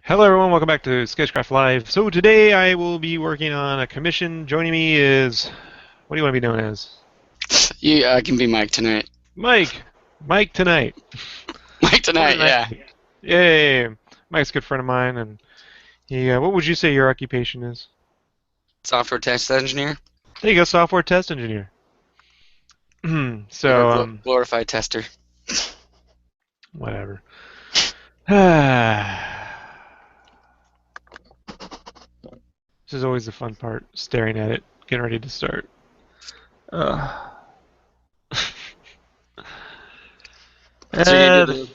Hello everyone, welcome back to SketchCraft Live. So today I will be working on a commission. Joining me is, what do you want to be known as? I can be Mike tonight. Mike! Mike tonight. Mike What tonight, a nice yeah. name. Yay! Mike's a good friend of mine, and what would you say your occupation is? Software test engineer There you go, software test engineer. or so, glorified tester. whatever. This is always the fun part, staring at it, getting ready to start. So you're gonna The do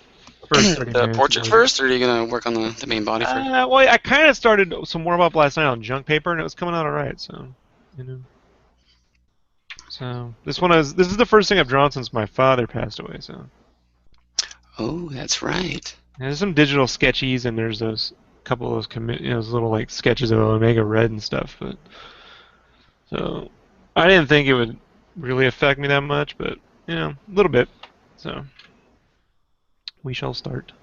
first 30 the minutes is portrait always. first, or are you gonna work on the main body first? Well, I kind of started some warm up last night on junk paper, and it was coming out alright. So, you know. So this is the first thing I've drawn since my father passed away. So Oh, that's right. there's some digital sketchies, and there's those couple of those little like sketches of Omega Red and stuff. But so I didn't think it would really affect me that much, but a little bit. So we shall start.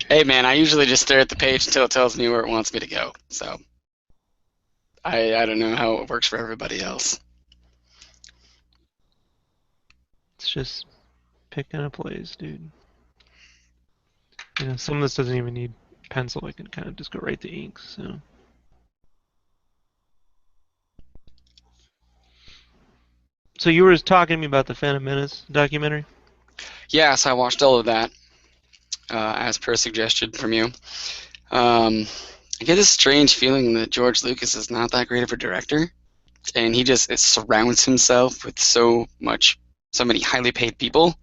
Hey man, I usually just stare at the page until it tells me where it wants me to go. So I don't know how it works for everybody else. It's just picking a place, dude. Some of this doesn't even need pencil. I can kind of just go right to ink. So you were talking to me about the Phantom Menace documentary? Yeah, so I watched all of that as per suggestion from you. I get this strange feeling that George Lucas is not that great of a director, and he just surrounds himself with so many highly paid people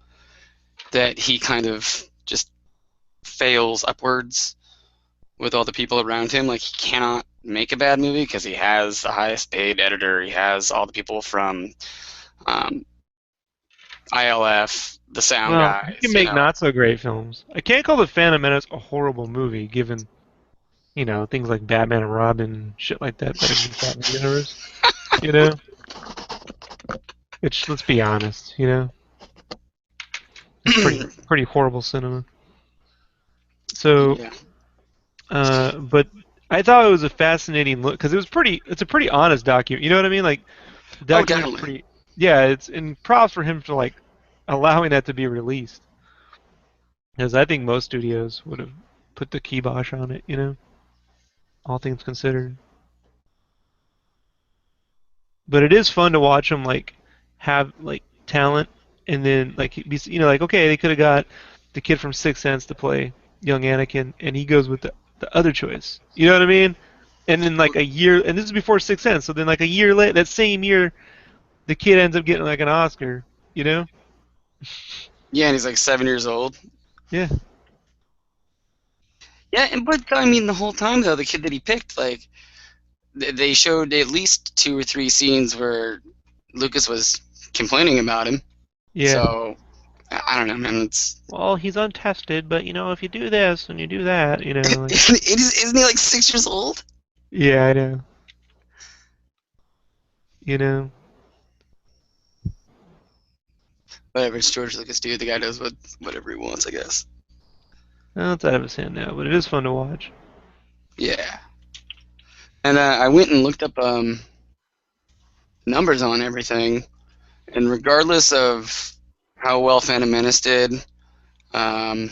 that he kind of just fails upwards with all the people around him. Like, he cannot make a bad movie because he has the highest paid editor. He has all the people from ILF, the sound Well, you guys, can make not so great films. I can't call the Phantom Menace a horrible movie, given things like Batman and Robin and shit like that that exist out in the universe. You know, let's be honest. It's pretty horrible cinema. So, Yeah. but I thought it was a fascinating look because it's a pretty honest document. You know what I mean? Like, the Oh, documentary's definitely. pretty. Yeah, it's in props for him for like allowing that to be released. Because I think most studios would have put the kibosh on it, all things considered. But it is fun to watch him like have like talent, and then like like okay, they could have got the kid from Sixth Sense to play young Anakin, and he goes with the other choice. You know what I mean? And then like a year, and this is before Sixth Sense, so then like a year later, that same year, the kid ends up getting like an Oscar. You know? Yeah, and he's like 7 years old. Yeah. Yeah, but I mean, the whole time though, the kid that he picked, like, they showed at least 2 or 3 scenes where Lucas was complaining about him. Yeah. So I don't know, man. It's Well, he's untested, but if you do this and you do that, like. isn't he like 6 years old? Yeah, I know. You know. Whatever, it's George Lucas, dude. The guy does whatever he wants, I guess. Well, it's out of his hand now, but it is fun to watch. Yeah. And I went and looked up numbers on everything, and regardless of how well Phantom Menace did, um,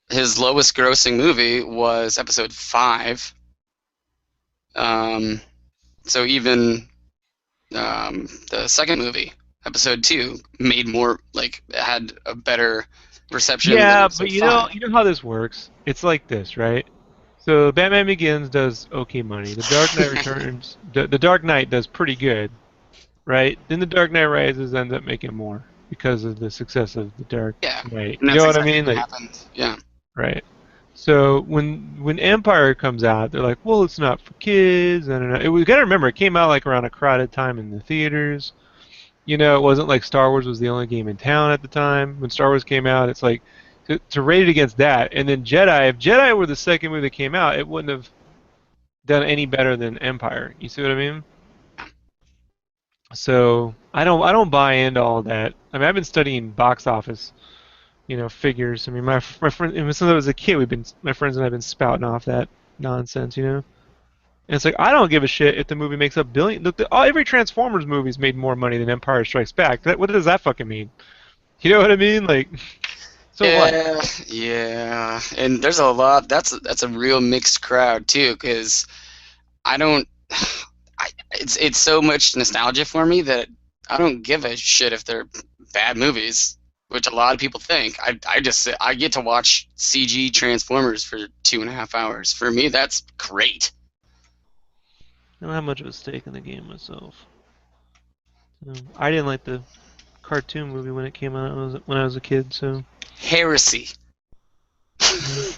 his lowest grossing movie was episode 5. Um, so even the second movie, episode 2, made more, like, had a better reception than Yeah, but episode 5. you know how this works. It's like this, right? So Batman Begins does okay money. The Dark Knight Returns, the Dark Knight does pretty good, right? Then the Dark Knight Rises ends up making more because of the success of the Dark Yeah, Knight. and You know that's what I exactly mean? what Like, happened. Yeah. right. So when Empire comes out, they're like, well, it's not for kids. I don't know. We gotta remember, it came out like around a crowded time in the theaters. It wasn't like Star Wars was the only game in town at the time. When Star Wars came out, it's like to rate it against that. And then Jedi, if Jedi were the second movie that came out, it wouldn't have done any better than Empire. You see what I mean? So I don't buy into all that. I mean, I've been studying box office, figures. I mean, my friend, and since I was a kid, my friends and I have been spouting off that nonsense. And it's like I don't give a shit if the movie makes a billion. Look, every Transformers movie's made more money than Empire Strikes Back. What does that fucking mean? You know what I mean? Like, so what? Yeah, yeah, and there's a lot. That's a real mixed crowd too, because I don't. It's so much nostalgia for me that I don't give a shit if they're bad movies, which a lot of people think. I get to watch CG Transformers for 2.5 hours. For me, that's great. I don't have much of a stake in the game myself. I didn't like the cartoon movie when it came out when I was a kid. So Heresy. yeah.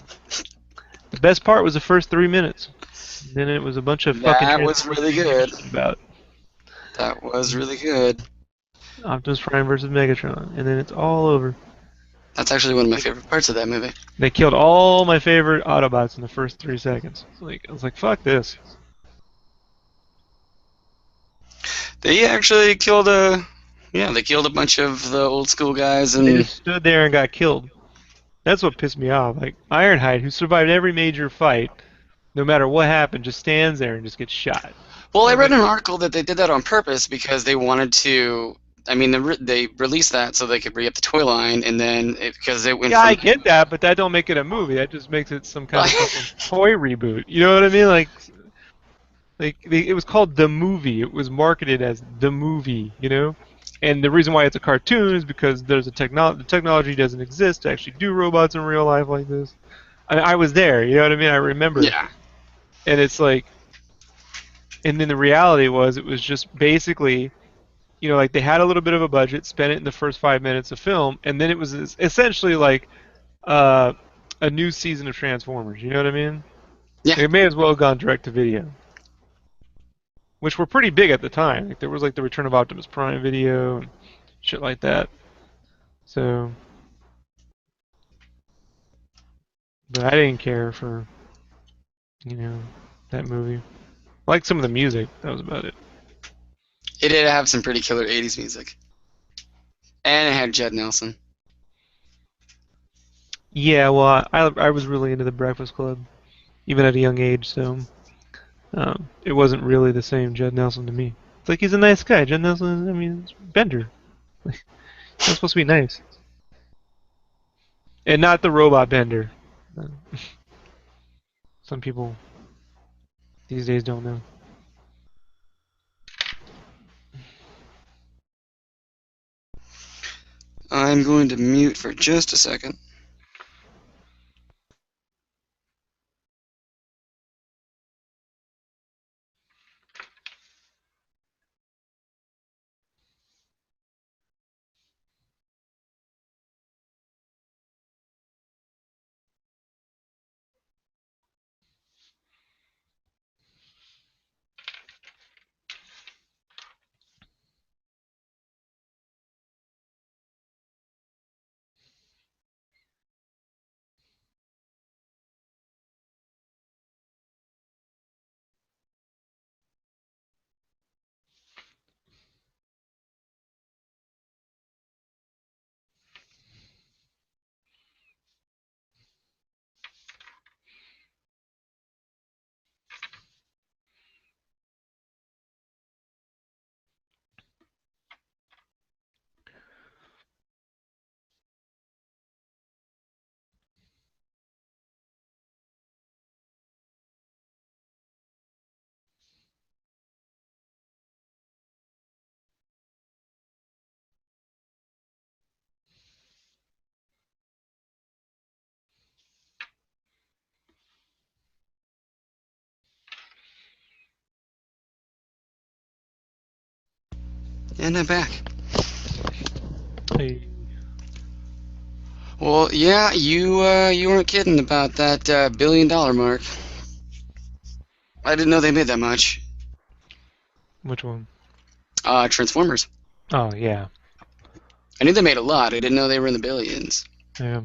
The best part was the first 3 minutes. Then it was a bunch of fucking That was Transformers really you didn't give a good. shit about. That was really good. Optimus Prime versus Megatron, and then it's all over. That's actually one of my favorite parts of that movie. They killed all my favorite Autobots in the first 3 seconds. I was like, fuck this. They actually killed a, yeah, they killed a bunch of the old school guys, They and just stood there and got killed. That's what pissed me off. Like Ironhide, who survived every major fight, no matter what happened, just stands there and just gets shot. well, I I was read like, an article that they did that on purpose because they wanted to. I mean, they released that so they could re up the toy line, and then because it went yeah, I from. get that, but that don't make it a movie. That just makes it some kind Like, of fucking toy reboot. You know what I mean? It was called The Movie. It was marketed as The Movie. And the reason why it's a cartoon is because the technology doesn't exist to actually do robots in real life like this. I was there, you know what I mean? I remember. yeah, And it's like, and then the reality was it was just basically, like they had a little bit of a budget, spent it in the first 5 minutes of film, and then it was essentially like uh, a new season of Transformers. You know what I mean? yeah, They may as well have gone direct to video, which were pretty big at the time. Like there was like the Return of Optimus Prime video and shit like that. So, but I didn't care for you know that movie. I liked some of the music. That was about it. it did have some pretty killer '80s music, and it had Judd Nelson. Yeah, well, I was really into the Breakfast Club, even at a young age. So it wasn't really the same Judd Nelson to me. It's like he's a nice guy. Judd Nelson, I mean, it's Bender. He's not supposed to be nice, and not the robot Bender. Uh, Some people these days don't know. I'm going to mute for just a second. And I'm back. Hey, Well, yeah, you weren't kidding about that $1 billion mark. I didn't know they made that much. which one? Transformers. Oh yeah, I knew they made a lot. I didn't know they were in the billions. yeah.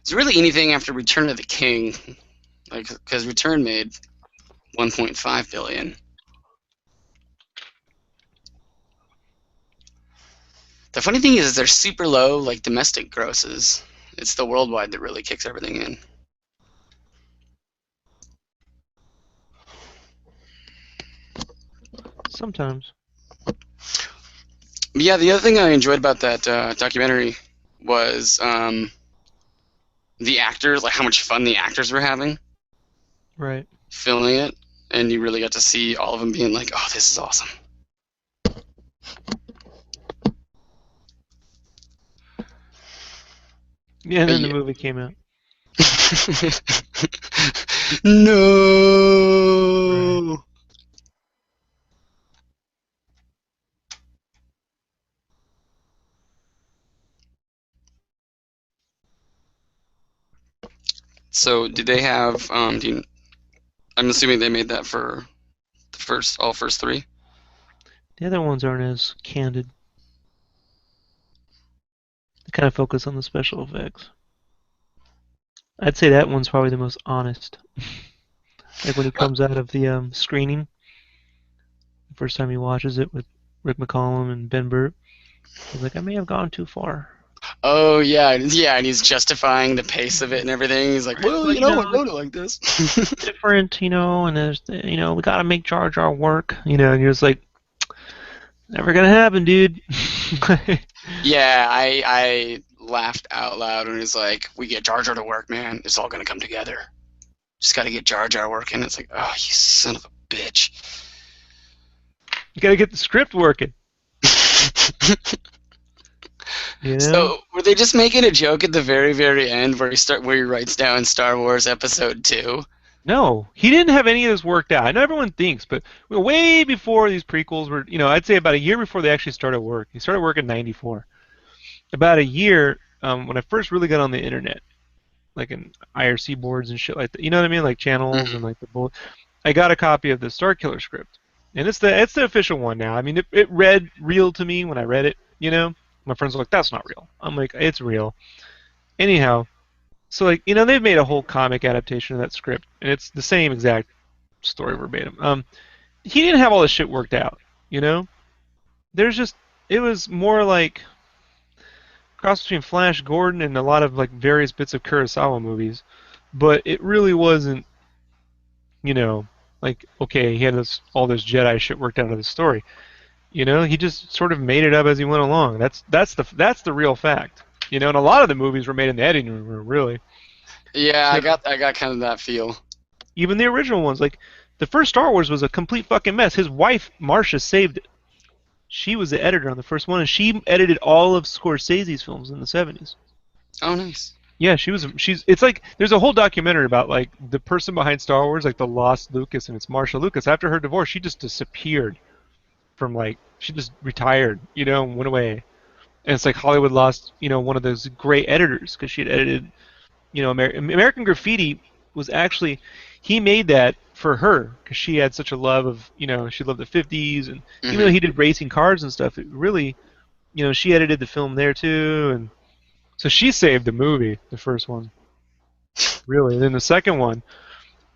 It's really anything after Return of the King, like because Return made 1.5 billion. The funny thing is they're super low, like domestic grosses. It's the worldwide that really kicks everything in. Sometimes. But yeah, the other thing I enjoyed about that documentary was the actors, like how much fun the actors were having Right. filming it, and you really got to see all of them being like, "Oh, this is awesome." Yeah, and But then the yeah. movie came out. Right. No. So did they have? I'm assuming they made that for the first three. The other ones aren't as candid. They kind of focus on the special effects. I'd say that one's probably the most honest. Like when he Uh, comes out of the screening, the first time he watches it with Rick McCollum and Ben Burt, he's like, I may have gone too far. oh yeah, yeah, and he's justifying the pace of it and everything. He's like, Right. "Well, Well, I wrote it like this." it's different, and there's, we got to make Jar Jar work, and you're just like, never gonna happen, dude. Yeah, I laughed out loud when he's like, "We get Jar Jar to work, man. It's all gonna come together. Just got to get Jar Jar working." It's like, "Oh, you son of a bitch." You gotta get the script working, you know? So, were they just making a joke at the very, very end where he writes down Star Wars Episode 2? No, he didn't have any of this worked out. I know everyone thinks, but way before these prequels were, I'd say about a year before they actually started work. He started work in '94. About a year, when I first really got on the internet, like in IRC boards and shit like that. You know what I mean? Like channels and Mm-hmm. like I got a copy of the Star Killer script, and it's the official one now. I mean, it read real to me when I read it. My friends were like, "That's not real." I'm like, "It's real." Anyhow, so like they've made a whole comic adaptation of that script, and it's the same exact story verbatim. He didn't have all this shit worked out. You know, there's just it was more like cross between Flash Gordon and a lot of like various bits of Kurosawa movies, but it really wasn't, you know, like okay, he had all this Jedi shit worked out of the story. He just sort of made it up as he went along. That's the real fact. And a lot of the movies were made in the editing room, really. Yeah, So I got kind of that feel. even the original ones, like the first Star Wars was a complete fucking mess. His wife Marcia saved it. She was the editor on the first one, and she edited all of Scorsese's films in the '70s. Oh, nice. Yeah, she was. She's. It's like there's a whole documentary about like the person behind Star Wars, like the lost Lucas, and it's Marsha Lucas. After her divorce, she just disappeared from like she just retired, and went away. And it's like Hollywood lost, one of those great editors because she had edited, American Graffiti was actually he made that for her because she had such a love of, she loved the '50s, and even though Hmm. he did racing cars and stuff, it really, she edited the film there too, and so she saved the movie, the first one, really. And then the second one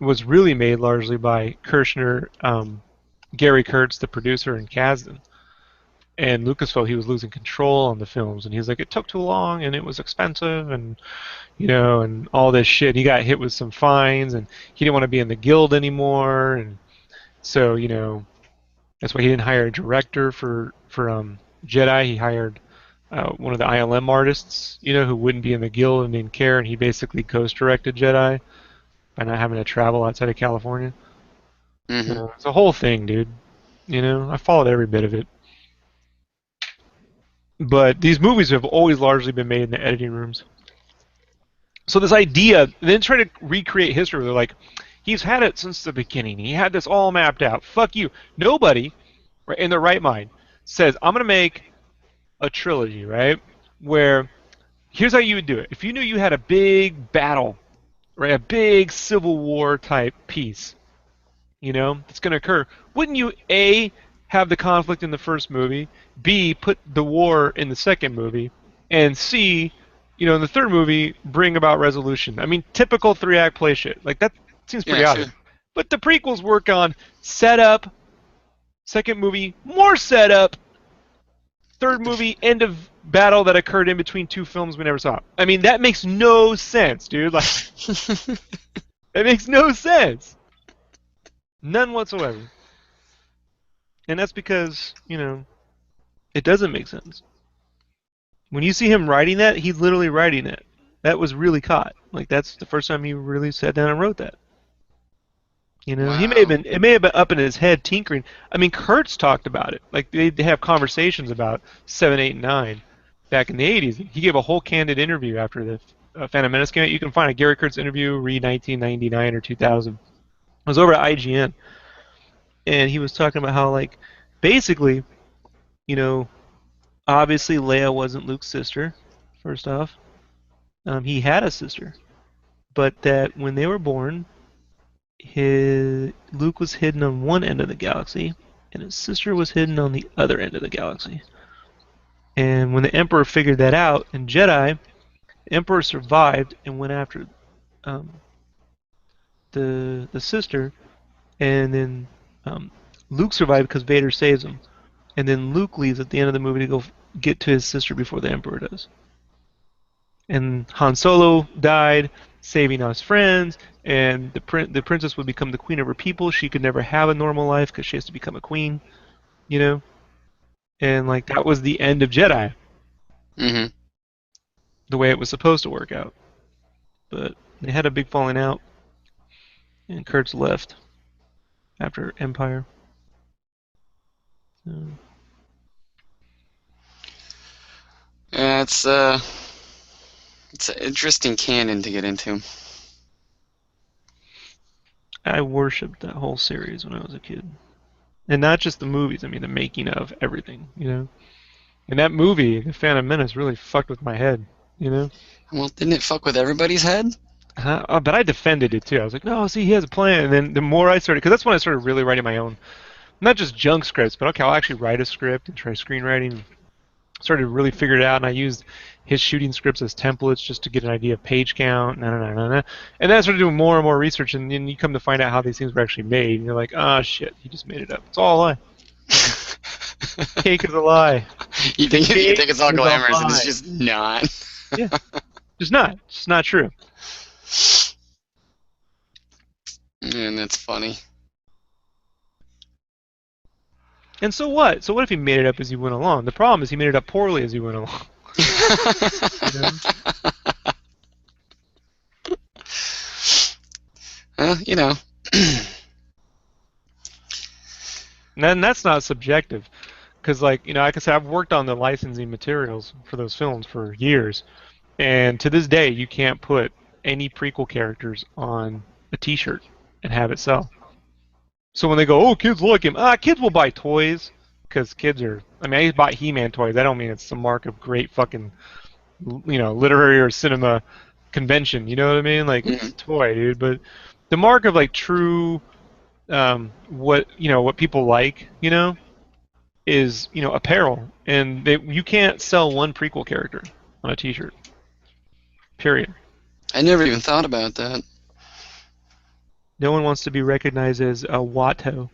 was really made largely by Kirshner, Gary Kurtz, the producer, and Kasdan. And Lucas felt he was losing control on the films, and he was like, it took too long, and it was expensive, and and all this shit. He got hit with some fines, and he didn't want to be in the guild anymore, and so that's why he didn't hire a director for Jedi. He hired one of the ILM artists, who wouldn't be in the guild and didn't care, and he basically ghost-directed Jedi by not having to travel outside of California. Hmm. It's a whole thing, dude. I followed every bit of it. But these movies have always largely been made in the editing rooms. So this idea, then try to recreate history. They're like, he's had it since the beginning. He had this all mapped out. Fuck you. Nobody, right, in their right mind says, I'm gonna make a trilogy, right? Where here's how you would do it. If you knew you had a big battle, right, a big Civil War type piece, that's going to occur. Wouldn't you A, have the conflict in the first movie, B, put the war in the second movie, and C, in the third movie, bring about resolution? I mean, typical three-act play shit. Like that seems pretty Yeah, sure. obvious. But the prequels work on setup, second movie, more setup, third movie, end of battle that occurred in between two films we never saw. I mean, that makes no sense, dude. Like, it makes no sense. None whatsoever. And that's because, it doesn't make sense. When you see him writing that, he's literally writing it. That was really caught. Like, that's the first time he really sat down and wrote that. He may have Wow. been, it may have been up in his head tinkering. I mean, Kurtz talked about it. Like, they have conversations about 7, 8, and 9 back in the 80s. He gave a whole candid interview after the Phantom Menace came out. You can find a Gary Kurtz interview, read 1999 or 2000. It was over at IGN. And he was talking about how, like, basically, you know, obviously Leia wasn't Luke's sister, first off. He had a sister. But that when they were born, Luke was hidden on one end of the galaxy, and his sister was hidden on the other end of the galaxy. And when the Emperor figured that out in Jedi, the Emperor survived and went after um, the sister, and then Luke survived because Vader saves him. And then Luke leaves at the end of the movie to go get to his sister before the Emperor does. And Han Solo died, saving us friends, and the princess would become the queen of her people. She could never have a normal life because she has to become a queen, you know. And like that was the end of Jedi, Hmm. the way it was supposed to work out. But they had a big falling out, and Kurtz left after Empire. So, Yeah, it's an interesting canon to get into. I worshipped that whole series when I was a kid, and not just the movies. I mean, the making of everything. And that movie, The Phantom Menace, really fucked with my head, you know. Well, didn't it fuck with everybody's head? But I defended it too. I was like, no, see, he has a plan. And then the more I started, because that's when I started really writing my own, not just junk scripts, but okay, I'll actually write a script and try screenwriting. Started to really figure it out, and I used his shooting scripts as templates just to get an idea of page count. And then I started doing more and more research, and then you come to find out how these things were actually made, and you're like, oh shit, he just made it up. It's all a lie. Cake is a lie. You The think cake it's all is a glamorous and it's lie. just not. Yeah, just not. It's not true. And that's funny. And so what? So what if he made it up as he went along? The problem is he made it up poorly as he went along. You know? Well, you know. And then that's not subjective, because like I said, I've worked on the licensing materials for those films for years, and to this day, you can't put any prequel characters on a T-shirt and have it sell. So when they go, oh, kids like him, kids will buy toys because kids are. I mean, I bought He-Man toys. I don't mean it's some mark of great fucking, literary or cinema convention. You know what I mean? Like it's Mhm. a toy, dude. But the mark of like true, what people like, is apparel, and you can't sell one prequel character on a T-shirt. Period. I never even thought about that. No one wants to be recognized as a Watto.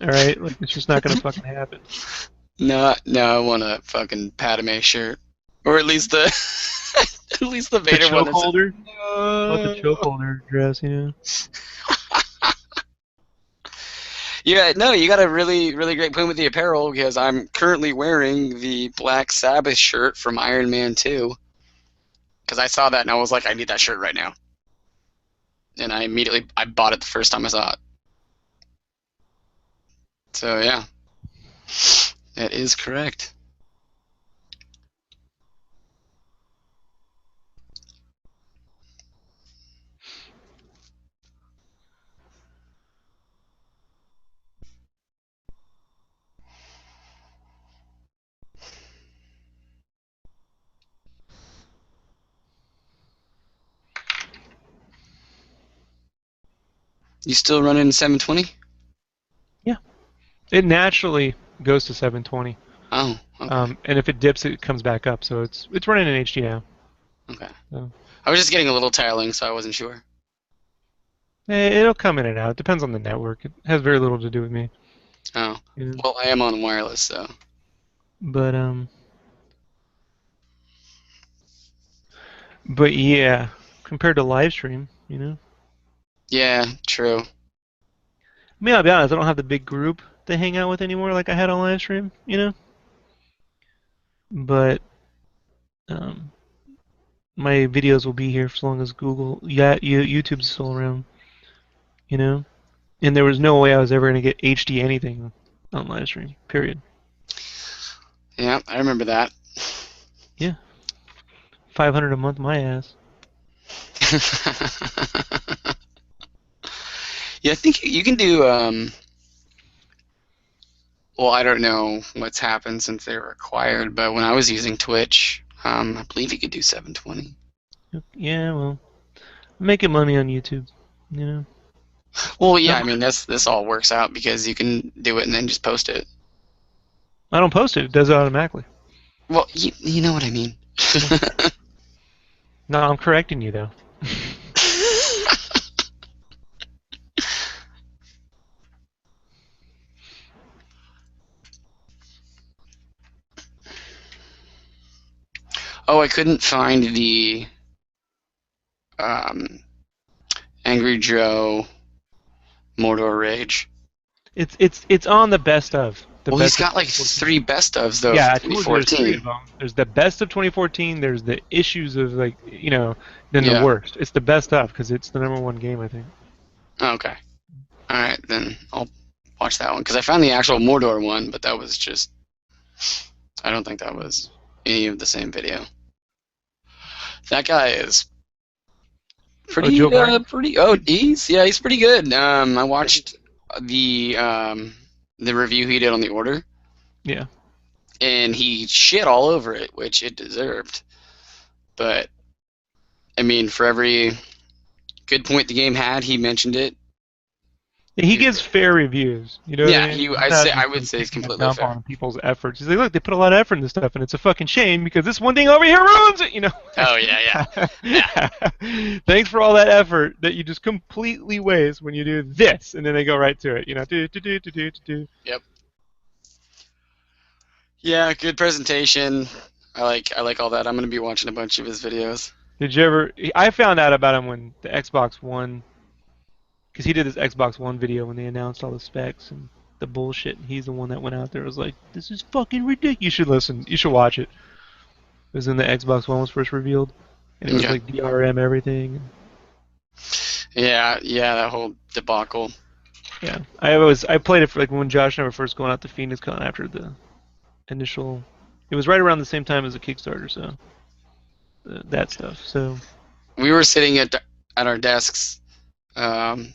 All right, like it's just not gonna fucking happen. No, no, I want a fucking Padme shirt, or at least the at least the The Vader one choke that says holder. I want the choke no. holder dress. Yeah, no, you got a really, really great point with the apparel because I'm currently wearing the Black Sabbath shirt from Iron Man 2 because I saw that and I was like, I need that shirt right now, and I bought it the first time I saw it. So yeah, that is correct. You still running 720? Yeah, it naturally goes to 720. Oh, okay, And if it dips, it comes back up. So it's running in HD now. okay. So. I was just getting a little tiling, so I wasn't sure. It'll come in and out. It depends on the network. It has very little to do with me. Oh, You know? well, I am on wireless, so But but yeah, compared to live stream, you know. yeah, true. I mean, I'll be honest. I don't have the big group to hang out with anymore like I had on live stream, you know. But um, my videos will be here for as long as Google, yeah, YouTube's still around, you know. And there was no way I was ever gonna get HD anything on live stream. Period. Yeah, I remember that. Yeah, 500 a month, my ass. Yeah, I think you can do. Well, I don't know what's happened since they were acquired, but when I was using Twitch, I believe you could do 720. Yeah, well, I'm making money on YouTube, you know. Well, yeah, Not I mean this all works out because you can do it and then just post it. I don't post it. It does it automatically. Well, you know what I mean. Yeah. No, I'm correcting you though. Oh, I couldn't find the um, Angry Joe Mordor Rage. It's on the best of Well, he's of got like 2014. three best ofs though Yeah, for I told you there's three of 2014. them. There's the best of 2014. There's the issues of like then the Yeah. worst. It's the best of because it's the number one game I think. Okay. All right, then I'll watch that one because I found the actual Mordor one, but that was just I don't think that was any of the same video. That guy is Oh, Joe Martin. pretty. Oh, he's pretty good. I watched the um, the review he did on the order, Yeah. and he shit all over it, which it deserved. But I mean, for every good point the game had, he mentioned it. He gives fair reviews. You know what I Yeah, mean? he. He's not I just would like say it's taking a completely dump fair. on people's efforts. He's like, look, they put a lot of effort into stuff, and it's a fucking shame because this one thing over here ruins it. You know. Oh yeah, yeah, Thanks for all that effort that you just completely waste when you do this, and then they go right to it. You know, do do do do do do. yeah. Yep. Yeah, good presentation. I like all that. I'm gonna be watching a bunch of his videos. Did you ever? I found out about him when the Xbox One, because he did this Xbox One video when they announced all the specs and the bullshit. And he's the one that went out there and was like, "This is fucking ridiculous." You should listen. You should watch it. It was in the Xbox One was first revealed, and it was Okay. like DRM everything. Yeah, yeah, that whole debacle. Yeah, I played it for like when Josh and I were first going out to Phoenix Con after the initial. It was right around the same time as the Kickstarter, so that stuff. So We were sitting at our desks, um,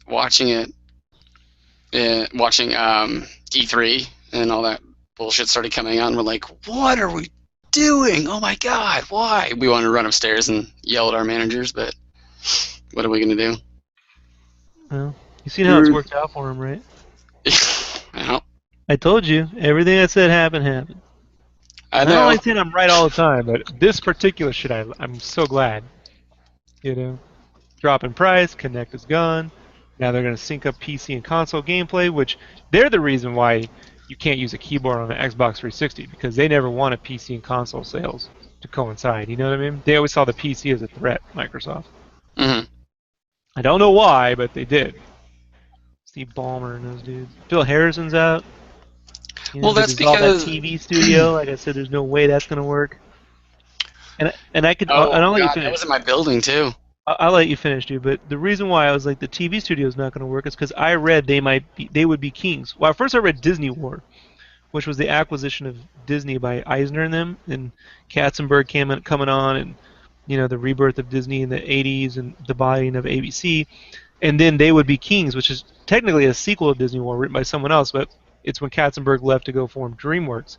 watching it, watching E3, and all that bullshit started coming out, and we're like, "What are we doing? Oh my god, why?" We wanted to run upstairs and yell at our managers, but what are we gonna do? well, you seen how it's We're, worked out for him, right? I I told you everything I said happened. I And I don't know. like saying I'm right all the time, but this particular shit, I'm so glad. You know, drop in price, Connect is gone. Now they're going to sync up PC and console gameplay, which they're the reason why you can't use a keyboard on an Xbox 360 because they never wanted PC and console sales to coincide. You know what I mean? They always saw the PC as a threat, Microsoft. Hmm. I don't know why, but they did. Steve Ballmer and those dudes. Phil Harrison's out. You know, Well, they that's dissolved that because. TV studio. Like I said, there's no way that's going to work. And I could and Oh I'll let you god, that finish. was in my building too. I'll let you finish, dude. But the reason why I was like the TV studio is not going to work is because I read they would be kings. Well, first I read Disney War, which was the acquisition of Disney by Eisner and them, and Katzenberg coming on, and the rebirth of Disney in the '80s and the buying of ABC, and then they would be kings, which is technically a sequel to Disney War written by someone else, but it's when Katzenberg left to go form DreamWorks,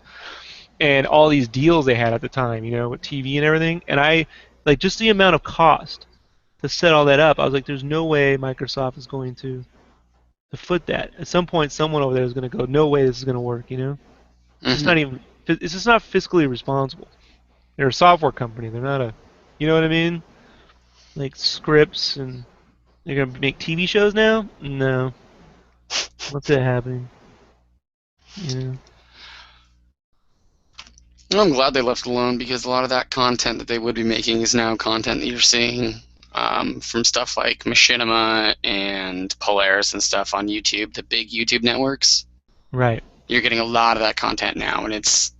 and all these deals they had at the time, with TV and everything, and I like just the amount of cost to set all that up. I was like, there's no way Microsoft is going to foot that. At some point, someone over there is going to go, no way this is going to work. It's just Hmm. not even. It's just not fiscally responsible. They're a software company. They're not a. You know what I mean? Like scripts and They're gonna make TV shows now? No, what's that happening? You know. Well, I'm glad they left it alone because a lot of that content that they would be making is now content that you're seeing from stuff like Machinima and Polaris and stuff on YouTube, the big YouTube networks. Right. You're getting a lot of that content now, and it's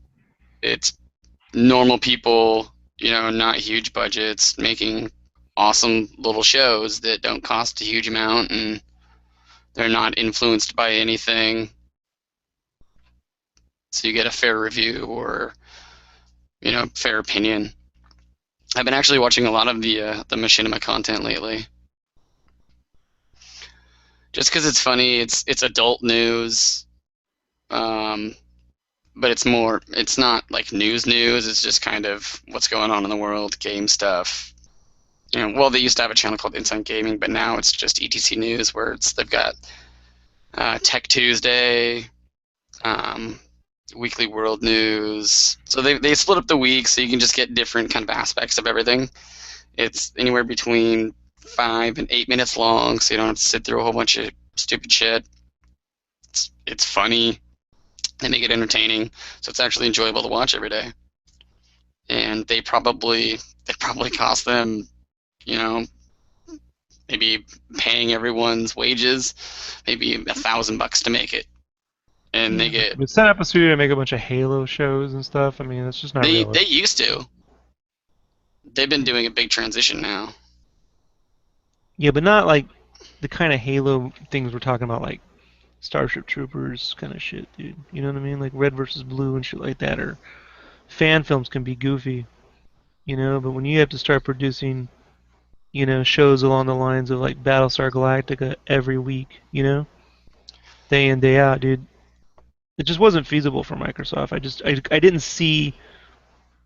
normal people, not huge budgets, making awesome little shows that don't cost a huge amount and they're not influenced by anything. So you get a fair review or, fair opinion. I've been actually watching a lot of the Machinima content lately, just because it's funny. It's adult news, um, but it's not like news. It's just kind of what's going on in the world, game stuff. Well, they used to have a channel called Inside Gaming, but now it's just ETC News, where they've got Tech Tuesday, um, Weekly World News. So they split up the week so you can just get different kind of aspects of everything. It's anywhere between 5 and 8 minutes long, so you don't have to sit through a whole bunch of stupid shit. It's funny. They make it entertaining, so it's actually enjoyable to watch every day. And they probably cost them, you know, maybe paying everyone's wages, maybe $1,000 to make it, and Yeah. they get But set up a studio to make a bunch of Halo shows and stuff. I mean, that's just not they realistic. used to. They've been doing a big transition now. Yeah, but not like the kind of Halo things we're talking about, like Starship Troopers kind of shit, dude. You know what I mean? Like Red versus Blue and shit like that. Or fan films can be goofy, but when you have to start producing, shows along the lines of like Battlestar Galactica every week, day in, day out, dude, it just wasn't feasible for Microsoft. I didn't see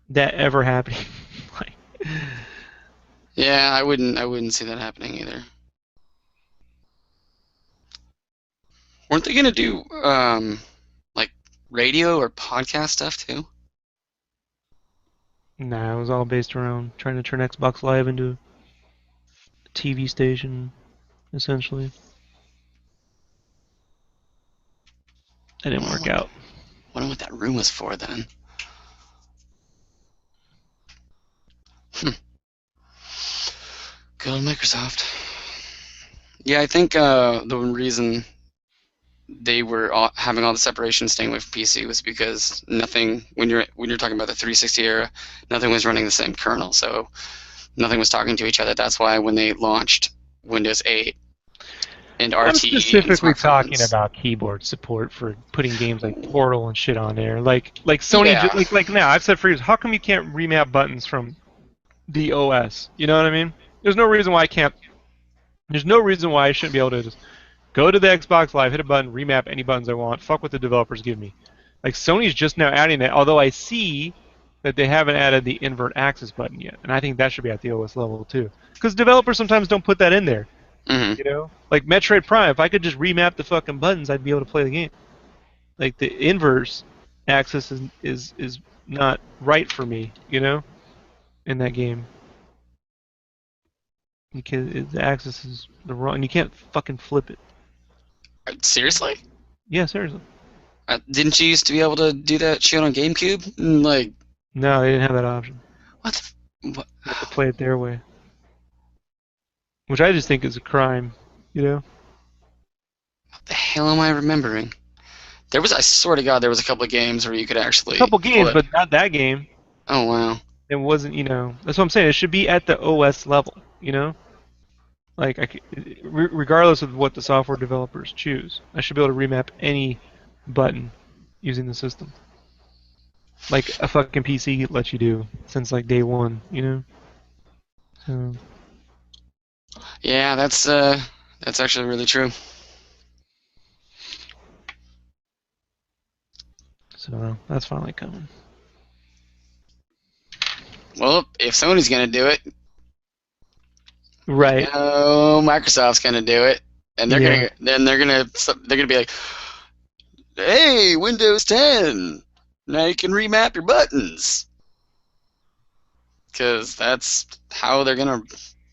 that ever happening. like, Yeah, I wouldn't see that happening either. Weren't they gonna do like radio or podcast stuff too? nah, it was all based around trying to turn Xbox Live into a TV station, essentially. That didn't Wonder work what out. wonder what that room was for then. Hmm. Good old Microsoft. Yeah, I think the reason they were having all the separation staying away from PC was because nothing when you're talking about the 360 era, nothing was running the same kernel, so nothing was talking to each other. That's why when they launched Windows 8 and I'm RT and specifically talking smartphones, about keyboard support for putting games like Portal and shit on there. Like Sony, yeah, like now I've said for years, how come you can't remap buttons from the OS? You know what I mean? There's no reason why I can't. There's no reason why I shouldn't be able to just go to the Xbox Live, hit a button, remap any buttons I want. Fuck what the developers give me. Like Sony's just now adding that, although I see that they haven't added the invert axis button yet, and I think that should be at the OS level too. Because developers sometimes don't put that in there. hmm Like Metroid Prime, if I could just remap the fucking buttons, I'd be able to play the game. Like the inverse axis is not right for me, in that game. The axis is the wrong, and you can't fucking flip it. seriously. Yeah, seriously. Didn't you used to be able to do that shit on GameCube? Like, No, they didn't have that option. what? What, You have to play it their way, which I just think is a crime. You know, what the hell am I remembering? I swear to God, there was a couple of games where you could a actually couple games, flip. but not that game. Oh wow. It wasn't, That's what I'm saying. It should be at the OS level. Like regardless of what the software developers choose, I should be able to remap any button using the system, like a fucking PC lets you do since like day one. So, Yeah, that's actually really true. so that's finally coming. Well, if Sony's gonna do it, Right. Microsoft's gonna do it, and Yeah. they're gonna be like, "Hey, Windows 10, now you can remap your buttons," because that's how they're gonna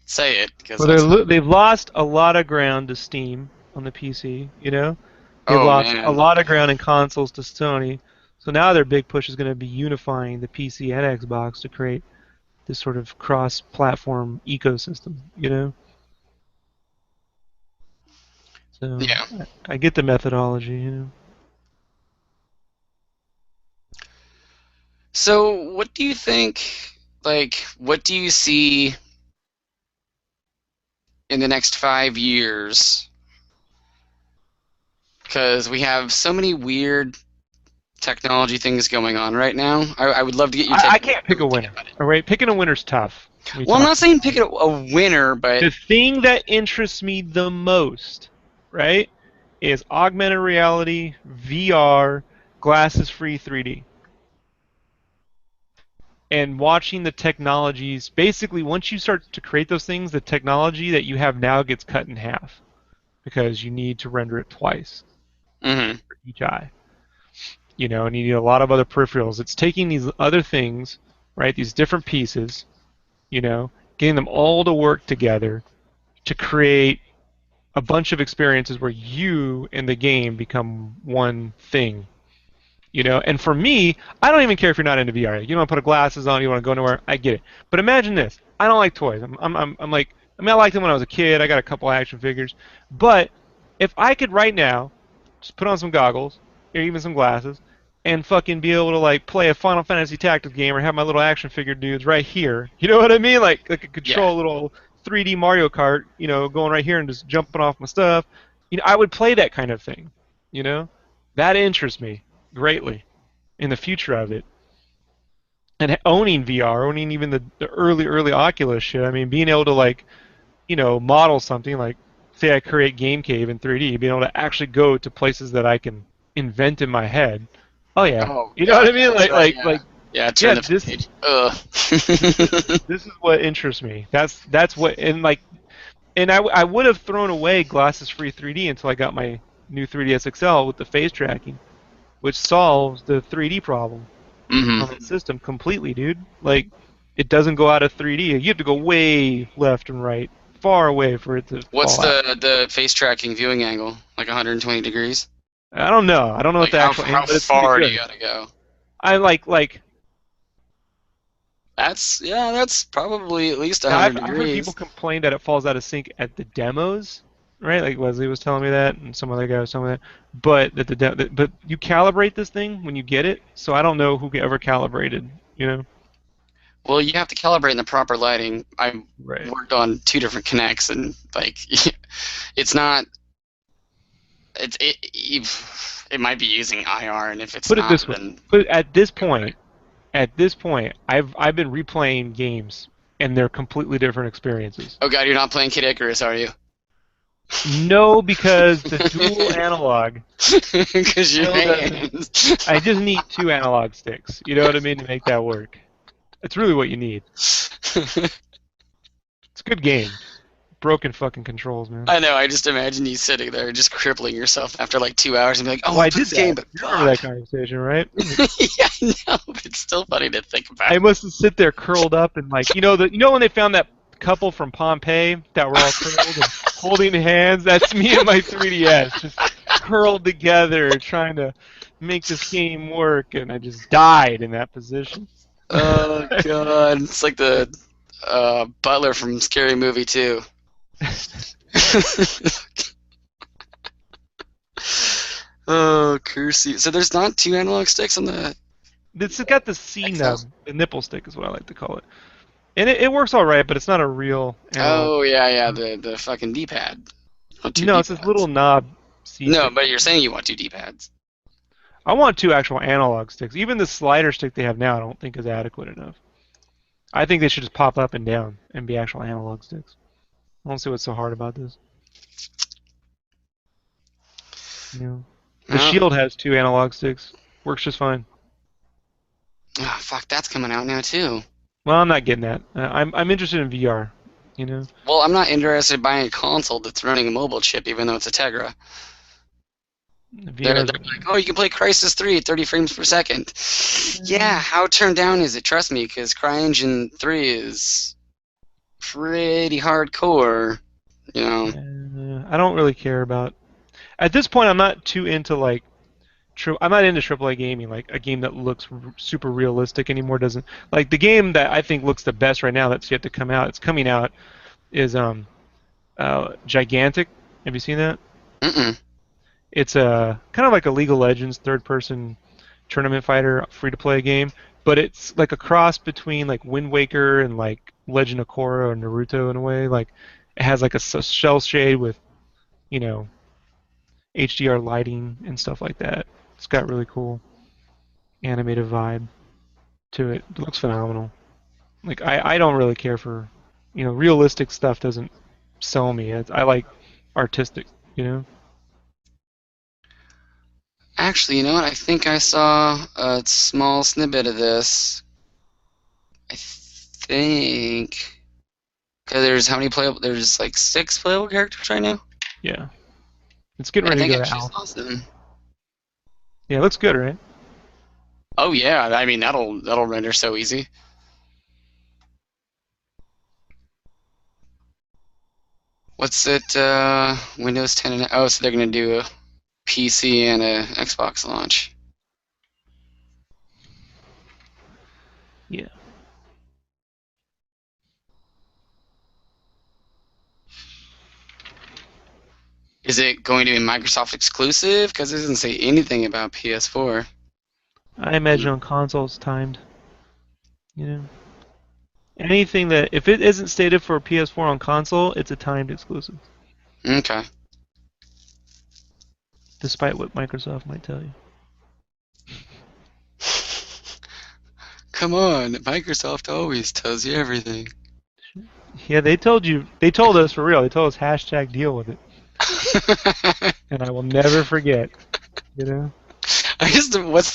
Say it, because Well, that's. they've lost a lot of ground to Steam on the PC. They've Oh lost a man. lot of ground in consoles to Sony. So now their big push is going to be unifying the PC and Xbox to create this sort of cross-platform ecosystem. So Yeah. I get the methodology. So, what do you think? Like, what do you see in the next 5 years? Because we have so many weird technology things going on right now. I would love to get your take I on what can't you pick a really think winner. about it. All right, picking a winner's tough. We Well, I'm talk. not saying pick a winner, but The thing that interests me the most, right, is augmented reality, VR, glasses-free 3D. And watching the technologies, basically, once you start to create those things, the technology that you have now gets cut in half because you need to render it twice hmm for each eye. And you need a lot of other peripherals. It's taking these other things, right, these different pieces, getting them all to work together to create a bunch of experiences where you and the game become one thing. And for me, I don't even care if you're not into VR. You don't want to put glasses on, you want to go nowhere. I get it. But imagine this: I don't like toys. I'm like, I liked them when I was a kid. I got a couple action figures. But if I could right now just put on some goggles or even some glasses and fucking be able to like play a Final Fantasy Tactics game or have my little action figure dudes right here, you know what I mean? Like I could yeah. control a little 3D Mario Kart, going right here and just jumping off my stuff. I would play that kind of thing. You know, that interests me greatly in the future of it. And owning VR, owning even the early Oculus shit. I mean, being able to like, model something like, say, I create Game Cave in 3D, being able to actually go to places that I can invent in my head. Oh yeah, Oh you know what God, I yeah, mean? that's right. Like, Yeah. Yeah. Turn yeah. the This page. Ugh. this is what interests me. That's what and like and I would have thrown away glasses free 3D until I got my new 3ds XL with the face tracking, which solves the 3D problem on hmm that system completely, dude. Like, it doesn't go out of 3D. You have to go way left and right, far away for it to What's fall out. the face tracking viewing angle? Like 120 degrees? I don't know. I don't know what Like the actual how angle, but it's pretty far do you good. gotta go? I like. That's probably at least Now 100 I've heard people degrees. complain that it falls out of sync at the demos, right? Like Wesley was telling me that, and some other guy was telling me that. But but you calibrate this thing when you get it, so I don't know who ever calibrated. You know? Well, you have to calibrate in the proper lighting. I Right. worked on two different connects, and like, it's not. It might be using IR, and if it's Put it not, this way. then Put at this go better. point, I've been replaying games, and they're completely different experiences. Oh God, you're not playing Kid Icarus, are you? No, because the dual analog Because your still doesn't. hands. I just need two analog sticks. You know what I mean to make that work. That's really what you need. It's a good game. Broken fucking controls, man. I know. I just imagine you sitting there, just crippling yourself after like 2 hours, and be like, "Oh, I Well, want I to play did this game, that. but You remember that fuck." conversation, right? Yeah, I know. But it's still funny to think about. I must have sit there curled up and like when they found that couple from Pompeii that were all curled and holding hands. That's me and my 3DS just curled together trying to make this game work, and I just died in that position. Oh God, it's like the butler from Scary Movie 2. Oh, cursey. So there's not two analog sticks on the It's got the C XL? nub, the nipple stick is what I like to call it, and it works all right, but it's not a real analog. Oh yeah, yeah, the fucking D-pad. Oh, two No, it's this little D-pads. knob C No, stick. but you're saying you want two D-pads. I want two actual analog sticks. Even the slider stick they have now, I don't think is adequate enough. I think they should just pop up and down and be actual analog sticks. I don't see what's so hard about this. The No. Shield has two analog sticks. Works just fine. Oh, fuck, that's coming out now too. Well, I'm not getting that. I'm interested in VR. You know, Well, I'm not interested in buying a console that's running a mobile chip, even though it's a Tegra. VR They're is. like, oh, you can play Crysis 3 at 30 frames per second. Yeah, how turned down is it? Trust me, because CryEngine 3 is pretty hardcore, you know. I don't really care about. At this point, I'm not too into like. I'm not into AAA gaming. Like a game that looks super realistic anymore doesn't. Like the game that I think looks the best right now that's yet to come out. It's coming out is Gigantic. Have you seen that? Mm-mm. It's a kind of like a League of Legends third-person tournament fighter free to play game, but it's like a cross between like Wind Waker and like Legend of Korra or Naruto in a way. Like it has like a shell shade with you know HDR lighting and stuff like that. It's got really cool animated vibe to it. It looks phenomenal. Like I don't really care for realistic stuff doesn't sell me. I like artistic, you know. Actually, you know what? I think I saw a small snippet of this. I think because there's how many playable? There's like 6 playable characters right now. Yeah, it's getting Yeah, I ready to think go I to actually alpha. saw some. Yeah, it looks good, right? Oh yeah, I mean that'll render so easy. What's it? Windows 10 and oh, so they're gonna do a PC and a Xbox launch. Yeah. Is it going to be Microsoft exclusive? Because it doesn't say anything about PS4. I imagine on consoles timed. You know, anything that if it isn't stated for PS4 on console, it's a timed exclusive, Okay. despite what Microsoft might tell you. Come on, Microsoft always tells you everything. Yeah, they told you. They told us for real. They told us hashtag deal with it, and I will never forget. You know, I just who's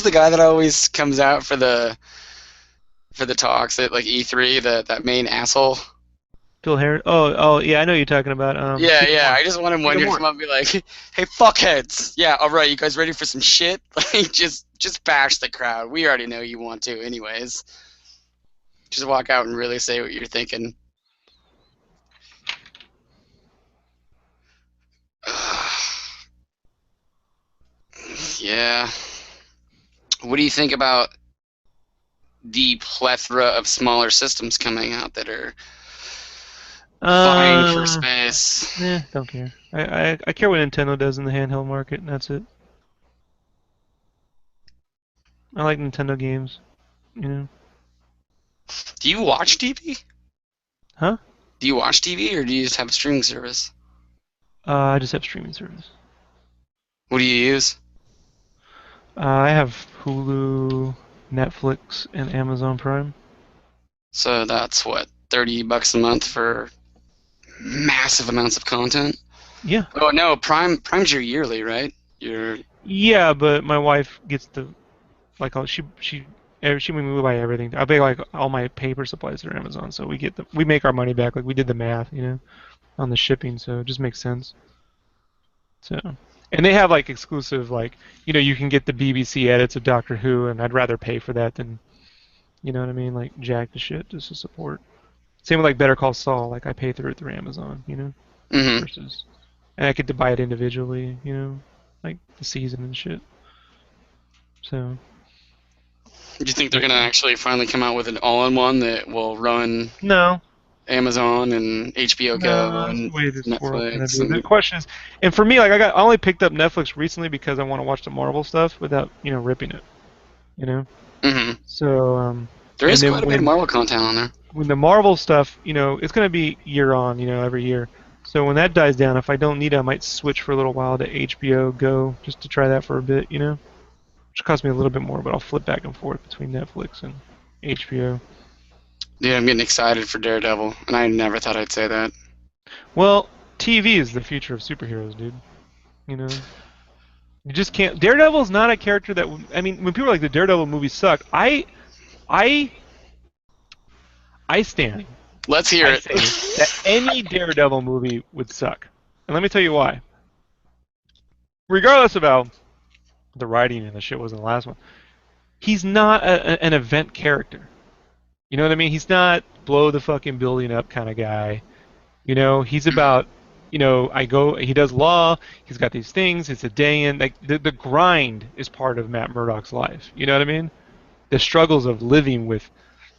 the guy that always comes out for the talks at like E3, that main asshole? Phil Harris. Oh, yeah, I know you're talking about. Yeah, Peter yeah. Moore. I just want him one Peter year to Moore. come up and be like, "Hey, fuckheads! Yeah, all right, you guys ready for some shit? Like, just bash the crowd. We already know you want to, anyways. Just walk out and really say what you're thinking." Yeah. What do you think about the plethora of smaller systems coming out that are vying for Uh, space? don't care. I care what Nintendo does in the handheld market, and that's it. I like Nintendo games. You know, Do you watch TV? huh? Do you watch TV or do you just have a streaming service? I just have streaming service. What do you use? I have Hulu, Netflix, and Amazon Prime. So that's what, $30 a month for massive amounts of content? Yeah. Oh no, Prime's your yearly, right? Your Yeah, but my wife gets the like all she when we buy everything. I pay like all my paper supplies through Amazon, so we make our money back. Like we did the math, on the shipping, so it just makes sense. So, and they have like exclusive like you can get the BBC edits of Doctor Who, and I'd rather pay for that than what I mean, like jack the shit just to support. Same with like Better Call Saul, like I pay through Amazon, hmm versus and I get to buy it individually, like the season and shit. So Do you think they're but gonna actually finally come out with an all-in-one that will run no, Amazon and HBO Go no, that's the and way this world's gonna Netflix be. The and question is, and for me, like I only picked up Netflix recently because I want to watch the Marvel stuff without ripping it, you know. hmm So there and is then quite a bit of Marvel content on there. when the Marvel stuff, it's gonna be year on, every year. So when that dies down, if I don't need it, I might switch for a little while to HBO Go just to try that for a bit, which costs me a little bit more, but I'll flip back and forth between Netflix and HBO. Dude, I'm getting excited for Daredevil, and I never thought I'd say that. Well, TV is the future of superheroes, dude. You know, you just can't. Daredevil's not a character that. I mean, when people are like the Daredevil movies suck, I, I stand. Let's hear I it. say that any Daredevil movie would suck, and let me tell you why. Regardless of how the writing and the shit was in the last one, he's not an event character. You know what I mean? He's not blow the fucking building up kind of guy. You know, he's about, he does law, he's got these things, it's a day in, like, the grind is part of Matt Murdock's life. You know what I mean? The struggles of living with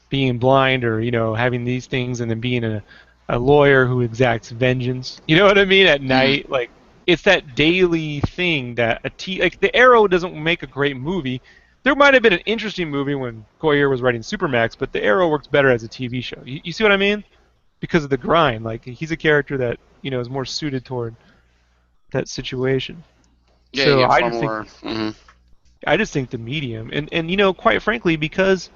being blind or, having these things and then being a lawyer who exacts vengeance. You know what I mean? At Mhm. night, like, it's that daily thing that like, The Arrow doesn't make a great movie. There might have been an interesting movie when Goyer was writing Supermax, but The Arrow works better as a TV show. You see what I mean? Because of the grind. Like he's a character that is more suited toward that situation. Yeah, you So get I far just think more. Mhm. I just think the medium and quite frankly because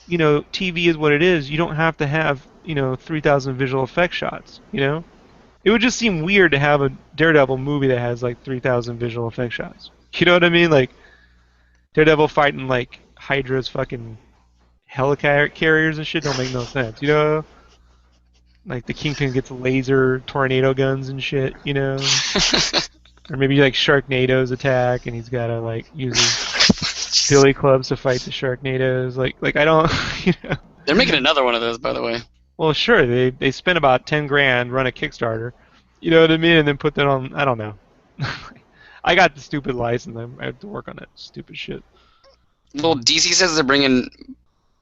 TV is what it is. You don't have to have 3,000 visual effects shots. It would just seem weird to have a Daredevil movie that has like 3,000 visual effects shots. You know what I mean? Like Daredevil fighting like Hydra's fucking helicarriers and shit don't make no sense. Like the Kingpin gets laser tornado guns and shit. Or maybe like Sharknadoes attack, and he's gotta like use his Jeez. billy clubs to fight the Sharknadoes. Like I don't, They're making another one of those, by the way. Well, sure, they spent about 10 grand, run a Kickstarter, you know what I mean, and then put that on. I don't know. I got the stupid license. I have to work on that stupid shit. Well, DC says they're bringing.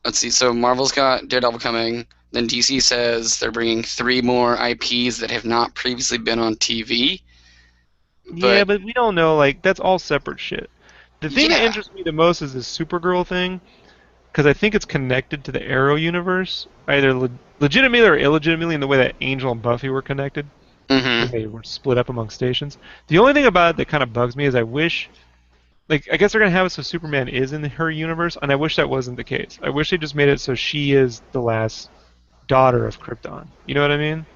Let's see. So Marvel's got Daredevil coming. Then DC says they're bringing three more IPs that have not previously been on TV. Yeah, But but we don't know. Like that's all separate shit. The thing that yeah. interests me the most is this Supergirl thing, because I think it's connected to the Arrow universe, either legitimately or illegitimately, in the way that Angel and Buffy were connected when Hmm. they were split up among stations. The only thing about it that kind of bugs me is I wish, like, I guess they're gonna have it so Superman is in her universe, and I wish that wasn't the case. I wish they just made it so she is the last daughter of Krypton. You know what I mean?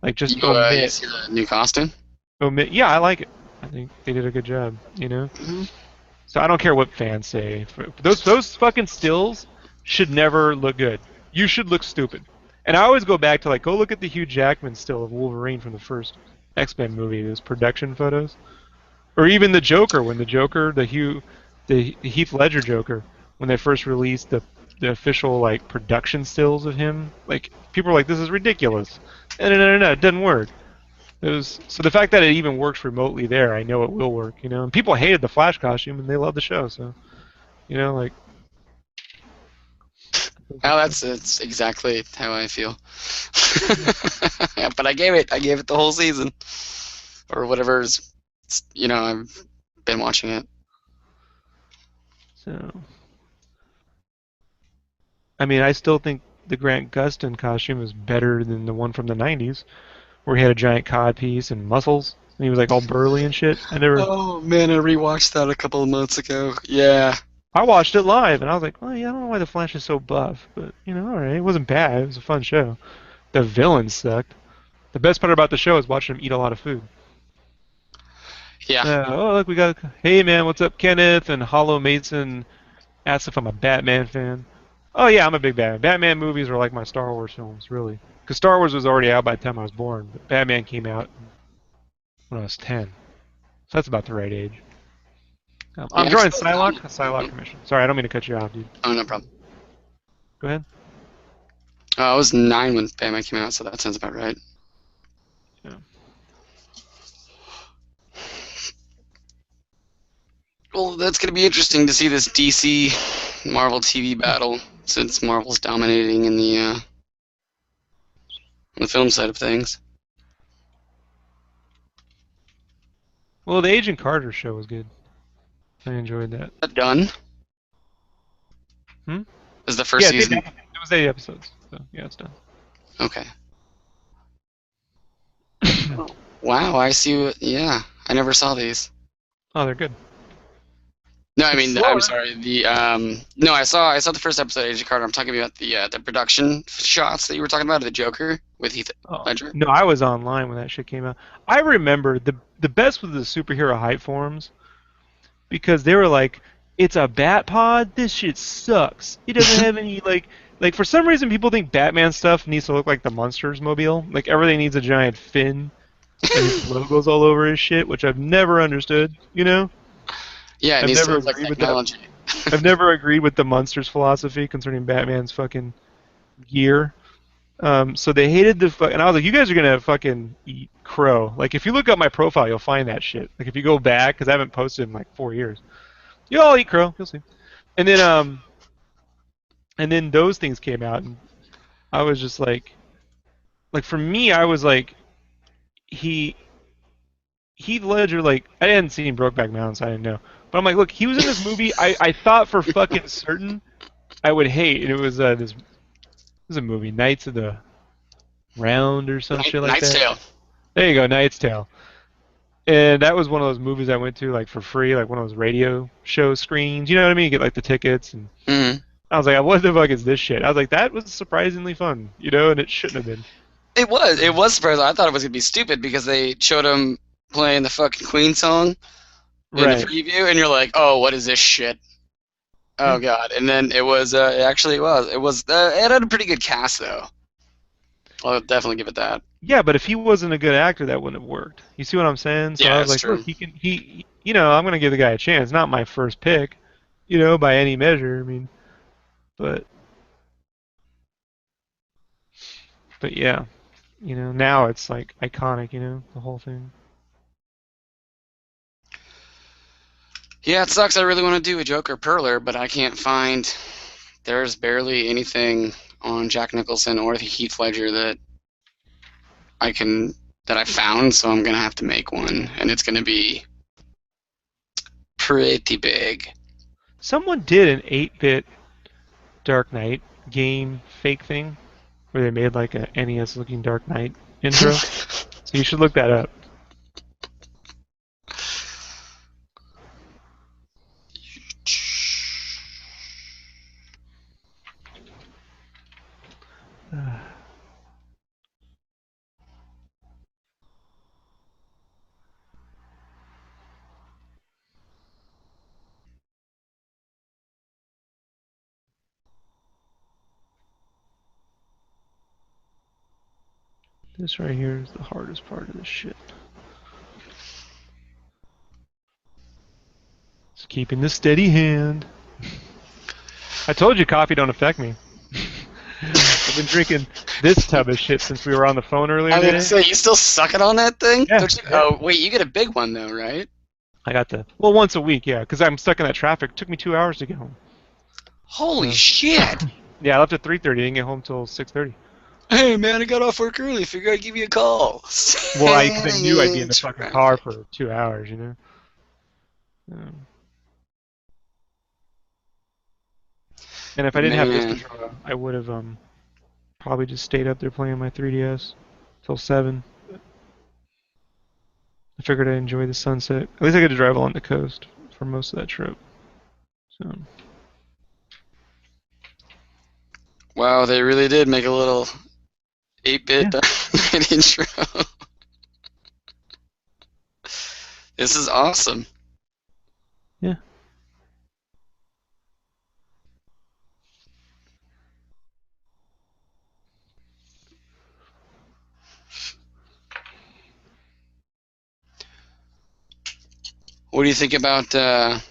Like, just You see the new costume? omit. Yeah, I like it. I think they did a good job. Hmm. So I don't care what fans say. Those fucking stills should never look good. You should look stupid. And I always go back to like go look at the Hugh Jackman still of Wolverine from the first X-Men movie. Those production photos, or even the Joker when the Joker, the Heath Ledger Joker, when they first released the official like production stills of him. Like people were like, this is ridiculous. No, it doesn't work. So the fact that it even works remotely there, I know it will work. And people hated the Flash costume and they loved the show. So like those are Oh, fun. that's exactly how I feel. Yeah. Yeah, but I gave it the whole season or whatever's. I've been watching it. So I mean, I still think the Grant Gustin costume is better than the one from the '90s, where he had a giant cod piece and muscles, and he was like all burly and shit. Oh man, I rewatched that a couple of months ago. Yeah. I watched it live, and I was like, well, yeah, I don't know why the Flash is so buff, but all right, it wasn't bad. It was a fun show. The villains sucked. The best part about the show is watching him eat a lot of food. Yeah. Oh, look, we got. Hey, man, what's up, Kenneth? And Hollow Mason asks if I'm a Batman fan. Oh, yeah, I'm a big Batman. Batman movies are like my Star Wars films, really. Because Star Wars was already out by the time I was born, but Batman came out when I was 10. So that's about the right age. Yeah, I'm drawing actually, Psylocke, a Psylocke commission. Sorry, I don't mean to cut you off, dude. oh, no problem. Go ahead. I was 9 when Batman came out, so that sounds about right. Yeah. Well, that's going to be interesting to see this DC Marvel TV battle since Marvel's dominating in the film side of things. Well, the Agent Carter show was good. I enjoyed that. Is that done? Hmm? Is the first Yeah, it season? was 8 episodes. So, yeah, it's done. Okay. Wow, I see. Yeah, I never saw these. Oh, they're good. No, I It's mean, I'm slower. sorry. No, I saw the first episode of Agent Carter. I'm talking about the production shots that you were talking about of the Joker with Heath Oh, Ledger. no, I was online when that shit came out. I remember the best was the superhero hype forums because they were like, "It's a bat pod. This shit sucks. It doesn't have any like for some reason people think Batman stuff needs to look like the Monsters mobile. Like everything needs a giant fin and his logos all over his shit, which I've never understood. Yeah, it I've needs to never look like agreed with that. technology. I've never agreed with the Monsters philosophy concerning Batman's fucking gear. So they hated and I was like, you guys are gonna fucking eat crow. Like, if you look up my profile, you'll find that shit. Like, if you go back, because I haven't posted in like 4 years, you'll all eat crow. You'll see. And then and then those things came out, and I was just like for me, I was like, he Heath Ledger, like, I hadn't seen Brokeback Mountain, so I didn't know. But I'm like, look, he was in this movie. I thought for fucking certain I would hate, and it was this was a movie, Knights of the Round or some shit like Knight's that. Tale. There you go, Knight's Tale. And that was one of those movies I went to like for free, like one of those radio show screens. You know what I mean? You get like the tickets, and Hmm. I was like, what the fuck is this shit? I was like, that was surprisingly fun, and it shouldn't have been. It was. It was surprising. I thought it was gonna be stupid because they showed him playing the fucking Queen song in the Right. preview, and you're like, "Oh, what is this shit?" Yeah. Oh god. And then it was. It actually was. It was. It had a pretty good cast though. I'll definitely give it that. Yeah, but if he wasn't a good actor, that wouldn't have worked. You see what I'm saying? So Yeah, I was that's like, look, true. he can, I'm gonna give the guy a chance. Not my first pick, by any measure. I mean, but, yeah, now it's like iconic. The whole thing. Yeah, it sucks. I really want to do a Joker Perler, but I can't find. There's barely anything on Jack Nicholson or the Heath Ledger I can that I found, so I'm gonna have to make one, and it's gonna be pretty big. Someone did an 8-bit Dark Knight game fake thing where they made like a NES looking Dark Knight intro. So you should look that up. This right here is the hardest part of this shit. It's keeping the steady hand. I told you coffee don't affect me. I've been drinking this tub of shit since we were on the phone earlier I mean, today. so you still sucking on that thing? Yeah, Don't you? yeah. Oh, wait, you get a big one though, right? I got once a week, yeah, because I'm stuck in that traffic. It took me 2 hours to get home. Holy So, shit! yeah, I left at 3:30. Didn't get home till 6:30. Hey man, I got off work early. Figured I'd give you a call. Well, cause I knew I'd be in the fucking car for 2 hours. And if I didn't have Man, Vista Draw, I would have probably just stayed up there playing my 3DS till 7. I figured I'd enjoy the sunset. At least I get to drive along the coast for most of that trip. So wow, they really did make a little 8-bit yeah, intro. This is awesome. yeah. What do you think about the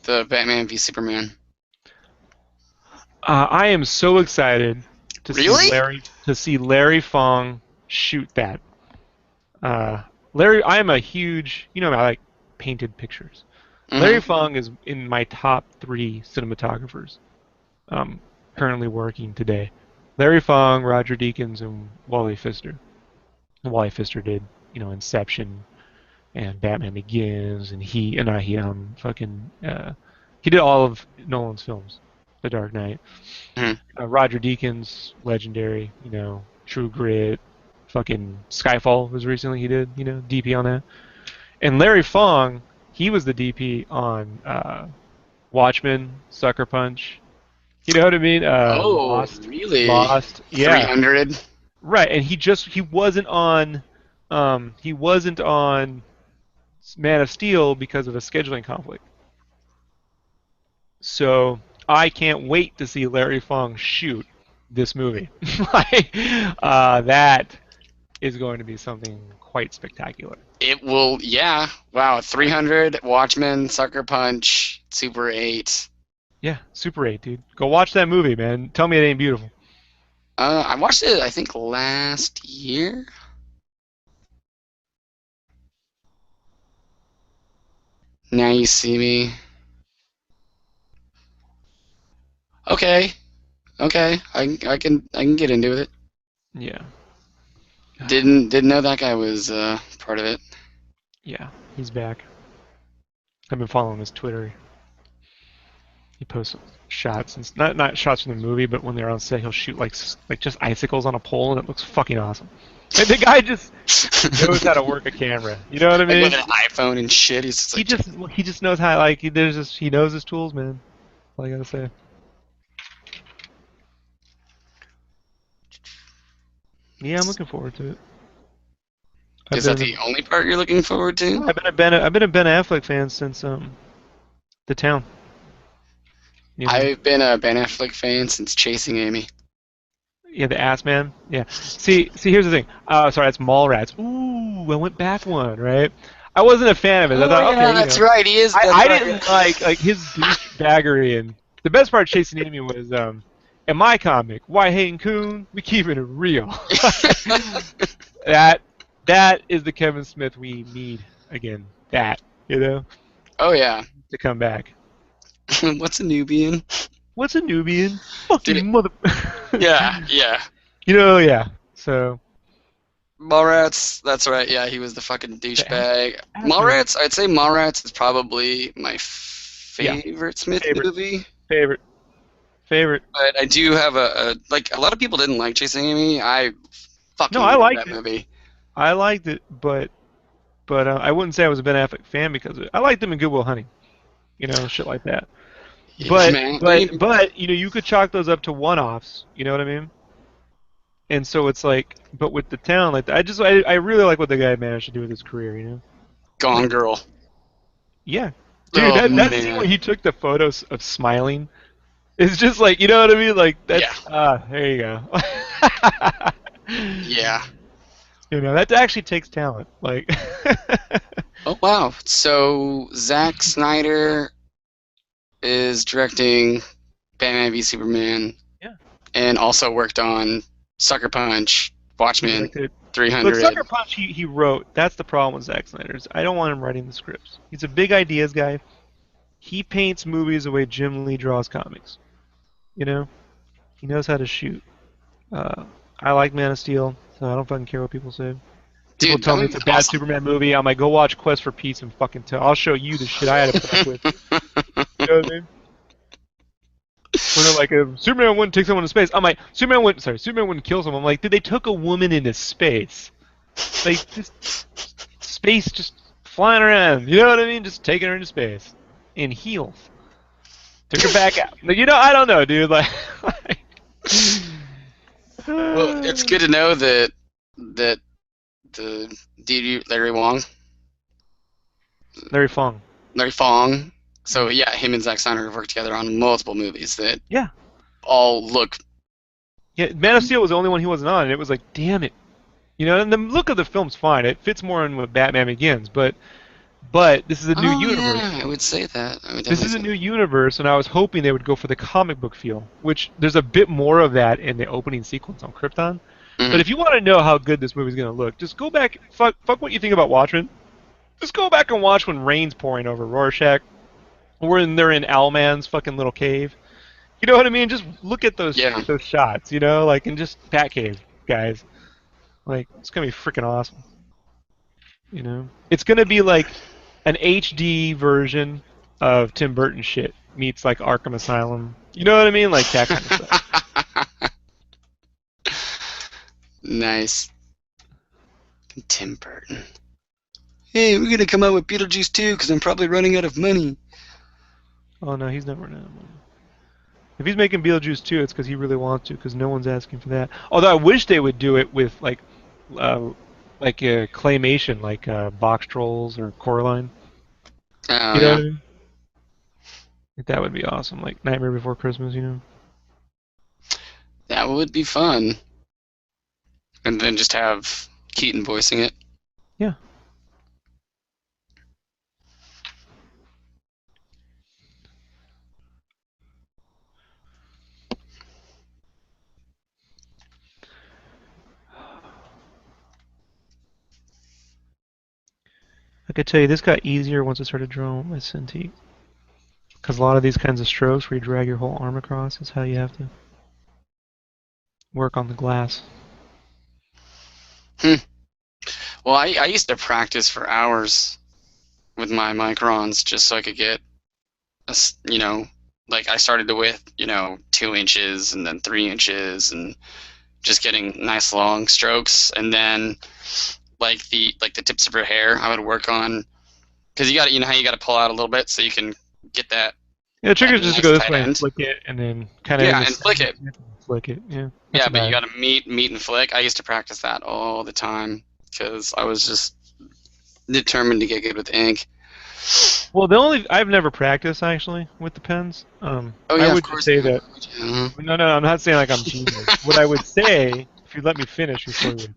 Batman v Superman? I am so excited Really? to see Larry Fong shoot that. I am a huge, I like painted pictures. Larry Mm-hmm. Fong is in my top 3 cinematographers um, currently working today. Larry Fong, Roger Deakins, and Wally Pfister. Wally Pfister did, Inception and Batman Begins, and he did all of Nolan's films, The Dark Knight. Mm-hmm. Roger Deakins, legendary, True Grit, fucking Skyfall was recently he did, DP on that. And Larry Fong, he was the DP on Watchmen, Sucker Punch. You know what I mean? Oh, really? Lost, yeah, 300? right. And he wasn't on Man of Steel because of a scheduling conflict. So I can't wait to see Larry Fong shoot this movie. Like, that is going to be something quite spectacular. It will, yeah. Wow, 300, Watchmen, Sucker Punch, Super 8. Yeah, Super 8, dude. Go watch that movie, man. Tell me it ain't beautiful. I watched it, I think, last year. Now You See Me. Okay, okay, I can get into it. Yeah. Didn't know that guy was part of it. Yeah, he's back. I've been following his Twitter. He posts shots and not shots from the movie, but when they're on set, he'll shoot like just icicles on a pole, and it looks fucking awesome. Like the guy just knows how to work a camera. You know what I Like with mean? an iPhone and shit, he's just He like, just he just knows how there's just he knows his tools, man. That's all I gotta say. Yeah, I'm looking forward to it. I've is that been the only part you're looking forward to? I've been a Ben Affleck fan since The Town. You know. I've been a Ben Affleck fan since Chasing Amy. Yeah, the ass man. Yeah. Here's the thing. Sorry, that's Mallrats. Ooh, I went back one, right? I wasn't a fan of it. I Oh thought, yeah, okay, that's right. He is. That's I right. didn't like his douchebaggery, and the best part of Chasing Amy was in my comic, Why Hayden Coon, we keeping it real. that that is the Kevin Smith we need again. That you know Oh yeah. to come back. What's a Nubian? What's a Nubian? Did it? Fucking mother. Yeah, yeah. Yeah. So Mallrats. That's right. Yeah, he was the fucking the ass, douchebag. ass man. Mallrats. I'd say Mallrats is probably my Yeah. favorite Smith Favorite. movie. Favorite. Favorite. But I do have a lot of people didn't like Chasing Amy. I No, fucking I love liked that it. movie. I liked it, but I wouldn't say I was a Ben Affleck fan because of it. I liked him in Good Will Hunting, shit like that. Yeah, man. But you know, But you could chalk those up to one-offs. You know what I mean? And so it's like, but with the town, like I really like what the guy managed to do with his career. Gone Girl. Yeah, dude, Oh that scene where man. he took the photos of smiling is just like, you know what I mean? Like Yeah. that's there you go. Yeah. That actually takes talent. Like, Oh wow. So Zack Snyder is directing Batman v Superman yeah, and also worked on Sucker Punch, he Watchmen, directed. Look, 300. Sucker Punch, he wrote. That's the problem with Zack Snyder's. I don't want him writing the scripts. He's a big ideas guy. He paints movies the way Jim Lee draws comics. You know, he knows how to shoot. Uh, I like Man of Steel, so I don't fucking care what people say. People Dude, that tell me it's movie's a bad awesome. Superman movie. I'm like, go watch Quest for Peace and fucking tell. I'll show you the shit I had to put up with. You know what I mean? When they're like, Superman wouldn't take someone to space. I'm like, Superman wouldn't kill someone. I'm like, dude, they took a woman into space. Like, just space, just flying around. You know what I mean? Just taking her into space in heels. Took her back out. Like, I don't know, dude. Like, Well, it's good to know that the Larry Wong, Larry Fong. Larry Fong. So yeah, him and Zack Snyder have worked together on multiple movies that Yeah, all look. yeah. Man of Steel was the only one he wasn't on, and it was like, damn it. And the look of the film's fine. It fits more in with Batman Begins, but this is a new Oh universe. yeah, I would say that. I would This definitely is a say new universe, and I was hoping they would go for the comic book feel, which there's a bit more of that in the opening sequence on Krypton. that. But if you want to know how good this movie's gonna look, just go back. Fuck what you think about Watchmen. Just go back and watch when rain's pouring over Rorschach, or when they're in Owlman's fucking little cave. You know what I mean? Just look at Yeah. those shots. Like in just Batcave, guys. Like it's gonna be freaking awesome. It's gonna be like an HD version of Tim Burton shit meets like Arkham Asylum. You know what I mean? Like that kind of stuff. Nice. Tim Burton. Hey, we're gonna come out with Beetlejuice 2 because I'm probably running out of money. Oh no, he's never done one. If he's making Beetlejuice 2, it's because he really wants to, because no one's asking for that. Although I wish they would do it with uh, claymation, like Box Trolls or Coraline. Oh You know yeah, what I mean? Like, that would be awesome. Like Nightmare Before Christmas. that would be fun. And then just have Keaton voicing it. Yeah. I could tell you this got easier once I started drawing my Cintiq. Because a lot of these kinds of strokes where you drag your whole arm across is how you have to work on the glass. Hmm. Well, I used to practice for hours with my microns just so I could get you know, like I started with, 2 inches and then 3 inches and just getting nice long strokes. And then like the tips of her hair, I would work on, because you got to, how you got to pull out a little bit so you can get that, Yeah, the trick that is just to nice go this tight way and end. flick it, and then kind of in Yeah, the and flick center, it. flick it. Yeah, that's Yeah, but you about it. got to meet and flick. I used to practice that all the time because I was just determined to get good with ink. Well, the only I've never practiced actually with the pens. Oh I yeah, of would just course. say Man. that. Uh-huh. No, no, I'm not saying like I'm genius. What I would say, if you let me finish before you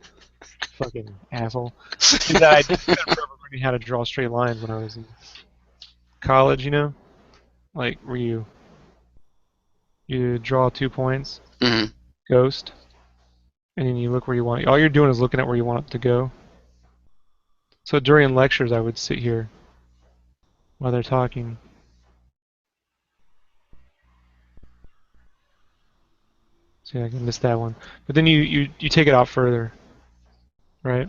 fucking asshole, is that I did spend forever learning how to draw straight lines when I was in college. Like where you draw 2 points, Mhm. ghost, and then you look where you want it. All you're doing is looking at where you want it to go. So during lectures, I would sit here while they're talking. See, I missed that one. But then you take it out further, right?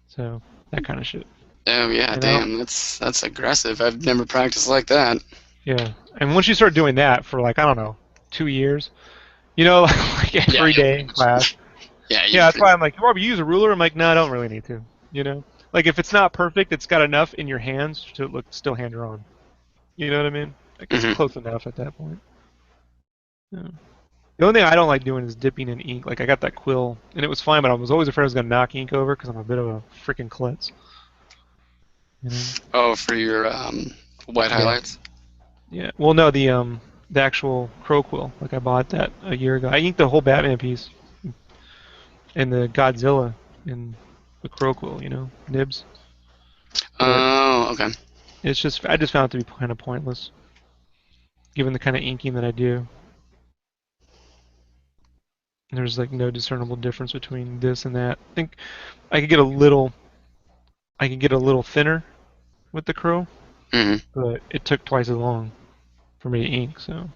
So that kind of shit. Oh yeah, And I don't. damn, that's aggressive. I've never practiced like that. Yeah. And once you start doing that for like I don't know, 2 years, like Yeah, every you'll day pretty in much. class. Yeah, you Yeah, that's pretty. why I'm like, you want me to use a ruler? I'm like, no, I don't really need to. Like if it's not perfect, it's got enough in your hands to look still hand drawn. You know what I mean? Like it's Mhm. close enough at that point. Yeah. The only thing I don't like doing is dipping in ink. Like I got that quill, and it was fine, but I was always afraid I was gonna knock ink over because I'm a bit of a freaking klutz. You know? Oh, for your white Yeah. highlights. Yeah. Well, no, the actual crow quill. Like I bought that a year ago. I inked the whole Batman piece and the Godzilla in the crow quill. Nibs. But Oh, okay. I just found it to be kind of pointless, given the kind of inking that I do. There's like no discernible difference between this and that. I think I could get a little, I could get a little thinner with the crow, Mhm. but it took twice as long for me to ink. So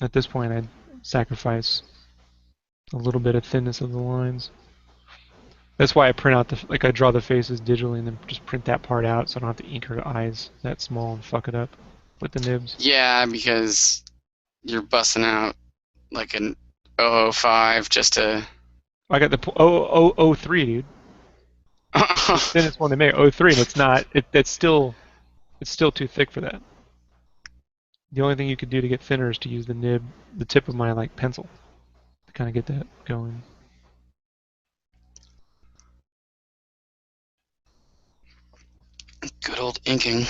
at this point, I'd sacrifice a little bit of thinness of the lines. That's why I print out like I draw the faces digitally and then just print that part out, so I don't have to ink her eyes that small and fuck it up with the nibs. Yeah, because you're busting out like an 005 just to. I got the 003, dude. The thinnest one they make, 03, and it's not. It's still too thick for that. The only thing you could do to get thinner is to use the tip of my like pencil to kind of get that going. Good old inking.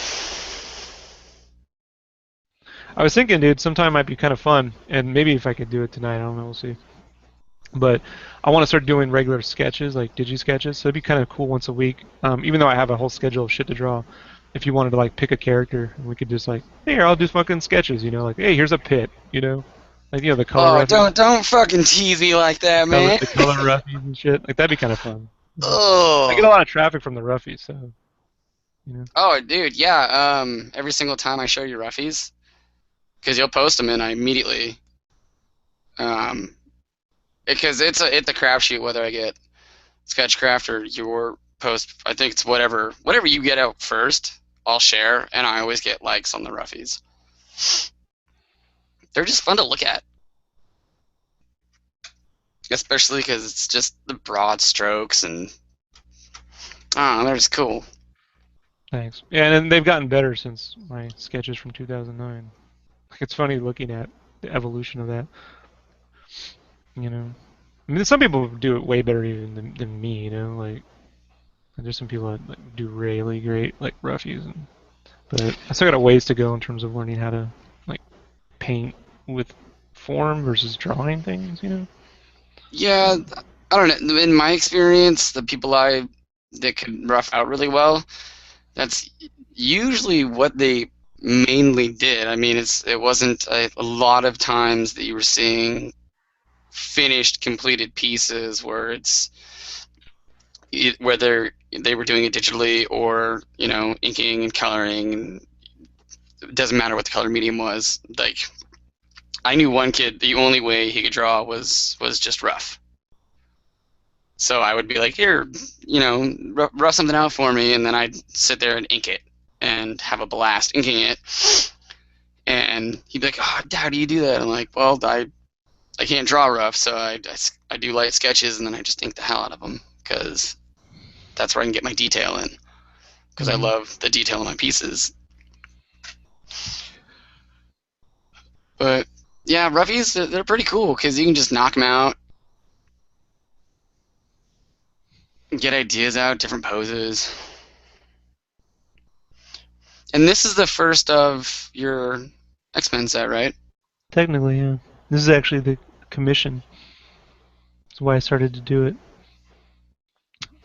I was thinking, dude, sometime might be kind of fun, and maybe if I could do it tonight, I don't know, we'll see. But I want to start doing regular sketches, like digi sketches. So it'd be kind of cool once a week. Even though I have a whole schedule of shit to draw, if you wanted to like pick a character, and we could just like, hey, here, I'll do fucking sketches. Like, hey, here's a pit. Like the color Oh, roughies, don't fucking tease me like the that, color man. the color roughies and shit. Like that'd be kind of fun. I get a Oh. lot of traffic from the roughies, so you know. Oh, dude, yeah. Every single time I show you roughies, because you'll post them and I immediately, um, because it's a crapshoot whether I get SketchCraft or your post. I think it's whatever you get out first, I'll share, and I always get likes on the roughies. They're just fun to look at, especially because it's just the broad strokes and they're just cool. Thanks. Yeah, and then they've gotten better since my sketches from 2009. Like it's funny looking at the evolution of that. I mean, some people do it way better even than me. Like there's some people that like, do really great like roughies, but I still got a ways to go in terms of learning how to like paint with form versus drawing things. Yeah, I don't know. In my experience, the people that could rough out really well, that's usually what they mainly did. I mean, it wasn't a lot of times that you were seeing finished, completed pieces where whether they were doing it digitally or inking and coloring. And it doesn't matter what the color medium was. Like I knew one kid, the only way he could draw was just rough. So I would be like, here, rough something out for me, and then I'd sit there and ink it and have a blast inking it. And he'd be like, oh, how do you do that? I'm like, well, I can't draw rough, so I do light sketches, and then I just ink the hell out of them because that's where I can get my detail in. Because I love the detail in my pieces. But yeah, roughies, they're pretty cool because you can just knock them out, get ideas out, different poses. And this is the first of your X-Men set, right? Technically, yeah. This is actually the commission. That's why I started to do it.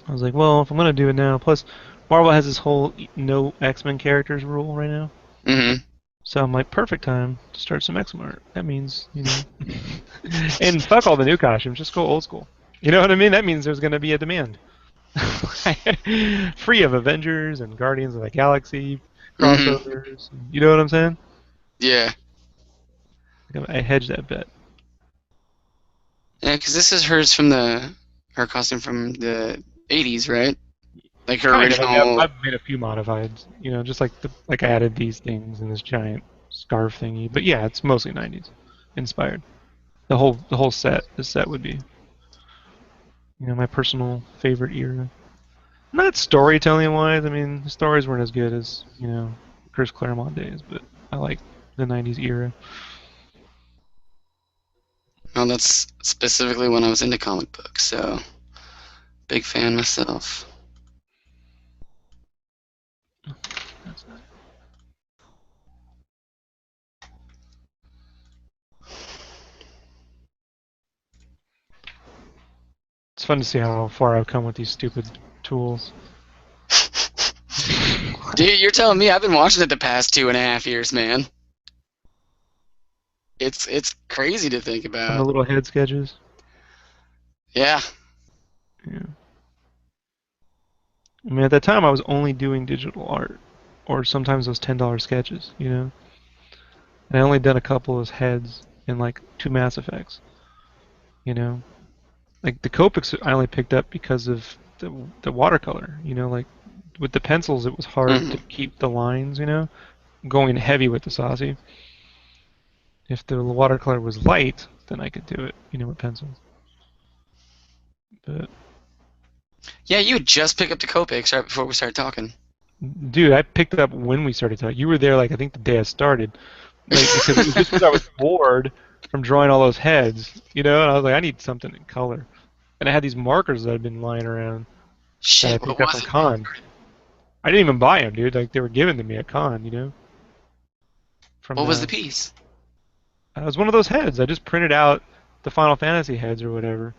I was like, well, if I'm gonna do it now, plus Marvel has this whole no X-Men characters rule right now. Mm-hmm. So I'm like, perfect time to start some X-Men art. That means, and fuck all the new costumes, just go old school. You know what I mean? That means there's gonna be a demand. Free of Avengers and Guardians of the Galaxy crossovers. You know what I'm saying? Yeah. I hedged that bet. Yeah, because this is her costume from the 80s, right? Like her Kind of. I mean, original. I've made a few modifieds. Just like I added these things and this giant scarf thingy. But yeah, it's mostly 90s inspired. The whole set. This set would be, my personal favorite era. Not storytelling wise. I mean, the stories weren't as good as Chris Claremont days, but I like the 90s era. Well, that's specifically when I was into comic books, so big fan myself. That's nice. It's fun to see how far I've come with these stupid tools. Dude, you're telling me I've been watching it the past 2.5 years, man. It's crazy to think On the about. little head sketches. Yeah. Yeah. I mean, at that time, I was only doing digital art, or sometimes those $10 sketches, And I only done a couple of heads in like 2 Mass Effects, you know. Like the Copics, I only picked up because of the watercolor, Like with the pencils, it was hard to Hmm. keep the lines, Going heavy with the saucy. If the watercolor was light, then I could do it, with pencils. But Yeah, you would just pick up the Copics right before we started talking. dude, I picked it up when we started talking. You were there, like I think the day I started, like because it was just because I was bored from drawing all those heads, And I was like, I need something in color. And I had these markers that had been lying around that I Shit, what picked up was from it? Con. I didn't even buy them, dude. Like they were given to me at Con, From What was the the. piece? It was one of those heads. I just printed out the Final Fantasy heads or whatever,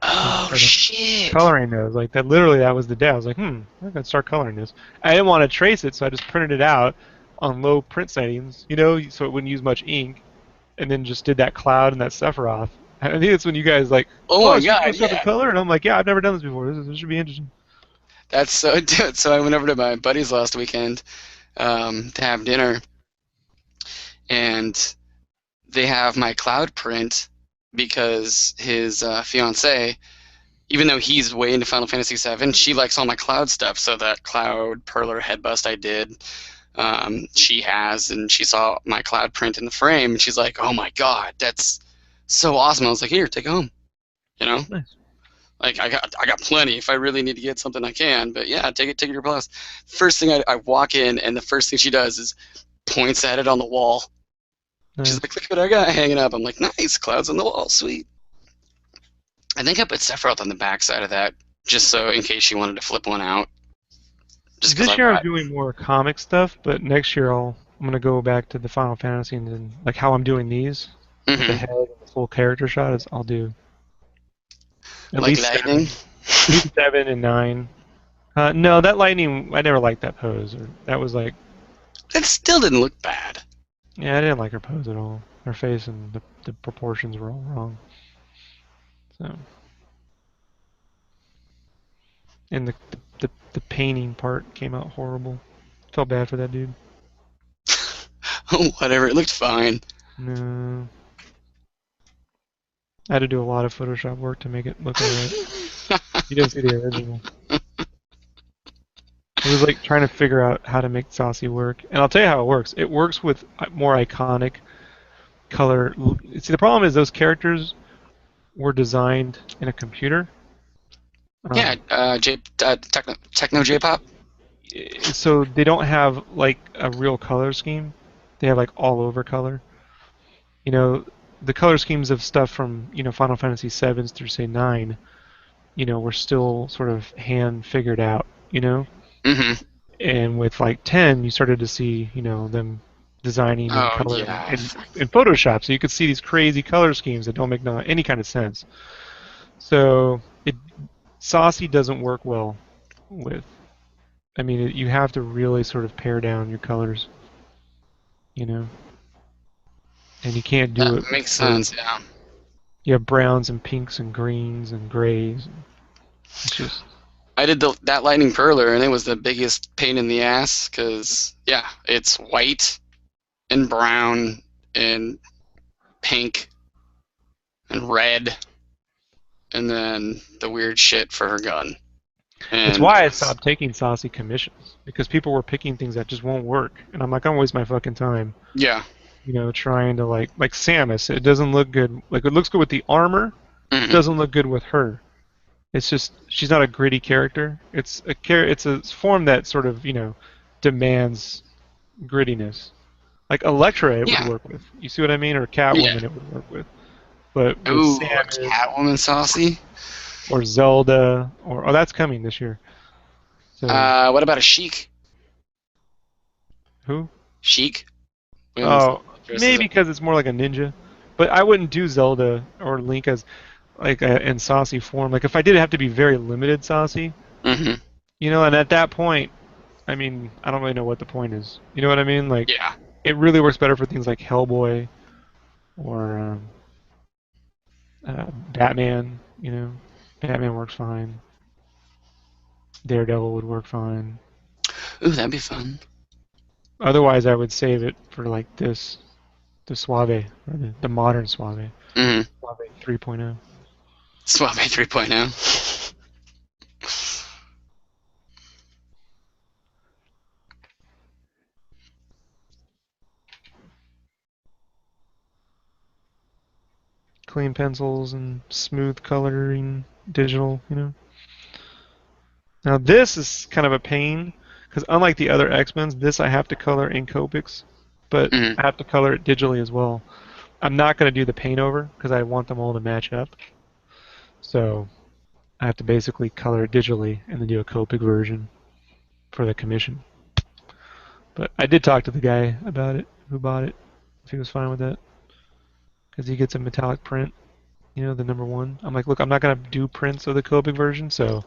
and just Oh, started shit. coloring those. Like that, literally, that was the day. I was like, I'm gonna start coloring this. I didn't want to trace it, so I just printed it out on low print settings, so it wouldn't use much ink, and then just did that cloud and that Sephiroth. I think it's when you guys like, Oh oh, my so you're god, doing stuff in yeah. color, and I'm like, yeah, I've never done this before. This should be interesting. That's so dude. So I went over to my buddy's last weekend to have dinner, and they have my cloud print because his fiance, even though he's way into Final Fantasy VII, she likes all my cloud stuff. So that cloud perler head bust I did, she has, and she saw my cloud print in the frame, and she's like, "Oh my god, that's so awesome!" I was like, "Here, take it home." You know, Nice. like I got plenty. If I really need to get something, I can. But yeah, take it to your place. First thing I walk in, and the first thing she does is points at it on the wall. She's Nice. like, "Look what I got hanging up." I'm like, "Nice, clouds on the wall, sweet." I think I put Sephiroth on the back side of that, just so in case she wanted to flip one out. Just because This I year I'm bought. doing more comic stuff, but next year I'm gonna go back to the Final Fantasy and then like how I'm doing these with the Mm-hmm. head and the full character shot is I'll do at Like least lightning. seven, at least 7 and 9. No, that lightning I never liked that pose. Or that was like, It still didn't look bad. yeah, I didn't like her pose at all. Her face and the proportions were all wrong. So, and the painting part came out horrible. Felt bad for that dude. Whatever, it looked fine. No, I had to do a lot of Photoshop work to make it look alright. You didn't see the original. It was like trying to figure out how to make Saucy work. And I'll tell you how it works. It works with more iconic color. See, the problem is those characters were designed in a computer. Yeah, Um, techno J-pop. so they don't have like a real color scheme. They have like all over color. You know, the color schemes of stuff from, Final Fantasy 7s through say 9, were still sort of hand figured out. Mm-hmm. And with like 10, you started to see, them designing and Oh coloring yeah. in Photoshop. So you could see these crazy color schemes that don't make any kind of sense. So Saucy doesn't work well with. I mean, you have to really sort of pare down your colors, you know, and you can't That do it makes for. sense. Yeah. You have browns and pinks and greens and grays. It's just. I did that lightning perler, and it was the biggest pain in the ass because yeah, it's white and brown and pink and red, and then the weird shit for her gun. It's And why I stopped taking Saucy commissions because people were picking things that just won't work, and I'm like, I'm waste my fucking time. yeah. Trying to like Samus. It doesn't look good. Like it looks good with the armor, Hmm. doesn't look good with her. It's just she's not a gritty character. It's a form that sort of demands grittiness. Like Electra, it would Yeah. work with. You see what I mean? Or Yeah. Catwoman, it would work with. But with Ooh, a Samus Catwoman saucy. or Zelda, or that's coming this year. So What about a Sheik? who? Sheik when Oh, dresses maybe up. because it's more like a ninja. But I wouldn't do Zelda or Link as like in saucy form. Like if I did have to be very limited saucy, Hmm. and at that point, I mean, I don't really know what the point is. You know what I mean? Like Yeah. it really works better for things like Hellboy or Batman. Batman works fine. Daredevil would work fine. Ooh, that'd be fun. Otherwise, I would save it for like the Suave or the modern Suave, Hmm. Suave 3.0. Suave 3.0. Clean pencils and smooth coloring, digital. Now this is kind of a pain because unlike the other X-Men's, this I have to color in Copics, but Hmm. I have to color it digitally as well. I'm not going to do the paint over because I want them all to match up. So I have to basically color it digitally and then do a Copic version for the commission. But I did talk to the guy about it who bought it, if he was fine with that, because he gets a metallic print, the number one. I'm like, look, I'm not going to do prints of the Copic version, so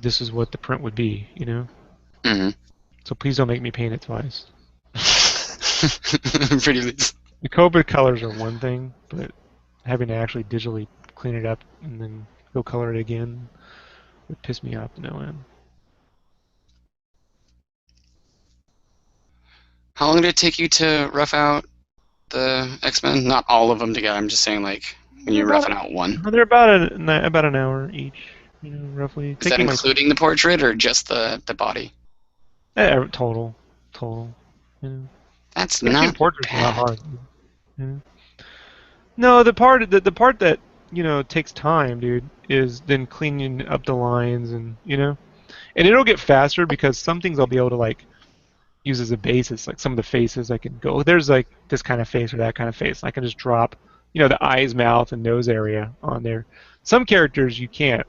this is what the print would be. Hmm. So please don't make me paint it twice. Pretty please. The Copic colors are one thing, but having to actually digitally clean it up and then go color it again would piss me off to no end. How long did it take you to rough out the X-Men? Not all of them together. I'm just saying, like, when They're you're about roughing out one. they're about an hour each, roughly. Is that Taking my time. including the portrait or just the body? Total. You know. That's Finishing not portraits is not bad. hard. You know? No, the part that takes time, dude, is then cleaning up the lines and it'll get faster because some things I'll be able to like use as a basis. Like some of the faces I can go, there's like this kind of face or that kind of face. I can just drop, the eyes, mouth, and nose area on there. Some characters you can't.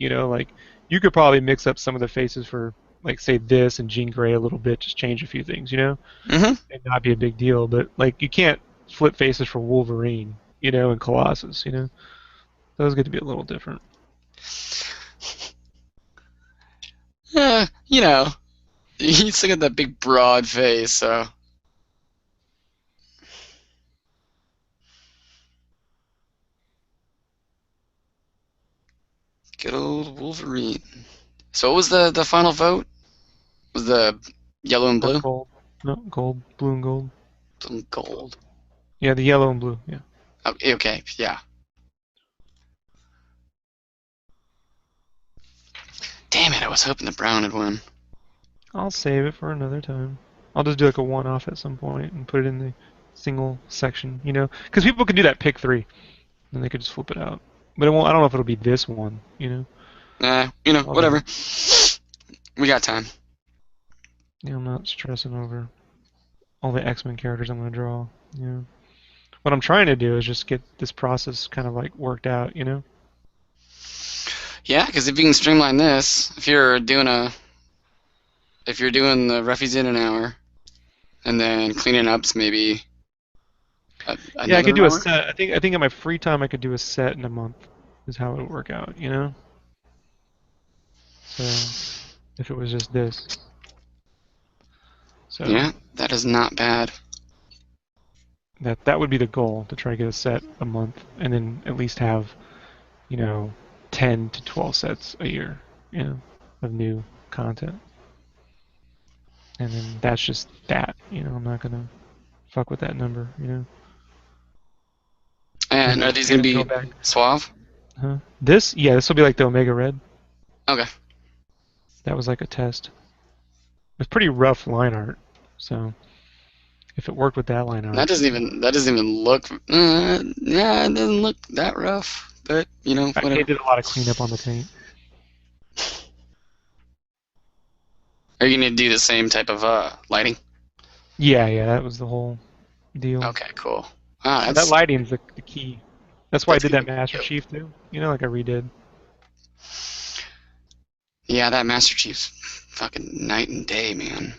Like you could probably mix up some of the faces for like say this and Jean Grey a little bit, just change a few things. Hmm. And not be a big deal. But like you can't flip faces for Wolverine, and Colossus. Those get to be a little different. You know, you still got that big broad face, so Good old Wolverine. So what was the final vote? Was the yellow and blue? Gold. No, gold. Blue and gold. Some gold. Yeah, the yellow and blue. Yeah. Okay, yeah. Damn it, I was hoping the brown would win. I'll save it for another time. I'll just do like a one-off at some point and put it in the single section, you know? Because people can do that pick three, and they could just flip it out. But it won't. I don't know if it'll be this one, you know? I'll Whatever. just, We got time. I'm not stressing over all the X-Men characters I'm gonna draw. You know? What I'm trying to do is just get this process kind of like worked out, you know? Yeah, because if you can streamline this, if you're doing the roughies in an hour, and then cleaning up's maybe Yeah, I could another do a hour. set. I think in my free time I could do a set in a month. Is how it would work out, you know? So if it was just this, so Yeah, that is not bad. that would be the goal to try to get a set a month, and then at least have, you know, 10 to 12 sets a year, you know, of new content. And then that's just that, you know. I'm not gonna fuck with that number, you know. And are these And gonna then go be back. suave? Huh? Yeah, this will be like the Omega Red. Okay. That was like a test. It's pretty rough line art, so if it worked with that line art, That doesn't even look. Yeah, it doesn't look that rough. But they whatever. did a lot of cleanup on the paint. Are you gonna do the same type of lighting? Yeah, that was the whole deal. Okay, cool. Ah, That lighting's the key. That's why I that's did gonna that be Master dope. Chief too. You know, like I redid. Yeah, that Master Chief's fucking night and day, man.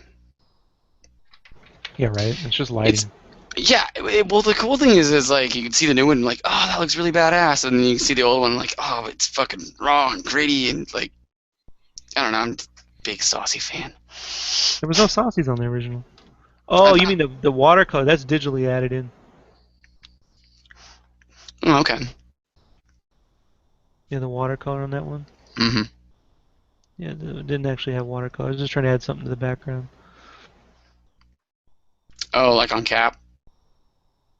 Yeah, right. It's just It's lighting. Yeah. Well, the cool thing is like you can see the new one, like, oh, that looks really badass, and then you can see the old one, like, oh, it's fucking raw and gritty, and like, I don't know, I'm a big saucy fan. There was no saucies on the original. I Oh, you thought, mean the watercolor? That's digitally added in. oh, okay. Yeah, the watercolor on that one. hmm Yeah, it didn't actually have watercolor. I was just trying to add something to the background. Oh, like on Cap.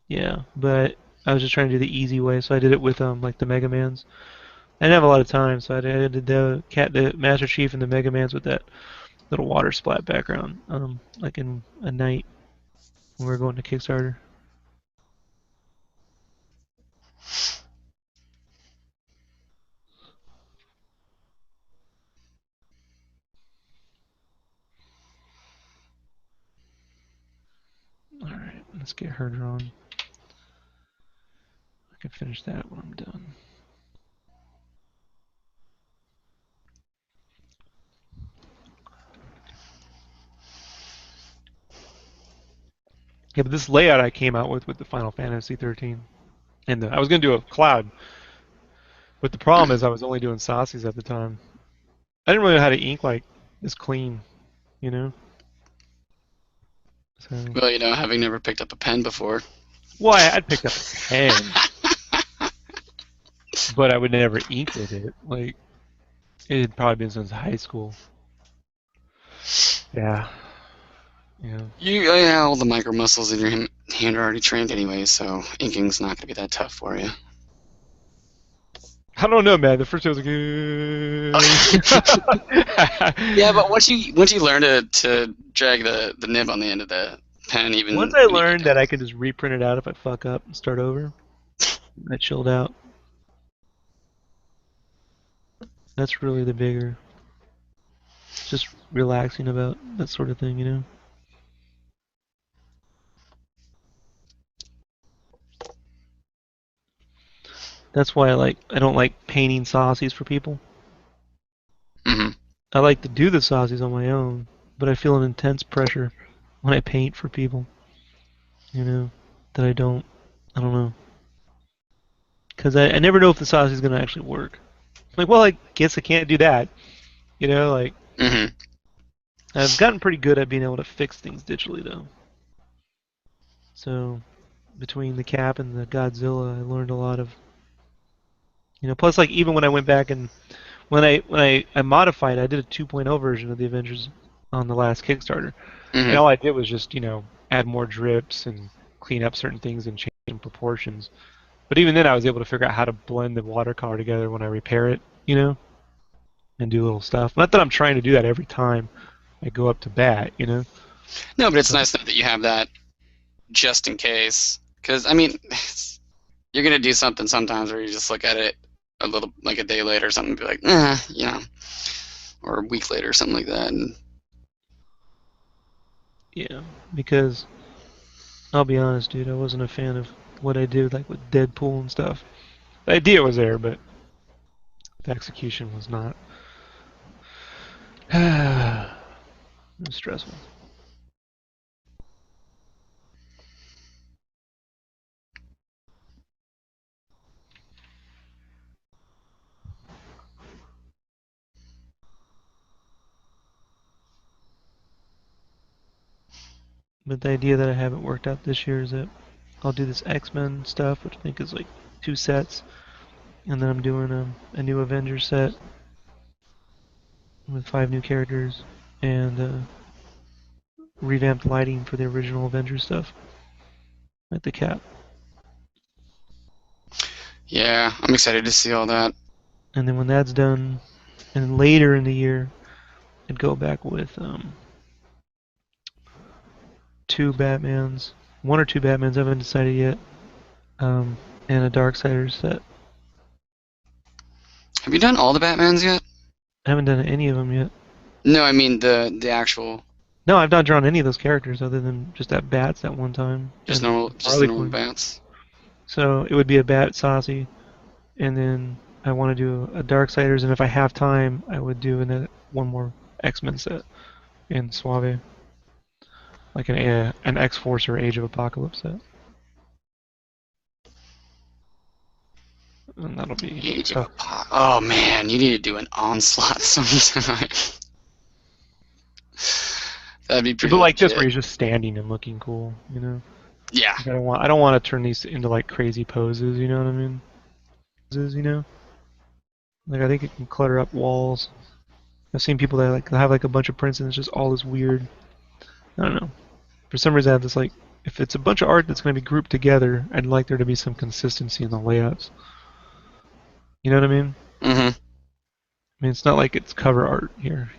Yeah, but I was just trying to do the easy way, so I did it with like the Mega Mans. I didn't have a lot of time, so I did the Master Chief, and the Mega Mans with that little water splat background. Like in a night when we were going to Kickstarter. All right, let's get her drawn. I can finish that when I'm done. Yeah, but this layout I came out with the Final Fantasy 13, and I was gonna do a cloud, but the problem is I was only doing saucies at the time. I didn't really know how to ink like this clean, you know. So, Well, having never picked up a pen before. well, I'd picked up a pen, but I would never ink with it. Like it had probably been since high school. Yeah, yeah. Yeah, all the micro muscles in your hand are already trained anyway, so inking's not gonna be that tough for you. I don't know, man. The first day I was Yeah, like, but once you learn to drag the nib on the end of the pen, once even I when you get learned down. that I could just reprint it out if I fuck up and start over, I chilled out. That's really the bigger, just relaxing about that sort of thing, you know? That's why I don't like painting saucies for people. hmm I like to do the saucies on my own, but I feel an intense pressure when I paint for people, you know, that I don't know. Because I never know if the sauce is going to actually work. Like, well, I guess I can't do that. You know, like, hmm I've gotten pretty good at being able to fix things digitally, though. So, between the Cap and the Godzilla, I learned a lot of, plus, like, even when I went back and When I modified, I did a 2.0 version of the Avengers on the last Kickstarter, and Hmm. all I did was just add more drips and clean up certain things and change some proportions. But even then, I was able to figure out how to blend the watercolor together when I repair it, and do little stuff. Not that I'm trying to do that every time I go up to bat. No, but it's But nice that you have that just in case. Because I mean, you're gonna do something sometimes where you just look at it a little like a day later or something and be like, or a week later or something like that. And yeah, because I'll be honest, dude, I wasn't a fan of what I did, like with Deadpool and stuff. The idea was there, but the execution was not. It was stressful. But the idea that I haven't worked out this year is that I'll do this X-Men stuff, which I think is like 2 sets, and then I'm doing a new Avengers set with 5 new characters and revamped lighting for the original Avengers stuff, like the cap. yeah, I'm excited to see all that. And then when that's done, and later in the year, I'd go back with 2 Batmans, 1 or 2 Batmans. I haven't decided yet, um, and a Darksiders set. Have you done all the Batmans yet? I haven't done any of them yet. No, I mean the actual No, I've not drawn any of those characters other than just that Bats that one time and just the Harley normal Quinn. bats. So it would be a Bat Saucy, and then I want to do a Darksiders, and if I have time, I would do one more X-Men set in Suave, like an X-Force or Age of Apocalypse set, and that'll be Age of tough. Apocalypse. Oh man, you need to do an onslaught sometime. That'd be pretty But like this, where legit. he's just standing and looking cool. Yeah. Like I don't want to turn these into like crazy poses. You know what I mean? Like I think it can clutter up walls. I've seen people that like have like a bunch of prints and it's just all this weird. I don't know. For some reason, I have this like, if it's a bunch of art that's going to be grouped together, I'd like there to be some consistency in the layouts. You know what I mean? Hmm. I mean, it's not like it's cover art here.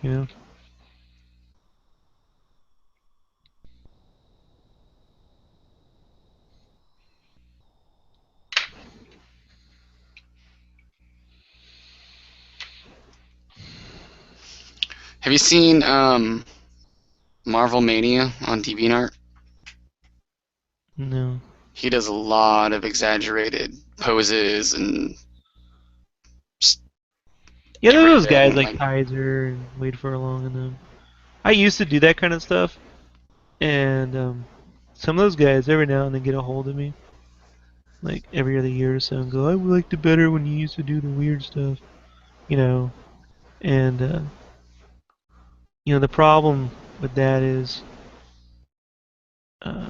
Have you seen Marvel Mania on DeviantArt? No. He does a lot of exaggerated poses and just Yeah, there are those guys everything. like Like, Kaiser and Wade Furlong and them. I used to do that kind of stuff, and some of those guys every now and then get a hold of me, like every other year or so, and go, "I liked it better when you used to do the weird stuff," you know. And the problem with that is, uh,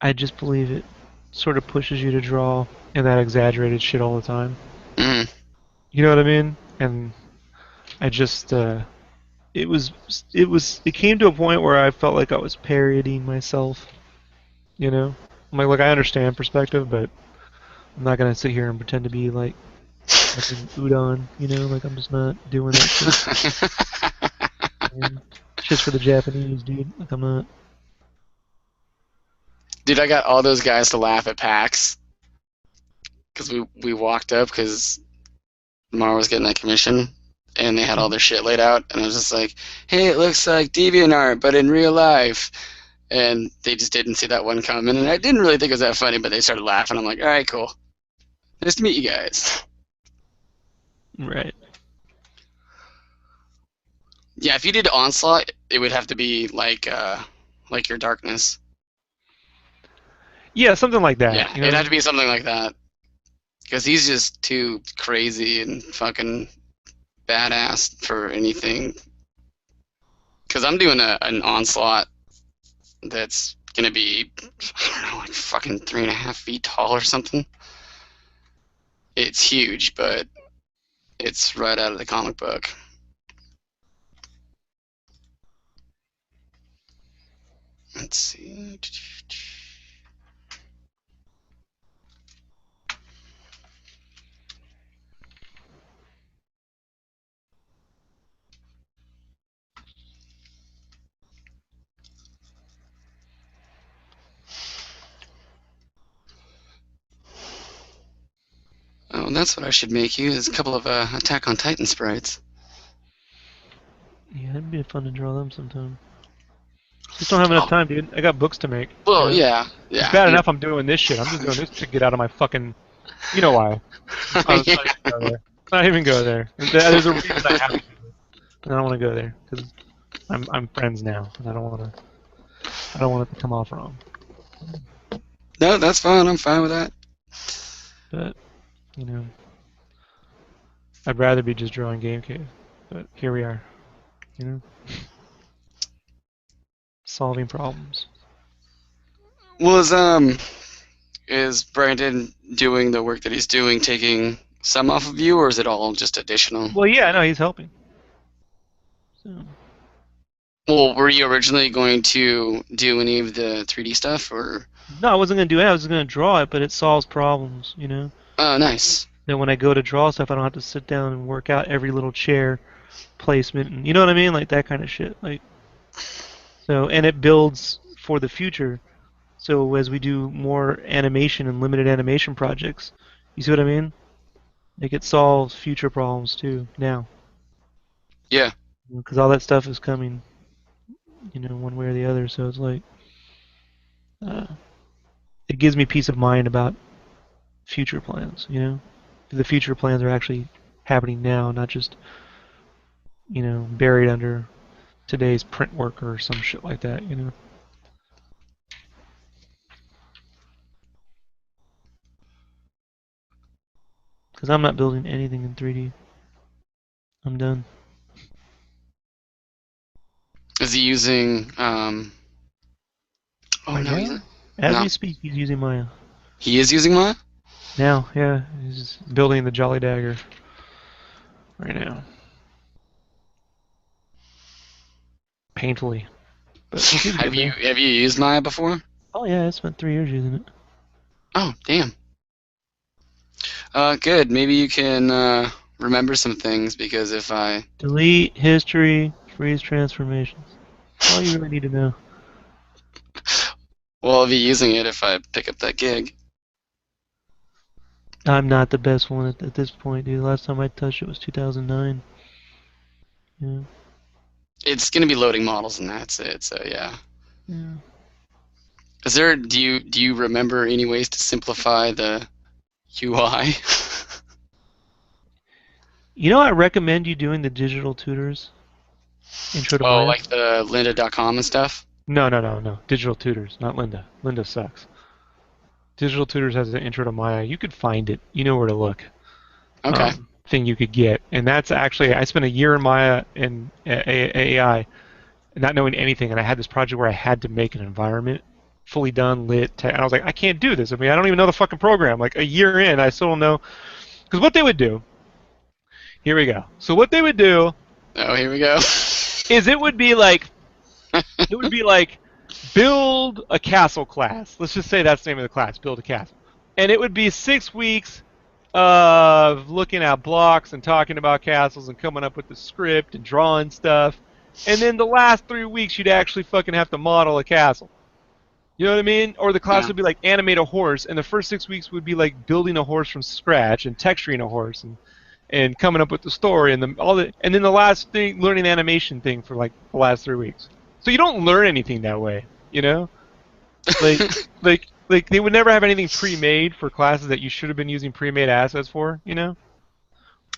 I just believe it sort of pushes you to draw in that exaggerated shit all the time. mm, You know what I mean? And I just it came to a point where I felt like I was parodying myself. You know, I'm like, look, I understand perspective, but I'm not gonna sit here and pretend to be like fucking udon. Like I'm just not doing that shit. And shit's for the Japanese, dude. Like I'm not. dude, I got all those guys to laugh at PAX because we walked up because Mara was getting that commission and they had all their shit laid out and I was just like, hey, it looks like DeviantArt but in real life. And they just didn't see that one coming and I didn't really think it was that funny, but they started laughing. I'm like, all right, cool. Nice to meet you guys. Right. Yeah, if you did Onslaught, it would have to be like your Darkness. Yeah, something like that. Yeah, it'd have to be something like that because he's just too crazy and fucking badass for anything. Because I'm doing an Onslaught that's gonna be, I don't know, like fucking 3.5 feet tall or something. It's huge, but It's right out of the comic book. Let's see. Oh, that's what I should make you, is a couple of Attack on Titan sprites. Yeah, it'd be fun to draw them sometime. Just don't have enough Oh, time, dude. I got books to make. You well, know, yeah, it's yeah. bad You're, enough I'm doing this shit. I'm just doing this to get out of my fucking. You know why? Let's yeah. not even go there. Not even go there. There's a reason I have to. And I don't want to go there because I'm friends now, and I don't want to. I don't want it to come off wrong. No, that's fine. I'm fine with that. But you know, I'd rather be just drawing Game Cave. But here we are. You know, solving problems. Well, is Brandon doing the work that he's doing, taking some off of you, or is it all just additional? Well, yeah, no, he's helping. So. Well, were you originally going to do any of the 3D stuff, or? No, I wasn't gonna do it. I was gonna draw it, but it solves problems. You know. Oh, nice. Then when I go to draw stuff, I don't have to sit down and work out every little chair placement, and you know what I mean, like that kind of shit. Like so, and it builds for the future. So as we do more animation and limited animation projects, you see what I mean? Like it solves future problems too now, Yeah. because all that stuff is coming, you know, one way or the other. So it's like uh, it gives me peace of mind about future plans. You know, the future plans are actually happening now, not just buried under today's print work or some shit like that. You know, because I'm not building anything in 3D. I'm done. Is he using? Oh Right no, he's now, not. as No, we speak, he's using Maya. he is using Maya. Now, yeah, he's building the Jolly Dagger right now, painfully, but he's have getting you there. have you used Maya before? Oh yeah, I spent 3 years using it. Oh, damn. Good. Maybe you can remember some things because if I, Delete history, freeze transformations. That's all you really need to know. well, I'll be using it if I pick up that gig. I'm not the best one at this point, dude. Last time I touched it was 2009. Yeah, It's gonna be loading models and that's it. So yeah. yeah. Is there? Do you remember any ways to simplify the UI? You know, I recommend you doing the digital tutors intro to Oh, Maya. like the lynda.com and stuff? No, no, no, no. Digital tutors, not Linda. Linda sucks. Digital tutors has an intro to Maya. You could find it. You know where to look. Okay. Thing you could get, and that's actually I spent a year in Maya and AI, not knowing anything, and I had this project where I had to make an environment fully done, lit, and I was like, I can't do this. I mean, I don't even know the fucking program. Like a year in, I still don't know. Because what they would do, here we go. So what they would do Oh, here we go. is it would be like build a castle class. Let's just say that's the name of the class, build a castle, and it would be 6 weeks of looking at blocks and talking about castles and coming up with the script and drawing stuff. And then the last 3 weeks, you'd actually fucking have to model a castle. You know what I mean? Or the class Yeah. would be like animate a horse, and the first 6 weeks would be like building a horse from scratch and texturing a horse and coming up with the story and and then the last thing, learning the animation thing for like the last 3 weeks. So you don't learn anything that way, you know? Like like they would never have anything pre-made for classes that you should have been using pre-made assets for, you know?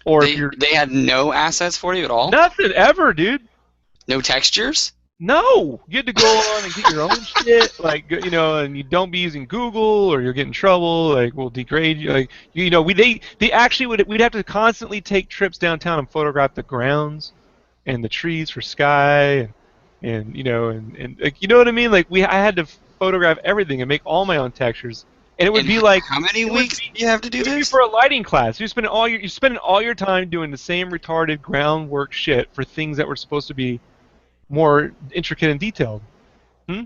Or if They you're they had no assets for you at all? nothing ever, dude. No textures? No, you had to go on and get your own shit, like and you don't be using Google or you'll get in trouble. Like we'll degrade you. Like they actually we'd have to constantly take trips downtown and photograph the grounds and the trees for sky and like you know what I mean. Like I had to photograph everything and make all my own textures And it would And be like how many it would weeks be do you have to do it would be this? for a lighting class. You're spending all your time doing the same retarded groundwork shit for things that were supposed to be more intricate and detailed. Hmm?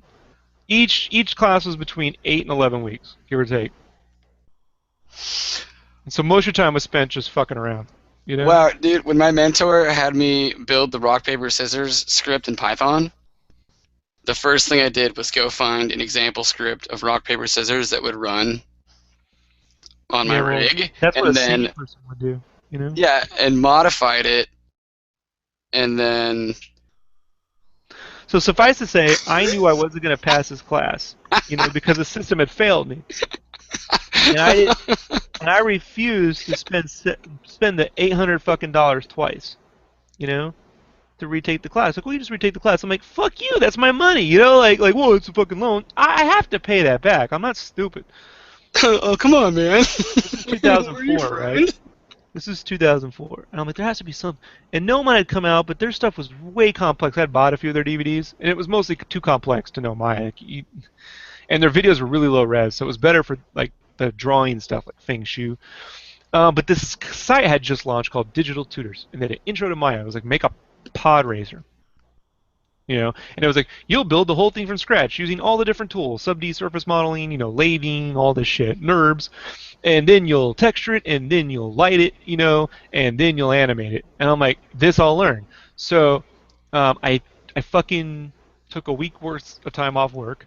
Each class was between 8 and 11 weeks, give or take. And so most of your time was spent just fucking around. You know? Wow, dude, when my mentor had me build the rock, paper, scissors script in Python, the first thing I did was go find an example script of rock, paper, scissors that would run on my Yeah, well, rig, that's what a and C then, person would do. You know? yeah, and modified it, and then, So suffice to say, I knew I wasn't going to pass this class, because the system had failed me, and I refused to spend the $800 twice, you know, to retake the class. Like, well, you just retake the class. I'm like, fuck you, that's my money, well, it's a fucking loan. I have to pay that back. I'm not stupid. oh, come on, man. This is Who are you, 2004, right? friend? This is 2004, and I'm like, there has to be something. And no one had come out, but their stuff was way complex. I had bought a few of their DVDs, and it was mostly too complex to know my. And their videos were really low res, so it was better for like the drawing stuff, like Feng Shui. But this site had just launched called Digital Tutors, and they had an intro to Maya. It was like make a pod racer, and it was like you'll build the whole thing from scratch using all the different tools, sub-D surface modeling, lathing, all this shit, NURBS, and then you'll texture it, and then you'll light it, and then you'll animate it. And I'm like, this I'll learn. So I fucking took a week worth of time off work.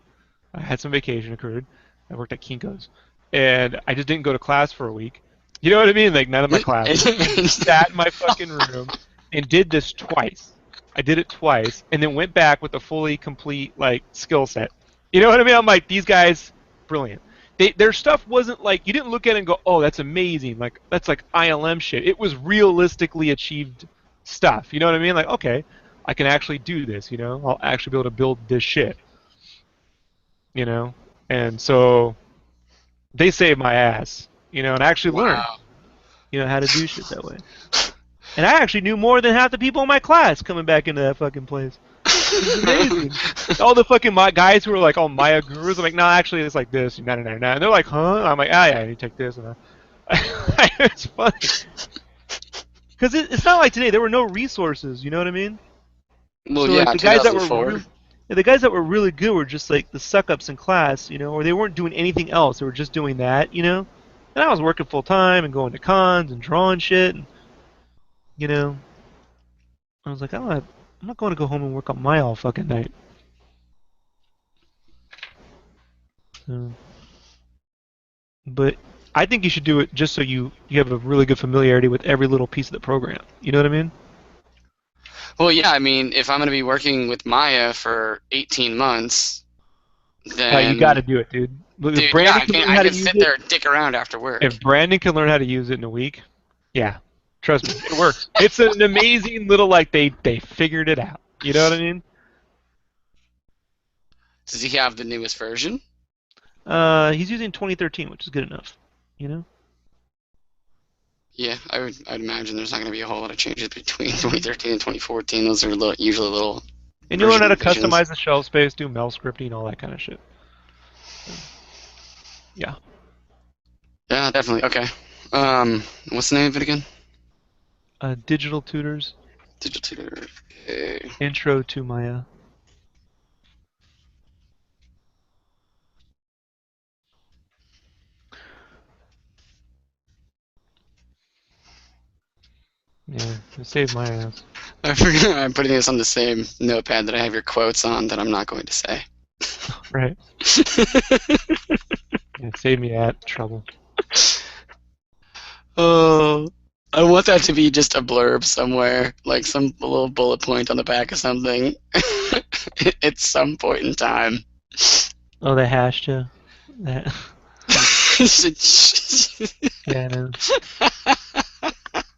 I had some vacation occurred. I worked at Kinko's, and I just didn't go to class for a week. You know what I mean? Like none of my classes, and just sat in my fucking room and did this twice. I did it twice, and then went back with a fully complete like skill set. You know what I mean? I'm like, these guys, brilliant. Their stuff wasn't like you didn't look at it and go, oh, that's amazing. Like that's like ILM shit. It was realistically achieved stuff. You know what I mean? Like, okay, I can actually do this. I'll actually be able to build this shit. You know, and so they saved my ass. And I actually learned, Wow. how to do shit that way. And I actually knew more than half the people in my class coming back into that fucking place. It was amazing. All the fucking guys who were like all Maya gurus, I'm like, no, actually it's like this, nah, nah, nah, nah. And they're like, huh? I'm like, yeah, you take this. And it's funny. Because it's not like today. There were no resources, you know what I mean? Well, So like yeah, the guys that were 2004. the guys that were really good were just like the suck ups in class, or they weren't doing anything else. They were just doing that. And I was working full time and going to cons and drawing shit, and you know, I was like, I'm not going to go home and work on my all fucking night. So, but I think you should do it just so you have a really good familiarity with every little piece of the program. You know what I mean? Well, yeah, I mean, if I'm going to be working with Maya for 18 months, You got then, to do it, dude. Look, if dude, yeah, Brandon I can can learn I how to can use sit it, there and dick around after work. if Brandon can learn how to use it in a week, yeah, trust me, it works. It's an amazing little like they figured it out. You know what I mean? Does he have the newest version? He's using 2013, which is good enough. You know? Yeah, I'd imagine there's not going to be a whole lot of changes between Hmm. 2013 and 2014. Those are usually little And you learn version how to revisions. customize the shelf space, do mel scripting, all that kind of shit. So, yeah. Yeah, definitely. Okay. What's the name of it again? Digital tutors, Digital Tutor. Okay. intro to Maya. Yeah, it saved my ass. I forgot I'm putting this on the same notepad that I have your quotes on that I'm not going to say. Right. Yeah, it saved me at trouble. Oh, I want that to be just a blurb somewhere, like some little bullet point on the back of something at some point in time. Oh, they hashed you. That, yeah, I know.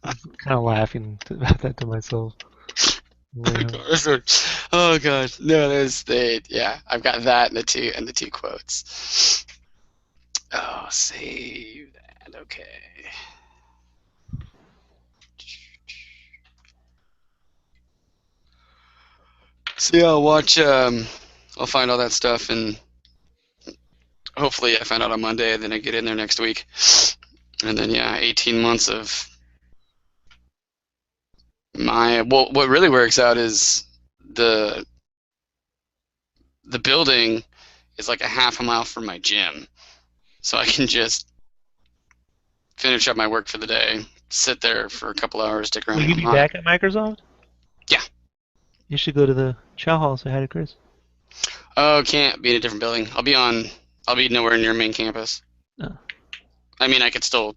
I'm kind of laughing about that to myself. Yeah. Oh god, no, there's the yeah. I've got that and the two quotes. Oh, save that. Okay. So yeah, I'll watch. I'll find all that stuff and hopefully I find out on Monday, and then I get in there next week. And then, yeah, 18 months of well, what really works out is the the building is like a half a mile from my gym. So I can just finish up my work for the day, sit there for a couple hours, stick Will around you and be unlock. back at Microsoft? Yeah. You should go to the chow hall and say hi to Chris. Oh, can't be in a different building. I'll be nowhere near main campus. Oh. I mean, I could still,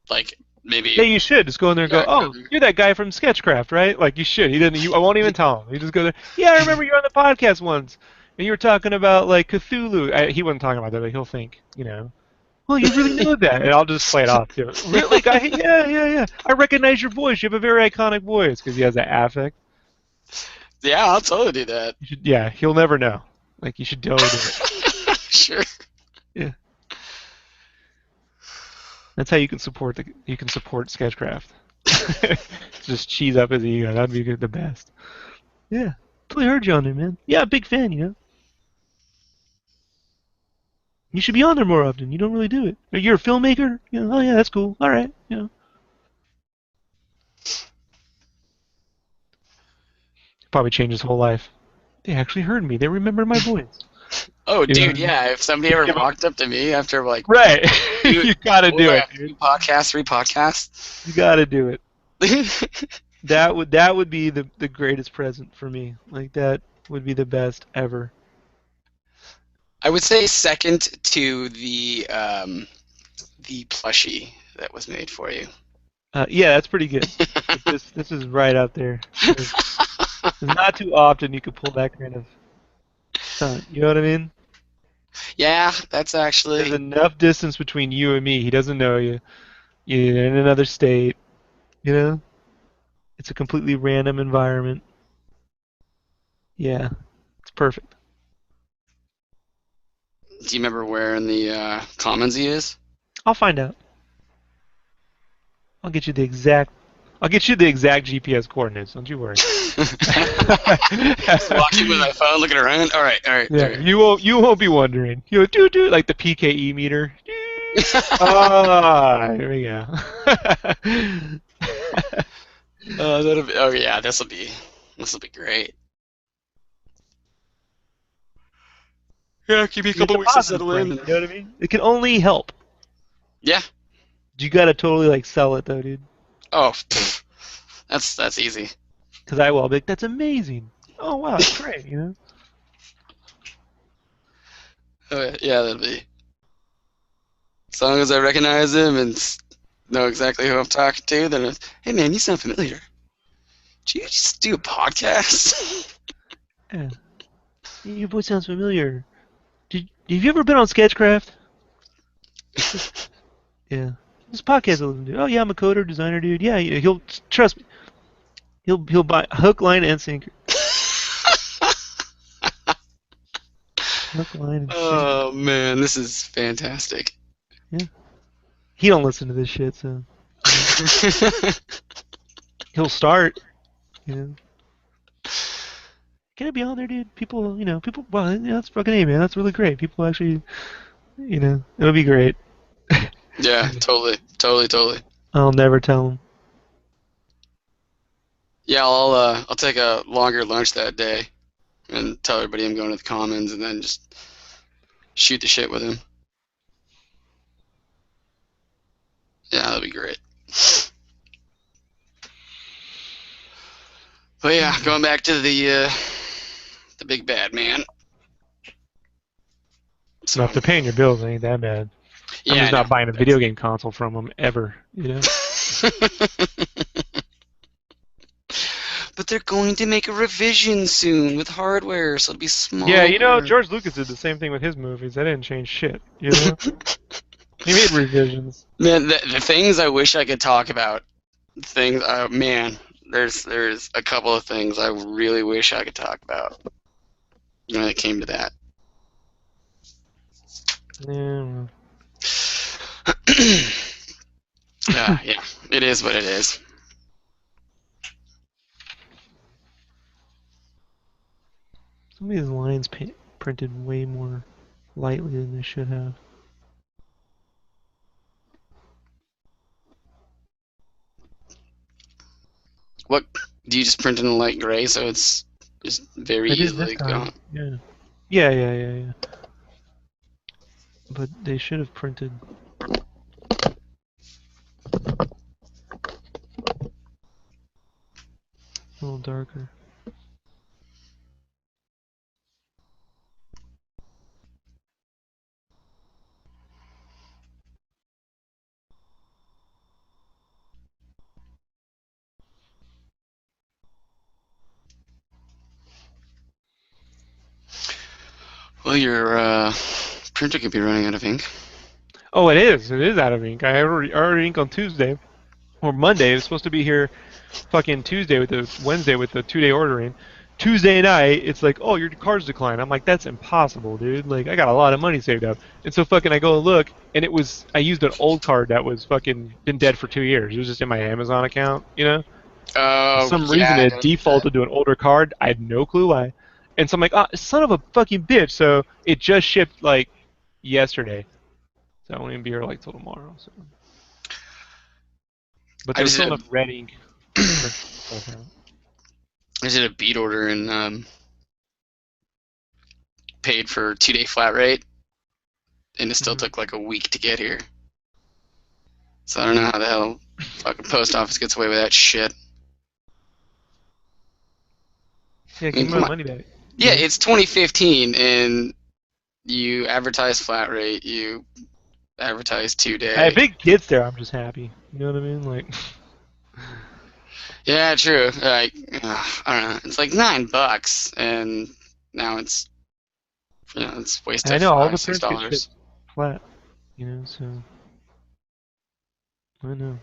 like, Yeah, maybe, you should just go in there and yeah, go, go "Oh, there. you're that guy from SketchCraft, right?" Like you should. He didn't. I won't even tell him. You just go there. Yeah, I remember you were on the podcast once, and you were talking about like Cthulhu. He wasn't talking about that, but he'll think, well, you really know that, and I'll just play it off too. Really, guy? Yeah, yeah, yeah. I recognize your voice. You have a very iconic voice because he has that affect. Yeah, I'll totally do that. You should, yeah, he'll never know. Like you should totally do it. Sure. Yeah, that's how you can support Sketchcraft. Just cheese up his ego. That'd be the best. Yeah, totally heard you on there, man. Yeah, big fan. You should be on there more often. You don't really do it. You're a filmmaker. Oh yeah, that's cool. All right. Probably changed his whole life. They actually heard me. They remembered my voice. Oh, You know what dude, I mean? yeah. If somebody ever Give 'em- walked up to me after like Right. two, You gotta what was do I it, on, dude. three podcasts. You gotta do it. That would be the greatest present for me. Like that would be the best ever. I would say second to the plushie that was made for you. Yeah, that's pretty good. But this is right out there. There's not too often you could pull that kind of stunt. You know what I mean? Yeah, that's There's actually. enough distance between you and me. He doesn't know you. You're in another state. You know? It's a completely random environment. Yeah, it's perfect. Do you remember where in the Commons he is? I'll find out. I'll get you the exact. I'll get you the exact GPS coordinates. Don't you worry. Just watching with my phone, looking around. All right, all right, all Yeah, right. you won't be wondering. You'll do like the PKE meter. Ah, here we go. That'll be. Oh yeah, this will be great. Yeah, give me a It's couple a weeks to positive settle thing. in. You know what I mean? It can only help. Yeah. You gotta totally like sell it though, dude. Oh, pff, that's easy. Because I will. I'll be like, that's amazing. Oh wow, that's great. Oh, yeah, that'll be. As long as I recognize him and know exactly who I'm talking to, then hey man, you sound familiar. Did you just do a podcast? Yeah. Your voice sounds familiar. Have you ever been on SketchCraft? Yeah. This podcast I listen to. Oh yeah, I'm a coder, designer, dude. Yeah, he'll trust me. He'll buy hook, line, and sinker. Hook, line, and sinker. Oh man, this is fantastic. Yeah. He don't listen to this shit, so he'll start. You know. Can it be on there, dude? People. Well, that's fucking A, man. That's really great. People actually, it'll be great. Yeah, totally, totally, totally. I'll never tell him. Yeah, I'll take a longer lunch that day and tell everybody I'm going to the Commons and then just shoot the shit with him. Yeah, that'll be great. But yeah, going back to the big bad man. No, So if they're paying your bills, it ain't that bad. I'm yeah, just I know. not buying a video game console from them ever. But they're going to make a revision soon with hardware, so it'll be Yeah, smaller. George Lucas did the same thing with his movies. That didn't change shit. He made revisions. Man, the things I wish I could talk about. Things, man, there's a couple of things I really wish I could talk about when it came to that. Yeah. Yeah, it is what it is. Some of these lines printed way more. lightly than they should have. What do you just print in a light gray so it's just very I did this easily gone? time. Yeah. Yeah. But they should have printed a little darker. Well, your printer could be running out of ink. Oh, it is. It is out of ink. I ordered ink on Tuesday or Monday. It was supposed to be here fucking Tuesday with the Wednesday with the 2 day ordering. Tuesday night, it's like, oh, your card's declined. I'm like, that's impossible, dude. Like, I got a lot of money saved up. And so fucking I go and look, and I used an old card that was fucking been dead for 2 years. It was just in my Amazon account, you know? For Oh, some reason, yeah, I it noticed that. defaulted to an older card. I had no clue why. And so I'm like, ah, son of a fucking bitch. So it just shipped like yesterday. So I won't even be here like till tomorrow. So, but I there was just still did enough red ink to print stuff out. I just did a bead order and paid for 2 day flat rate, and it still Mm-hmm. took like a week to get here. So I don't know how the hell fucking post office gets away with that shit. Yeah, I give mean, me my come on. money back. Yeah, Yeah. it's 2015, and you advertise flat rate, you advertise two If day. it gets there, I'm just happy. You know what I mean? Like, Yeah, true. Like, I don't know. It's like $9, and now it's I wasted know all five, the six prints get shipped dollars. flat. You know, so I know.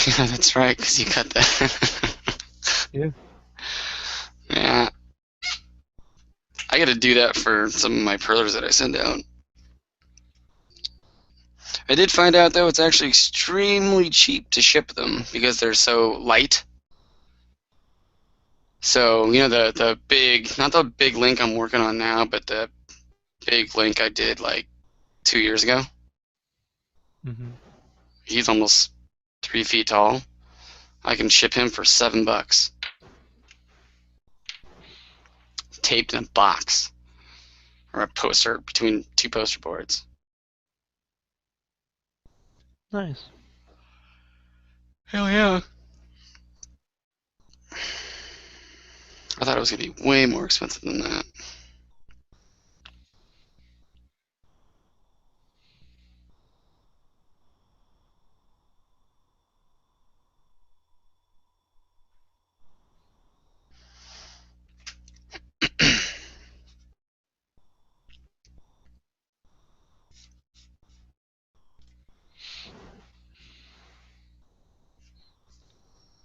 Yeah, that's right, because you cut that. Yeah. Yeah, I got to do that for some of my perlers that I send out. I did find out though it's actually extremely cheap to ship them because they're so light. So the big, not the big link I'm working on now, but the big link I did like 2 years ago. Hmm. He's almost 3 feet tall. I can ship him for $7, taped in a box or a poster between two poster boards. Nice. Hell yeah! I thought it was gonna be way more expensive than that.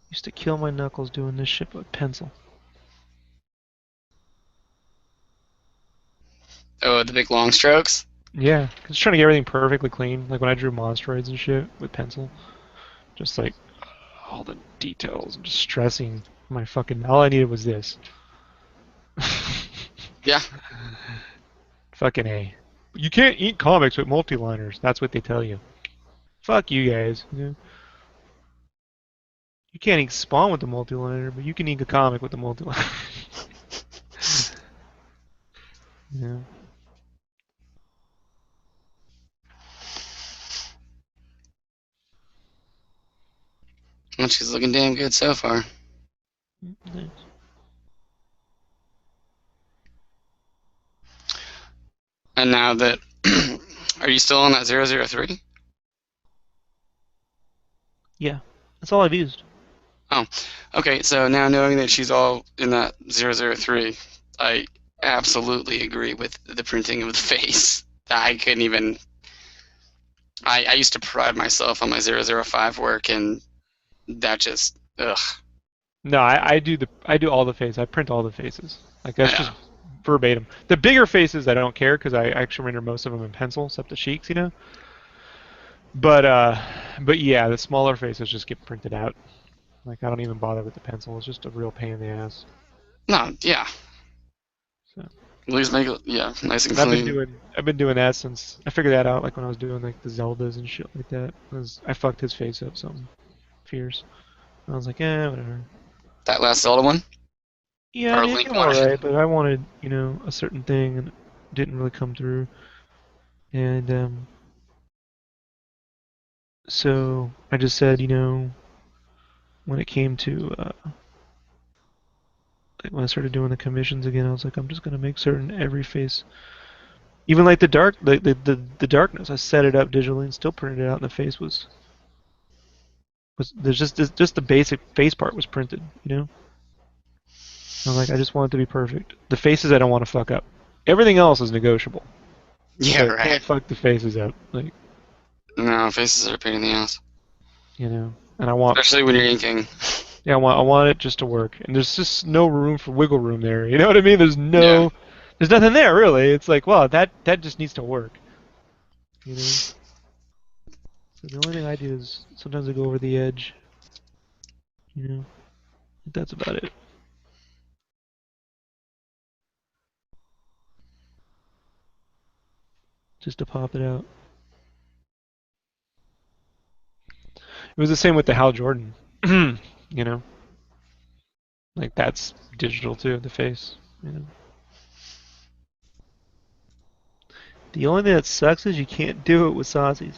Used to kill my knuckles doing this shit with pencil. Oh, the big long strokes. Yeah, just trying to get everything perfectly clean. Like when I drew monstroids and shit with pencil, just like all the details and just stressing my fucking. All I needed was this. Yeah, Fucking A. You can't eat comics with multi-liners. That's what they tell you. Fuck you guys. You can't eat Spawn with the multi-liner, but you can eat a comic with the multi-liner. Yeah. well, she's looking damn good so far. Nice. And now that, are you still on that 003? Yeah. That's all I've used. Oh, okay. So now knowing that she's all in that 003, I absolutely agree with the printing of the face. I couldn't even. I used to pride myself on my 005 work, and that just, ugh. No, I do all the faces. I print all the faces. Like that's just Yeah. verbatim. The bigger faces I don't care because I actually render most of them in pencil, except the cheeks, you know. But uh, but yeah, the smaller faces just get printed out. Like I don't even bother with the pencil. It's just a real pain in the ass. No, yeah. At least make it, yeah, nice and And clean. I've been doing that since I figured that out like when I was doing like the Zeldas and shit like that. I fucked his face up something fierce. I was like, whatever. That last Zelda one, Yeah, I or mean it Link came one, out I should. alright, but I wanted, a certain thing and it didn't really come through. And so I just said, when it came to like when I started doing the commissions again, I was like, I'm just gonna make certain every face, even like the darkness. I set it up digitally and still printed it out, and the face was there's just the basic face part was printed. I was like, I just want it to be perfect. The faces I don't want to fuck up. Everything else is negotiable, Yeah, but right. can't fuck the faces up. Like, No, faces are a pain in the ass, and I want, especially when you're inking. yeah, I want it just to work. And there's just no room for wiggle room there. You know what I mean? Yeah. There's nothing there really. It's like, well, that just needs to work. You know. So the only thing I do is sometimes I go over the edge. You know, that's about it. Just to pop it out. It was the same with the Hal Jordan. you know, like that's digital too. The face. You know. The only thing that sucks is you can't do it with saucies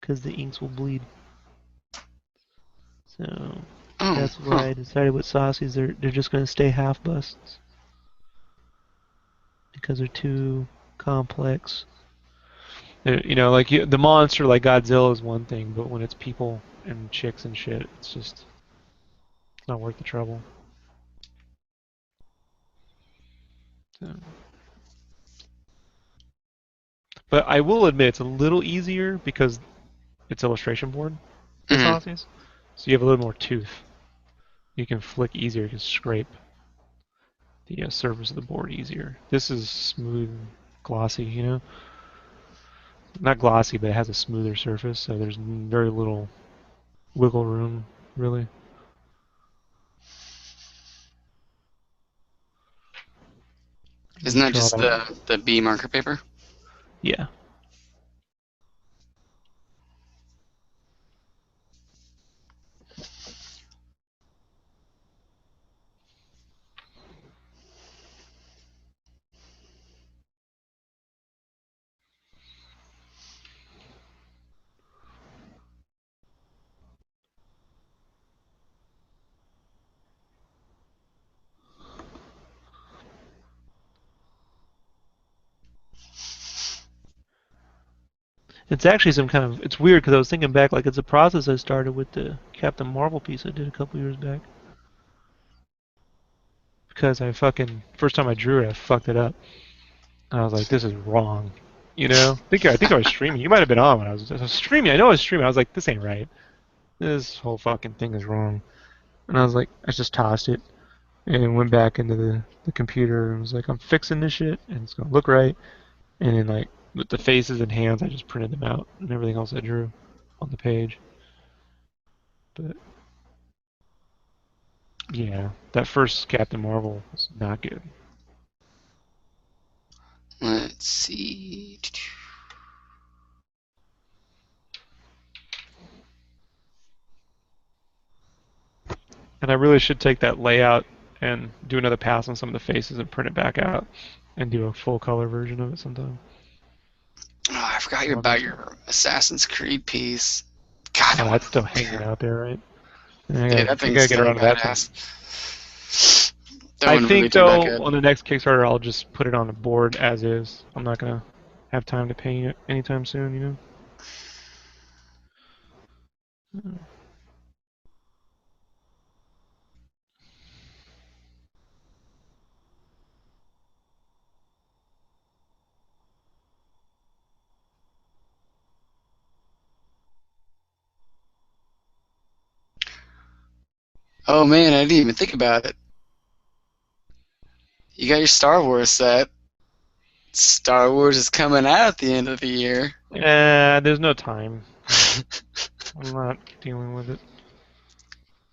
because the inks will bleed. So Oh, that's huh. why I decided with saucies they're just gonna stay half busts because they're too complex. Like the monster like Godzilla is one thing, but when it's people and chicks and shit, it's not worth the trouble. So. But I will admit it's a little easier because it's illustration board with Hmm. saucies, so you have a little more tooth. You can flick easier, you can scrape the surface of the board easier. This is smooth, glossy, not glossy, but it has a smoother surface, so there's very little wiggle room, really. Isn't You that draw just that. the B marker paper? Yeah. It's actually it's weird because I was thinking back, like it's a process I started with the Captain Marvel piece I did a couple years back. Because first time I drew it, I fucked it up. And I was like, this is wrong. I think I was streaming. You might have been on when I was streaming. I know I was streaming. I was like, this ain't right. This whole fucking thing is wrong. And I was like, I just tossed it and went back into the computer and was like, I'm fixing this shit and it's gonna look right. And then like with the faces and hands, I just printed them out and everything else I drew on the page. But yeah, that first Captain Marvel was not good. Let's see. And I really should take that layout and do another pass on some of the faces and print it back out and do a full color version of it sometime. Oh, I forgot That'll be about fun. your Assassin's Creed piece. God, Oh, that one that's still looked hanging good. out there, right? Yeah, Dude, that I thing's gotta get still around to that sometime. badass. That I one really think turned out though good. on the next Kickstarter I'll just put it on the board as is. I'm not gonna have time to paint it anytime soon. Oh man, I didn't even think about it. You got your Star Wars set. Star Wars is coming out at the end of the year. There's no time. I'm not dealing with it.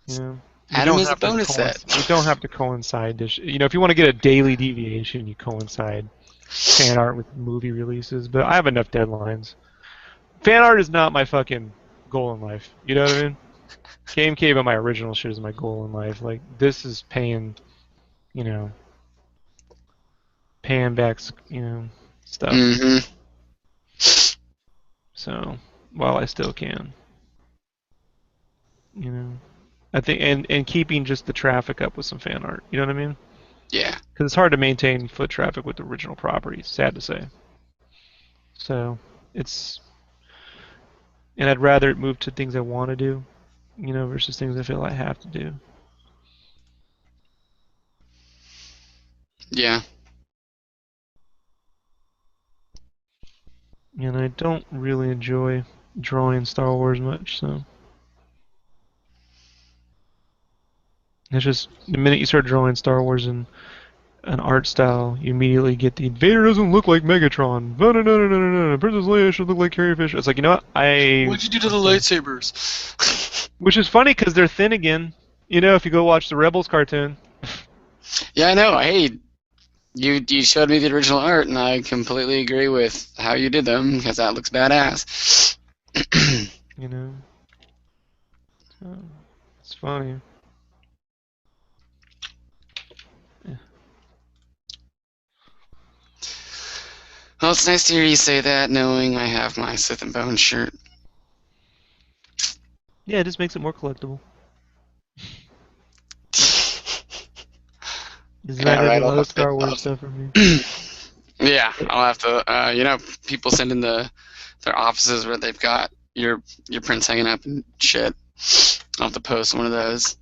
You know. You Add them don't as a have to bonus set. coincide. You don't have to coincide. If you want to get a daily deviation, you coincide fan art with movie releases. But I have enough deadlines. Fan art is not my fucking goal in life. You know what I mean? Game Cave and my original shit is my goal in life. Like this is you know, paying back, stuff. Hmm. So while I still can, you know, I think and keeping just the traffic up with some fan art. You know what I mean? Yeah. Because it's hard to maintain foot traffic with the original property. Sad to say. So it's and I'd rather it move to things I want to do, versus things I feel I have to do. Yeah. And I don't really enjoy drawing Star Wars much, so it's just the minute you start drawing Star Wars in an art style, you immediately get the Vader doesn't look like Megatron. No, no, no, no, no, no, no. Princess Leia should look like Carrie Fisher. It's like, you know what? What'd you do to the Okay. lightsabers? Which is funny because they're thin again. If you go watch the Rebels cartoon. Yeah, I know. Hey, you showed me the original art, and I completely agree with how you did them because that looks badass. you know, so it's funny. Yeah. Well, it's nice to hear you say that, knowing I have my Sith and Bone shirt. Yeah, it just makes it more collectible. Isn't that Yeah, gonna be right. a I'll lot of have to. Star Wars stuff for me? Yeah, I'll have to. People send in their offices where they've got your prints hanging up and shit. I'll have to post one of those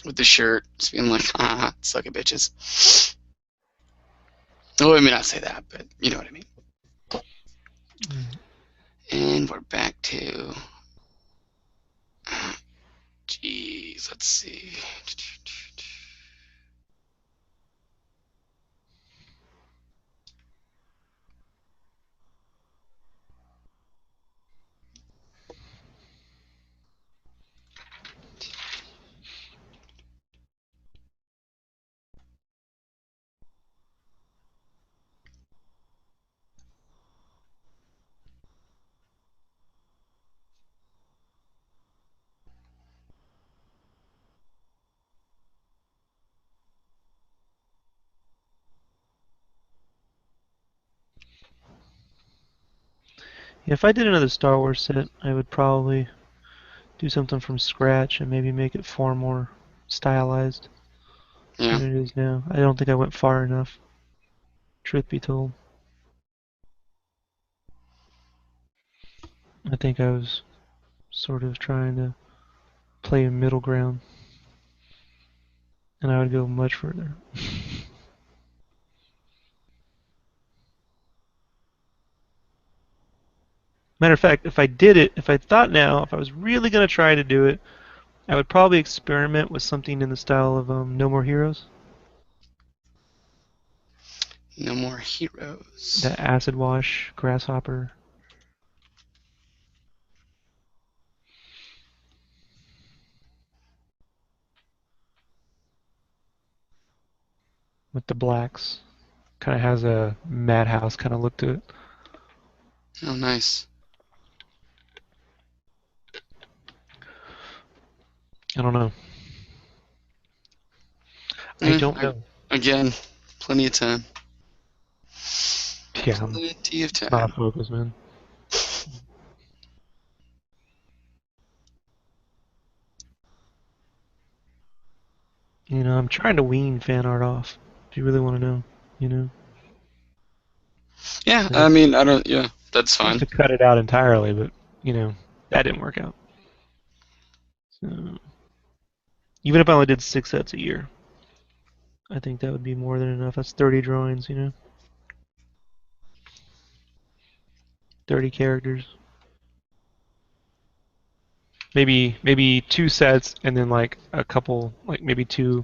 with the shirt, just being like, "Ah, suck it, bitches." Oh, I may not say that, but you know what I mean. Mm. And we're back to. Jeez, let's see. Yeah, if I did another Star Wars set, I would probably do something from scratch and maybe make it far more stylized Yeah. than it is now. I don't think I went far enough, truth be told. I think I was sort of trying to play a middle ground, and I would go much further. Matter of fact, if I thought now, if I was really going to try to do it, I would probably experiment with something in the style of No More Heroes. No more heroes. That acid wash, grasshopper, with the blacks. Kind of has a madhouse kind of look to it. Oh, nice. I don't know. I Eh, don't know. again, plenty of time. Yeah, I'm Plenty of not time. focused, man. I'm trying to wean fan art off. If you really want to know, you know. Yeah, I I mean, I don't. Yeah, that's used fine. to cut it out entirely, but that didn't work out. So even if I only did 6 sets a year, I think that would be more than enough. That's 30 drawings, 30 characters. Maybe 2 sets and then like a couple, like maybe two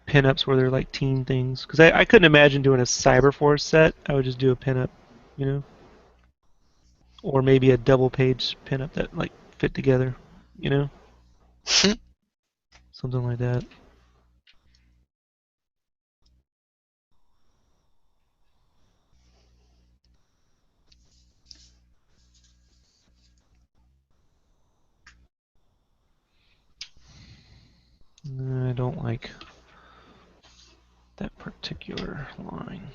pinups where they're like teen things. Because I couldn't imagine doing a Cyberforce set. I would just do a pinup, you know, or maybe a double page pinup that like fit together, you know. something like that. I don't like that particular line.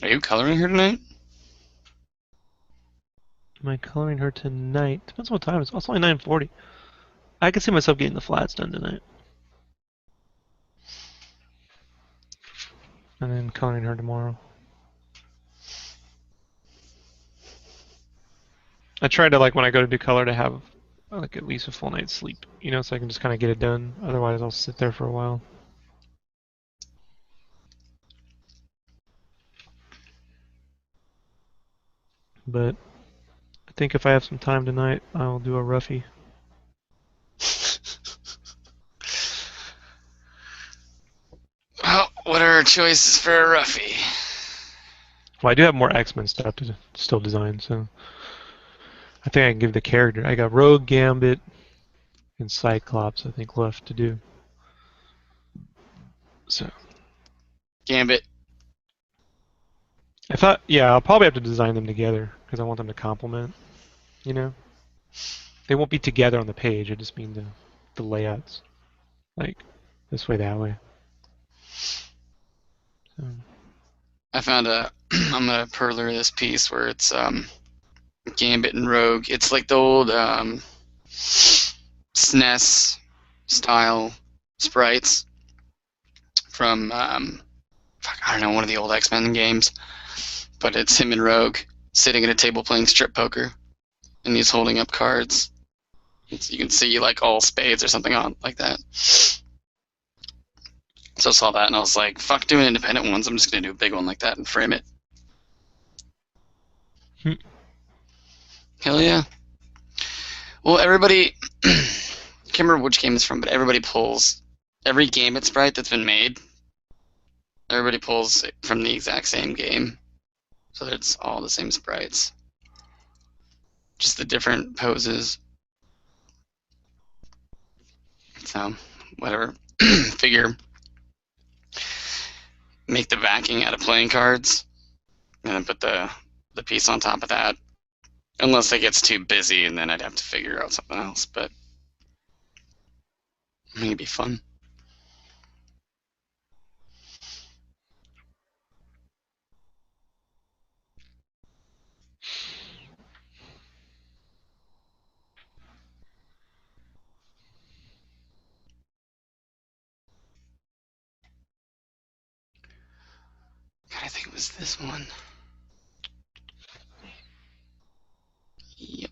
Are you coloring her tonight? Am I coloring her tonight? Depends on what time it is. It's only 9:40. I can see myself getting the flats done tonight. And then coloring her tomorrow. I try to, like, when I go to do color, to have like at least a full night's sleep, so I can just kind of get it done. Otherwise, I'll sit there for a while. But I think if I have some time tonight, I'll do a roughie. Well, what are our choices for a roughie? Well, I do have more X-Men stuff to still design, so I think I can give the character. I got Rogue, Gambit, and Cyclops, I think, left to do. So Gambit. I thought, yeah, I'll probably have to design them together because I want them to complement. You know, they won't be together on the page. I just mean the layouts, like this way, that way. So. I found a. I'm gonna perler this piece where it's Gambit and Rogue. It's like the old SNES style sprites from I don't know, one of the old X-Men games. But it's him and Rogue sitting at a table playing strip poker, and he's holding up cards. You can see like all spades or something on like that. So I saw that and I was like, fuck doing independent ones. I'm just gonna do a big one like that and frame it. Hell yeah. Well, everybody, can't remember which game it's from, but everybody pulls every Gambit sprite that's been made. Everybody pulls it from the exact same game, so that it's all the same sprites, just the different poses. So, whatever. Figure, make the backing out of playing cards, and then put the piece on top of that. Unless it gets too busy, and then I'd have to figure out something else. But I think it'd be fun. God, I think it was this one. Yep.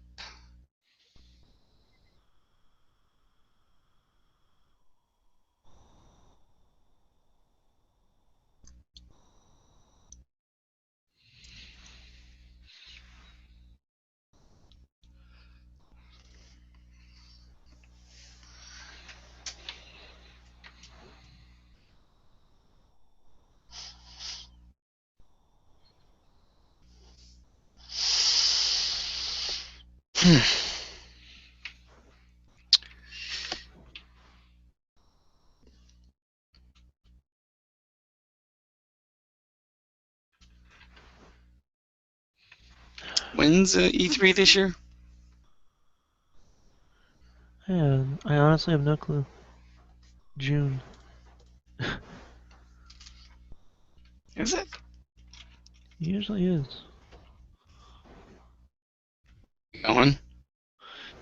When's E3 this year? Yeah, I honestly have no clue. June. Is it? He usually is. Going.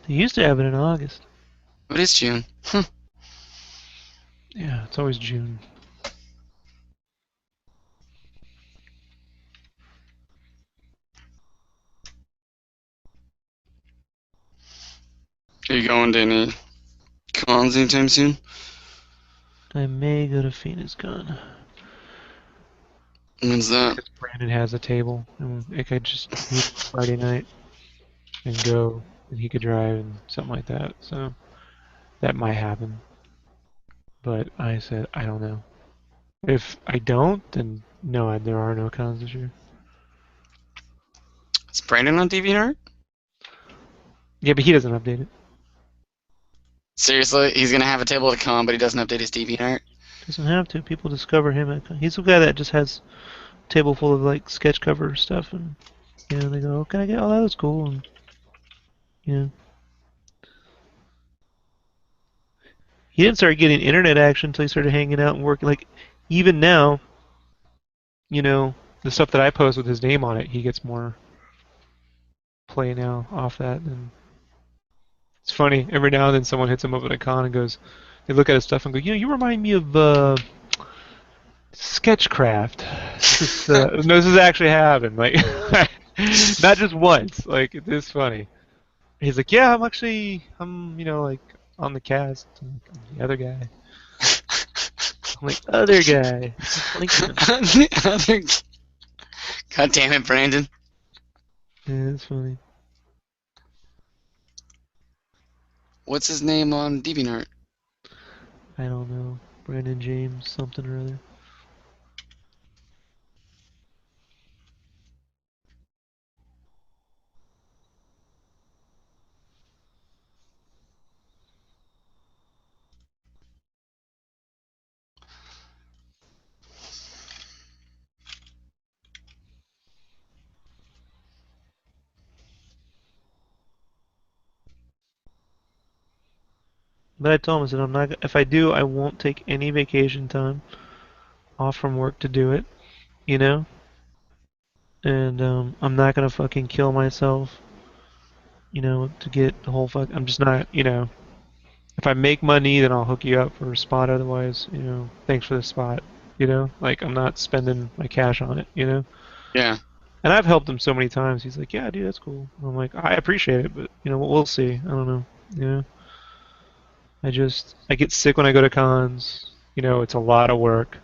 They used to have it in August. What is June? Yeah, it's always June. Are you going to any cons anytime soon? I may go to Phoenix Con. When's that? Because Brandon has a table, and I could just meet him Friday night and go, and he could drive and something like that. So that might happen. But I said I don't know. If I don't, then no, there are no cons this year. Is Brandon on DeviantArt? Yeah, but he doesn't update it. Seriously? He's gonna have a table at a con, but he doesn't update his DeviantArt? Doesn't have to. People discover him at. He's the guy that just has a table full of like sketch cover stuff, and they go, "Oh, can I get? Oh, that was cool." And you know, he didn't start getting internet action until he started hanging out and working. Like even now, you know, the stuff that I post with his name on it, he gets more play now off that. And it's funny. Every now and then, someone hits him up at a con and goes, they look at his stuff and go, you remind me of SketchCraft. No, this has actually happened. Like, not just once. Like, it is funny. He's like, yeah, I'm, like on the cast. I'm the other guy. I'm like, other guy. God damn it, Brandon. Yeah, it's funny. What's his name on DeviantArt? I don't know. Brandon James, something or other. But I told him, I said, I'm not. If I do, I won't take any vacation time off from work to do it. You know, and I'm not gonna fucking kill myself. To get the whole fuck. I'm just not. If I make money, then I'll hook you up for a spot. Otherwise, thanks for the spot. Like I'm not spending my cash on it. Yeah. And I've helped him so many times. He's like, yeah, dude, that's cool. And I'm like, I appreciate it, but we'll see. I don't know. I get sick when I go to cons. It's a lot of work.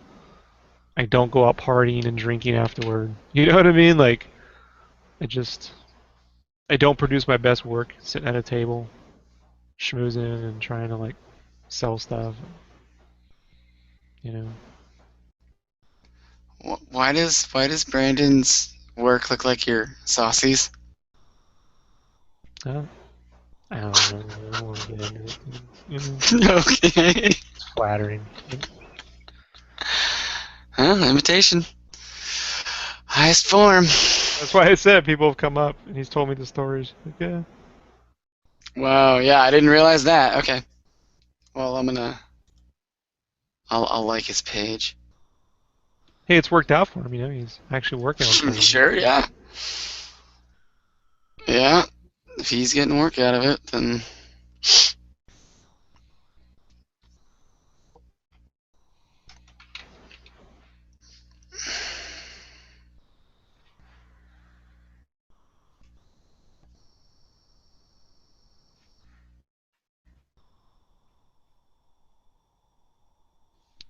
I don't go out partying and drinking afterward. You know what I mean? Like, I just I don't produce my best work sitting at a table, schmoozing and trying to like sell stuff. You know. Why does Brandon's work look like your saucies? Uh, I don't know. I don't want to get into it. Okay. It's flattering. Huh, imitation. Highest form. That's why I said people have come up and he's told me the stories. Like, yeah. Wow, yeah, I didn't realize that. Okay. Well, I'll like his page. Hey, it's worked out for him. He's actually working on something. Sure, yeah. Yeah. If he's getting work out of it, then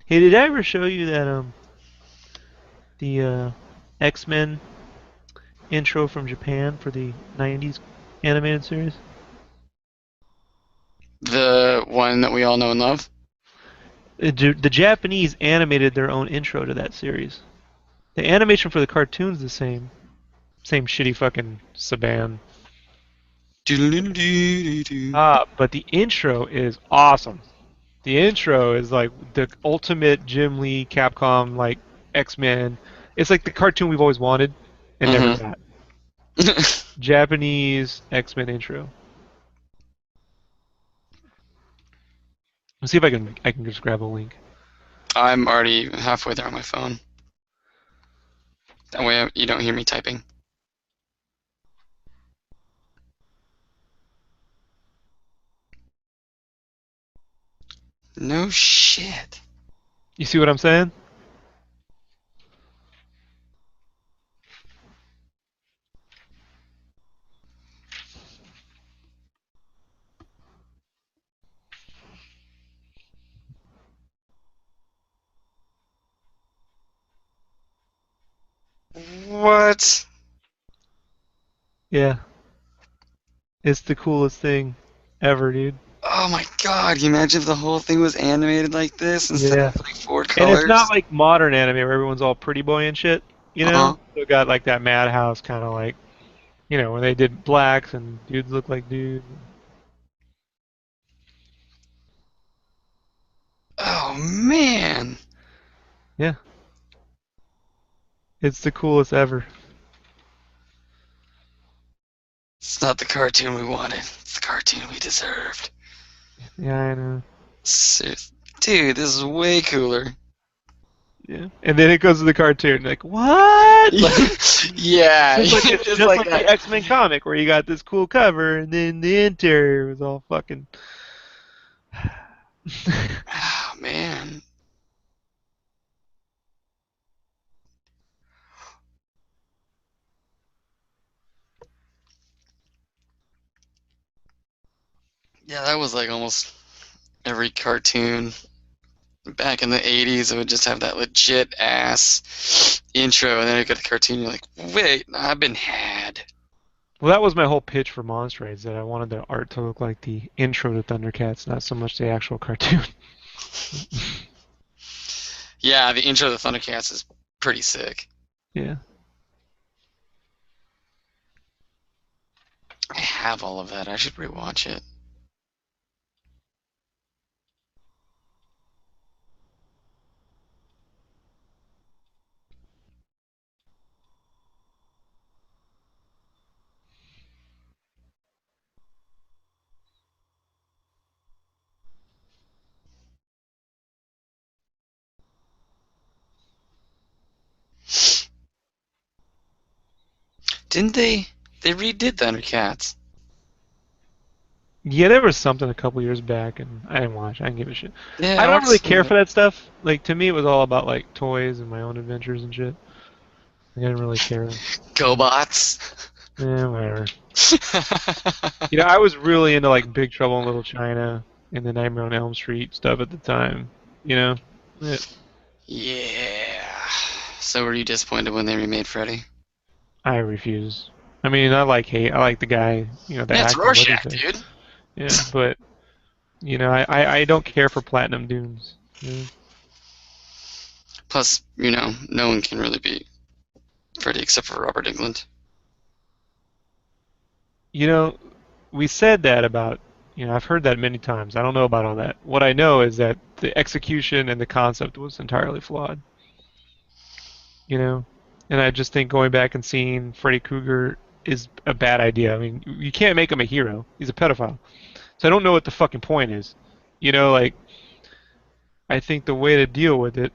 Hey, did I ever show you that the X-Men intro from Japan for the '90s animated series? the one that we all know and love. The Japanese animated their own intro to that series. The animation for the cartoon's the same. Same shitty fucking Saban. Doodle-doo-doo-doo-doo. But the intro is awesome. The intro is like the ultimate Jim Lee Capcom like X-Men. It's like the cartoon we've always wanted and never Mhm. got. Japanese X-Men intro. Let's see if I can just grab a link. I'm already halfway there on my phone. That way you don't hear me typing. No shit. You see what I'm saying? What? Yeah, it's the coolest thing ever, dude. Oh my god, can you imagine if the whole thing was animated like this instead Yeah. of like four And it's not colors? like modern anime where everyone's all pretty boy and shit, you Uh-huh. know? So it got like that Madhouse kind of like, when they did blacks and dudes look like dudes. Oh man. Yeah, it's the coolest ever. It's not the cartoon we wanted. It's the cartoon we deserved. Yeah, I know. Dude, this is way cooler. Yeah. And then it goes to the cartoon, like, what? Like, Yeah, it's just just like like the that. X-Men comic where you got this cool cover and then the interior was all fucking. Oh man. Yeah, that was like almost every cartoon back in the 80s. It would just have that legit ass intro, and then you get the cartoon, you're like, wait, I've been had. Well, that was my whole pitch for Monster Raids, that I wanted the art to look like the intro to Thundercats, not so much the actual cartoon. Yeah, the intro to the Thundercats is pretty sick. Yeah. I have all of that. I should rewatch it. Didn't they? They redid Thundercats. Yeah, there was something a couple years back, and I didn't watch. I didn't give a shit. Yeah, I I don't watched really some care of for it. that stuff. Like to me, it was all about like toys and my own adventures and shit. Like, I didn't really care. Yeah, GoBots. yeah, whatever. I was really into like Big Trouble in Little China and the Nightmare on Elm Street stuff at the time. You know, yeah, Yeah. So were you disappointed when they remade Freddy? I refuse. I mean, I like hate. I like the guy. The Yeah, it's actor. What's his Rorschach, face? dude. Yeah, but I don't care for Platinum Dunes. Plus, no one can really beat Freddy except for Robert Englund. You know, we said that about. I've heard that many times. I don't know about all that. What I know is that the execution and the concept was entirely flawed. You know, and I just think going back and seeing Freddy Krueger is a bad idea. I mean, you can't make him a hero. He's a pedophile. So I don't know what the fucking point is. Like I think the way to deal with it,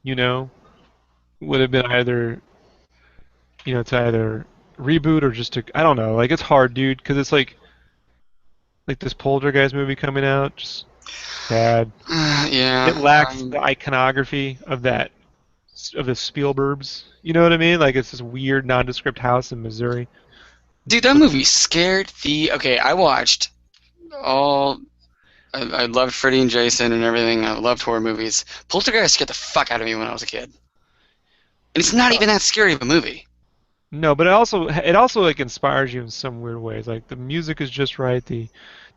you know, would have been to either reboot or just to I don't know. Like it's hard, dude, because it's like this Poltergeist movie coming out, just bad. Yeah. It lacks the iconography of the Spielbergs. You know what I mean? Like it's this weird nondescript house in Missouri. It Dude, that looks movie scared the. Okay, I watched all. I loved Freddy and Jason and everything. I loved horror movies. Poltergeist scared the fuck out of me when I was a kid. And it's not even that scary of a movie. no, but it also like inspires you in some weird ways. Like the music is just right. The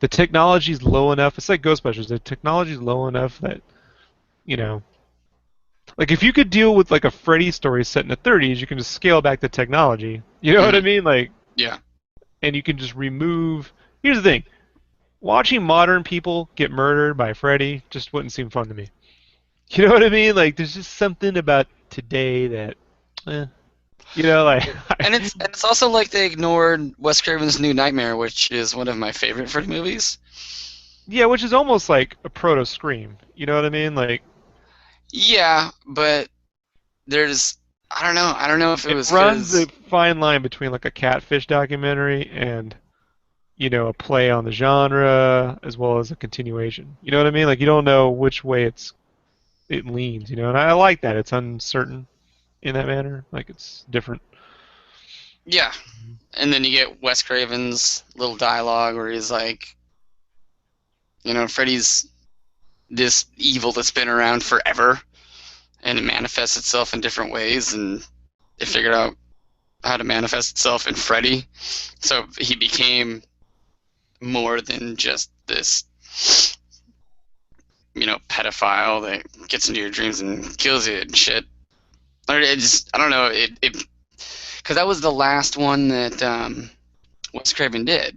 technology's low enough. It's like Ghostbusters. The technology's low enough that you know like if you could deal with like a Freddy story set in the 30s, you can just scale back the technology. You know what I Hmm. mean? Like, Yeah. and you can just remove. Here's the thing: watching modern people get murdered by Freddy just wouldn't seem fun to me. You know what I mean? Like, there's just something about today that, eh, like, And it's also like they ignored Wes Craven's New Nightmare, which is one of my favorite Freddy movies. yeah, which is almost like a proto Scream. You know what I mean? Like, Yeah, but there's I don't know. I don't know if it It was runs a because fine line between like a catfish documentary and a play on the genre as well as a continuation. You know what I mean? Like you don't know which way it leans, and I like that. It's uncertain in that manner. Like it's different. yeah. And then you get Wes Craven's little dialogue where he's like, Freddy's this evil that's been around forever, and it manifests itself in different ways, and they figured out how to manifest itself in Freddy. So he became more than just this, pedophile that gets into your dreams and kills you and shit. I don't know, because that was the last one that Wes Craven did.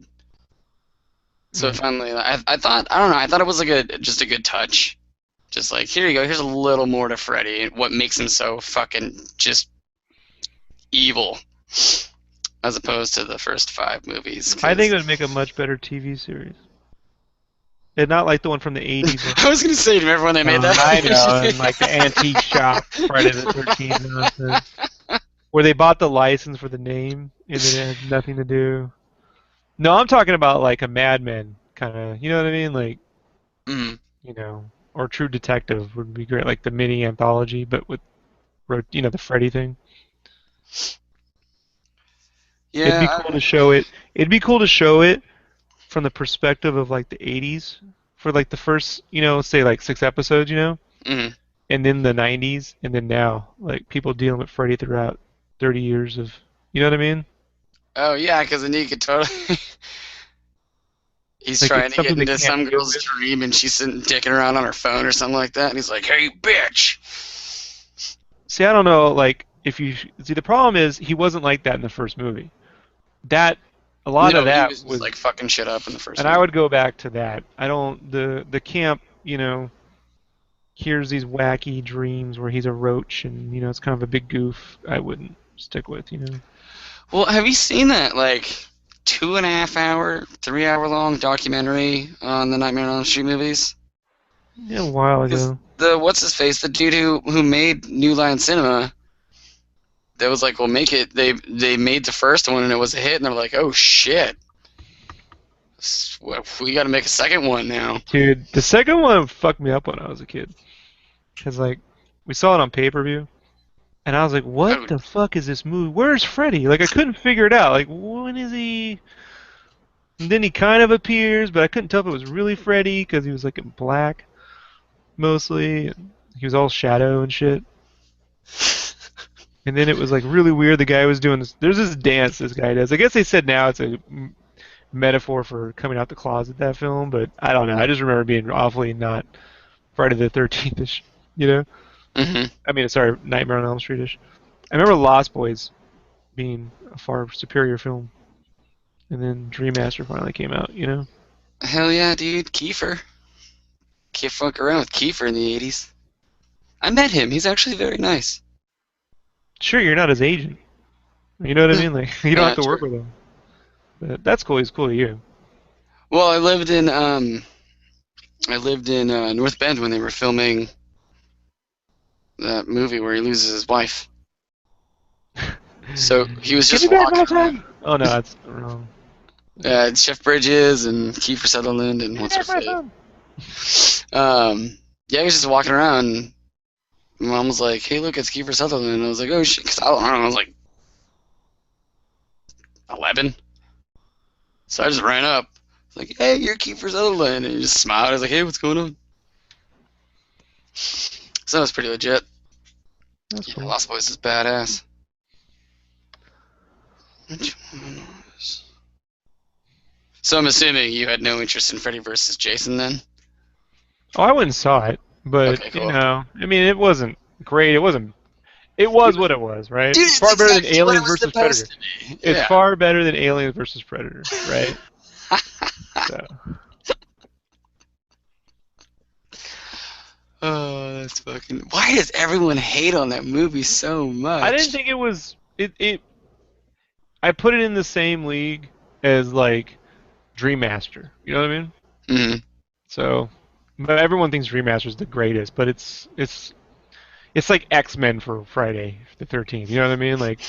So Mm. finally, I thought, I don't know, I thought it was like just a good touch. Just like, here you go, here's a little more to Freddy, what makes him so fucking just evil, as opposed to the first 5 movies. I think it Because would make a much better TV series. And not like the one from the 80s where I was gonna say, remember when they made I know, that? and like the antique shop Friday the 13th nonsense, where they bought the license for the name and it had nothing to do. No, I'm talking about like a Mad Men kind of, you know what I mean? Like, Mm. or True Detective would be great, like the mini anthology, but with, the Freddy thing. It'd be Yeah. cool to show it. It'd be cool to show it from the perspective of like the 80s for like the first, say like 6 episodes, Mm. and then the 90s, and then now, like people dealing with Freddy throughout 30 years of, you know what I mean? Oh yeah, because then you could totally. He's Like trying it's to get something they into can't some deal girl's with. dream, and she's sitting dicking around on her phone or something like that, and he's like, "Hey, bitch." See, I don't know, like if you see the problem is he wasn't like that in the first movie. That a lot of No, he that was just was, like fucking shit up in the first and I movie. would go back to that. I don't the camp, here's these wacky dreams where he's a roach and it's kind of a big goof. I wouldn't stick with. Well, have you seen that like 2.5 hour, 3 hour long documentary on the Nightmare on Elm Street movies? Yeah, a while Because ago. the what's his face, the dude who made New Line Cinema, that was like, "Well, make it." They made the first one and it was a hit, and they're like, "Oh shit, we got to make a second one now." Dude, the second one fucked me up when I was a kid. Cause like we saw it on pay-per-view, and I was like, "What Oh, the fuck is this movie? Where's Freddy?" Like I couldn't figure it out. Like when is he? And then he kind of appears, but I couldn't tell if it was really Freddy because he was like in black mostly. And he was all shadow and shit. And then it was like really weird. The guy was doing this. There's this dance this guy does. I guess they said now it's a metaphor for coming out the closet, that film, but I don't know. I just remember being awfully not Friday the 13th-ish, you know? hmm. I mean, sorry, Nightmare on Elm Street-ish. I remember Lost Boys being a far superior film, and then Dream Master finally came out. Hell yeah, dude, Kiefer. Can't fuck around with Kiefer in the '80s. I met him. He's actually very nice. Sure, you're not his agent. You know what I mean? Like, you don't have to work True. with him. But that's cool. He's cool to you. Well, I lived in North Bend when they were filming that movie where he loses his wife. So he was Give just me back walking my around. son! Oh, no, that's wrong. Jeff Bridges and Kiefer Sutherland and Give me what's her back my face. son! Yeah, he was just walking around. And my mom was like, "Hey, look, it's Kiefer Sutherland." And I was like, "Oh shit," because I don't know, I was like 11, so I just ran up. I was like, "Hey, you're Kiefer Sutherland," and he just smiled. I was like, "Hey, what's going on?" So that was pretty legit. That's Yeah, cool. Lost Boys is badass. Which one was? So I'm assuming you had no interest in Freddy versus Jason then? Oh, I went and saw it, but Okay, cool. I mean, it wasn't great. It wasn't. It was what it was, right? Dude, It's it's far better than exactly what it Aliens was versus Predator. supposed to be. It's Yeah. far better than Aliens versus Predator, right? So Oh, that's fucking. Why does everyone hate on that movie so I didn't much? think it was. It. I put it in the same league as like Dream Master. You know what I mean? Hmm. So, but everyone thinks Dream Master is the greatest, but It's like X-Men for Friday the 13th. You know what I mean? Like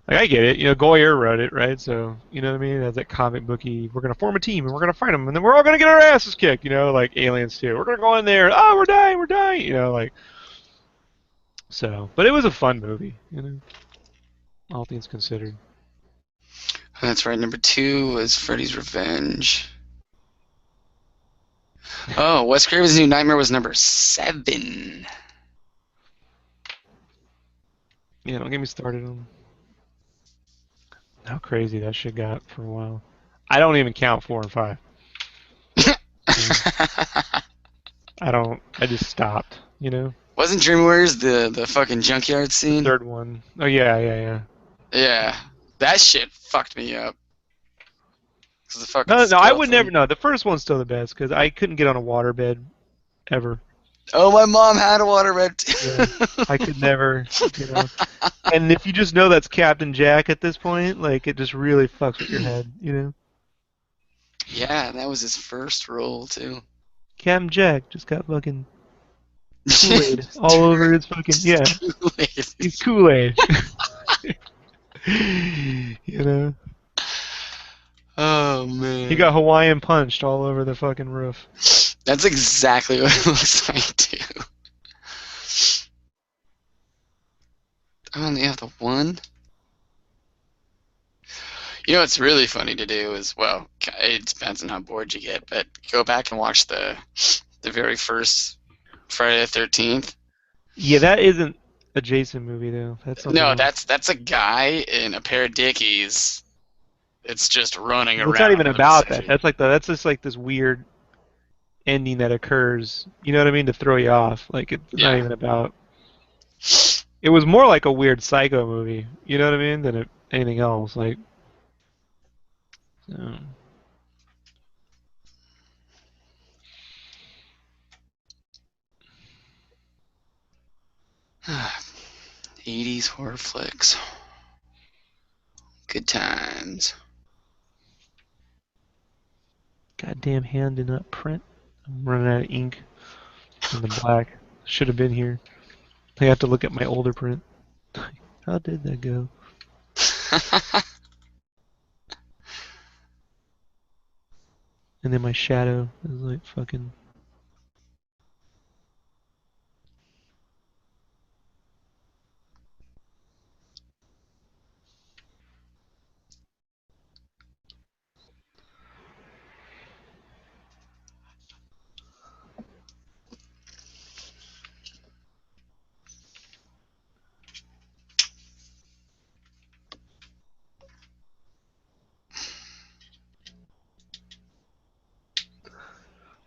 I get it. You know, Goyer wrote it, right? So you know what I mean? That's that comic booky. We're gonna form a team and we're gonna fight them, and then we're all gonna get our asses kicked. You know, like Aliens too. We're gonna go in there. Oh, we're dying. We're dying. You know, like so. But it was a fun movie. You know, all things considered. That's right. Number 2 was Freddy's Revenge. Oh, Wes Craven's New Nightmare was number 7. Yeah, don't get me started on how crazy that shit got for a while. I don't even count 4 and 5. Mm. I don't. I just stopped. You know. Wasn't Dream Warriors the fucking junkyard The scene? third one. Oh yeah, yeah, yeah. Yeah, that shit fucked me up. 'Cause the fucking No, no, I would never. skeleton. No, the first one's still the best because I couldn't get on a waterbed ever. Oh, my mom had a waterbed Yeah, too. I could never. You know. And if you just know that's Captain Jack at this point, like it just really fucks with your head. You know. Yeah, that was his first role too. Captain Jack just got fucking Kool-Aid Just all over turned his fucking just yeah. Kool-Aid. He's Kool-Aid. You know. Oh He got man, Hawaiian punched all over the fucking roof. that's exactly what it looks like too. I only have the one. You know what's really funny to do is, well, it depends on how bored you get, but go back and watch the very first Friday the 13th. Yeah, that isn't a Jason movie though. That's something No, else. that's a guy in a pair of Dickies. It's just running Well, it's not around even in the about that. vicinity. That's just like this weird ending that occurs. You know what I mean? To throw you off. Like it's not Yeah. even about. It was more like a weird psycho movie. You know what I mean? Anything else. Like. So. 80s horror flicks. Good times. Goddamn hand did not print. I'm running out of ink in the black. Should have been here. I have to look at my older print. How did that go? And then my shadow is like fucking.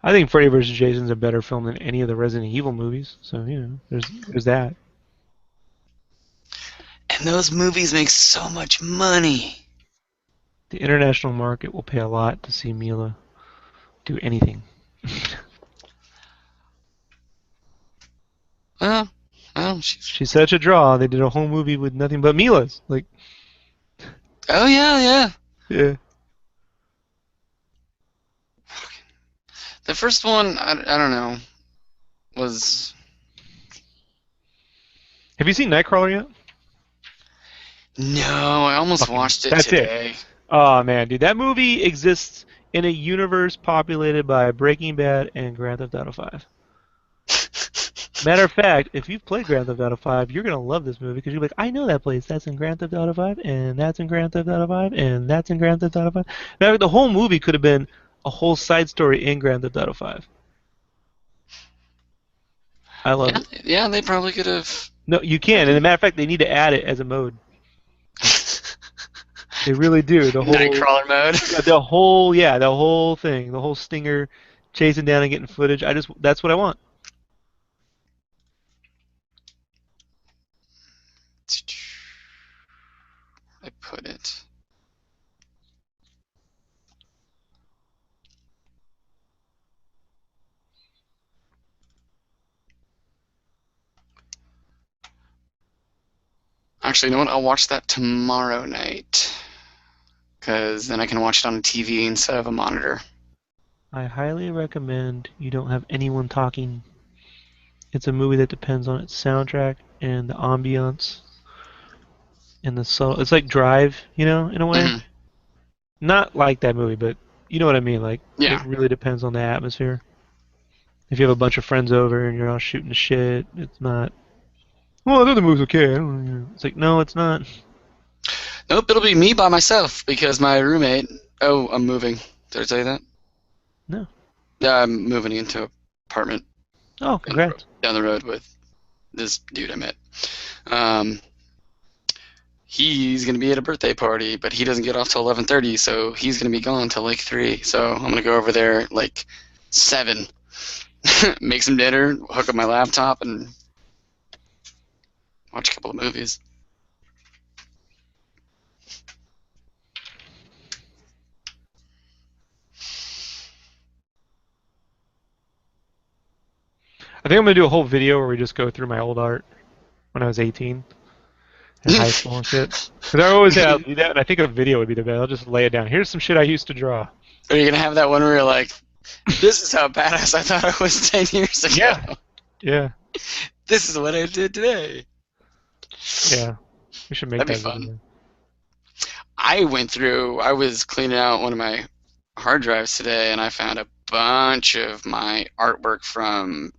I think Freddy vs. Jason's a better film than any of the Resident Evil movies. So you know, there's that. And those movies make so much money. The international market will pay a lot to see Mila do anything. Well, well, she's. She's such a draw. They did a whole movie with nothing but Milas. Like, Oh yeah, yeah. yeah. The first one, I don't know, was Have you seen Nightcrawler yet? no. I almost Fucking, watched it that's it. today. Oh man, dude, that movie exists in a universe populated by Breaking Bad and Grand Theft Auto 5. Matter of fact, if you've played Grand Theft Auto 5, you're gonna love this movie because you're like, I know that place. That's in Grand Theft Auto 5, and that's in Grand Theft Auto 5, and that's in Grand Theft Auto 5. Matter of fact, the whole movie could have been a whole side story in Grand Theft Auto 5. I love Yeah, it. yeah. They probably could have. No, you can. And as a matter of fact, they need to add it as a mode. They really do. Nightcrawler mode. The whole thing, the whole stinger, chasing down and getting footage. That's what I want. I put it. Actually, you know what? I'll watch that tomorrow night. Because then I can watch it on a TV instead of a monitor. I highly recommend you don't have anyone talking. It's a movie that depends on its soundtrack and the ambiance and the subtle. It's like Drive, in a way. Hmm. Not like that movie, but you know what I mean. Like it Yeah. really depends on the atmosphere. If you have a bunch of friends over and you're all shooting the shit, it's not. Well, the other movie's okay. I don't, It's like no, it's not. Nope, it'll be me by myself because my roommate. Oh, I'm moving. Did I tell you that? No. Yeah, I'm moving into an apartment Oh, congrats. down the road with this dude I met. Um, he's gonna be at a birthday party, but he doesn't get off till 11:30, so he's gonna be gone till like 3. So I'm gonna go over there like 7, make some dinner, hook up my laptop, and watch a couple of movies. I think I'm gonna do a whole video where we just go through my old art when I was 18 in high school and shit. Because I always had to do that, and I think a video would be the best. I'll just lay it down. Here's some shit I used to draw. Are you gonna have that one where you're like, "This is how badass I thought I was 10 years ago. Yeah. Yeah. This is what I did today." Yeah. We should make That'd be that fun. video. I was cleaning out one of my hard drives today, and I found a bunch of my artwork from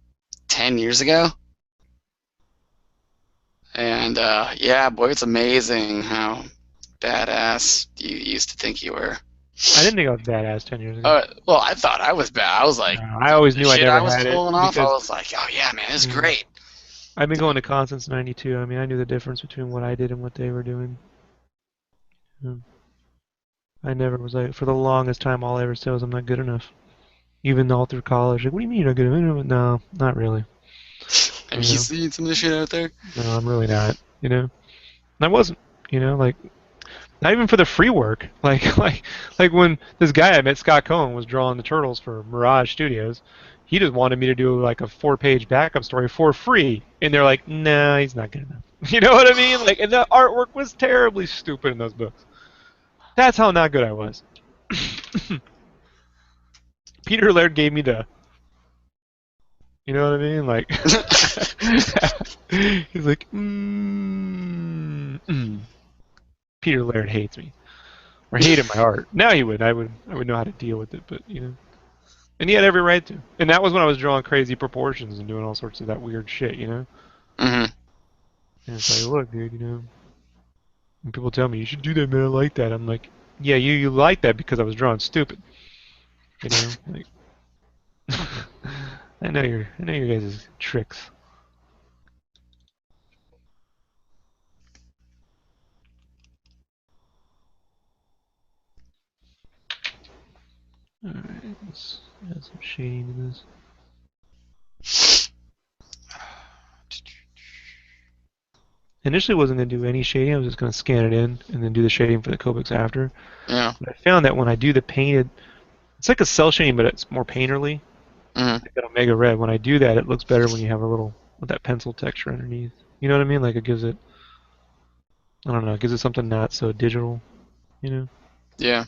10 years ago. And yeah, boy, it's amazing how badass you used to think you were. I didn't think I was badass 10 years ago. Well, I thought I was bad. I was like, I always the knew I shit I never was had it pulling off, I because was like, oh yeah, man, this is mm, great. I've been going to con since '92. I mean, I knew the difference between what I did and what they were doing. Mm. I never was like, for the longest time, all I ever said was I'm not good enough. Even all through college. Like, what do you mean you're not good enough? No, not really. Have You you know, seen some of the shit out there? no, I'm really not. And I wasn't. Like not even for the free work. Like when this guy I met, Scott Cohen, was drawing the turtles for Mirage Studios. He just wanted me to do like a 4-page backup story for free, and they're like, "No, he's not good enough." You know what I mean? Like, and the artwork was terribly stupid in those books. That's how not good I was. Peter Laird gave me the, you know what I mean? Like, he's like, Peter Laird hates me or hated my art. Now he would. I would know how to deal with it, but and he had every right to. And that was when I was drawing crazy proportions and doing all sorts of that weird shit. Hmm. And it's like, look, dude. When people tell me you should do that, man, I like that. I'm like, yeah, you like that because I was drawing stupid. Like I know your guys' tricks. All right, let's add some shading to this. Initially, wasn't gonna do any shading. I was just gonna scan it in and then do the shading for the Copics after. Yeah. But I found that when I do the painted, it's like a cell shading, but it's more painterly. Hmm. Like that Omega Red. When I do that, it looks better when you have a little with that pencil texture underneath. You know what I mean? Like it gives it, I don't know, it gives it something not so digital. You know? Yeah.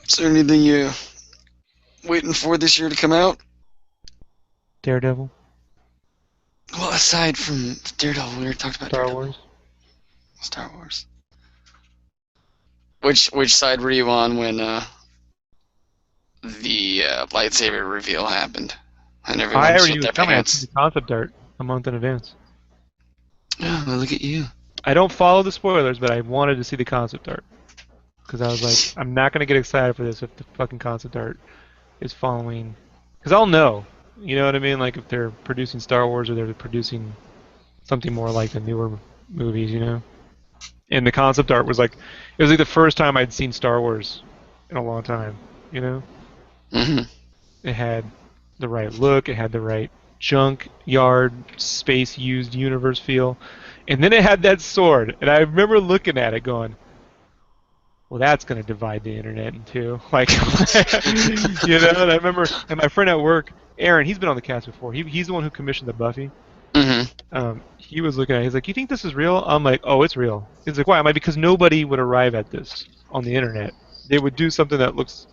Is there anything you waiting for this year to come out? Daredevil, Well, aside from Daredevil, we already talked about Star Daredevil. Wars. Star Wars. Which side were you on when the lightsaber reveal happened and I everyone already shit knew it their was coming. I seen pants? the concept art a month in advance. Oh, well, look at you. I don't follow the spoilers, but I wanted to see the concept art. because I was like, I'm not gonna get excited for this if the fucking concept art is following, because I'll know, you know what I mean? Like if they're producing Star Wars or they're producing something more like the newer movies, you know. And the concept art was like, it was like the first time I'd seen Star Wars in a long time, you know. Hmm. It had the right look, it had the right junkyard, space used universe feel. And then it had that sword. And I remember looking at it going, well, that's going to divide the internet in two. Like, you know, and I remember, and my friend at work, Aaron, he's been on the cast before. He's the one who commissioned the Buffy. Hmm. He was looking at it, he's like, you think this is real? I'm like, oh, it's real. He's like, why? I'm like, because nobody would arrive at this on the internet. They would do something that looks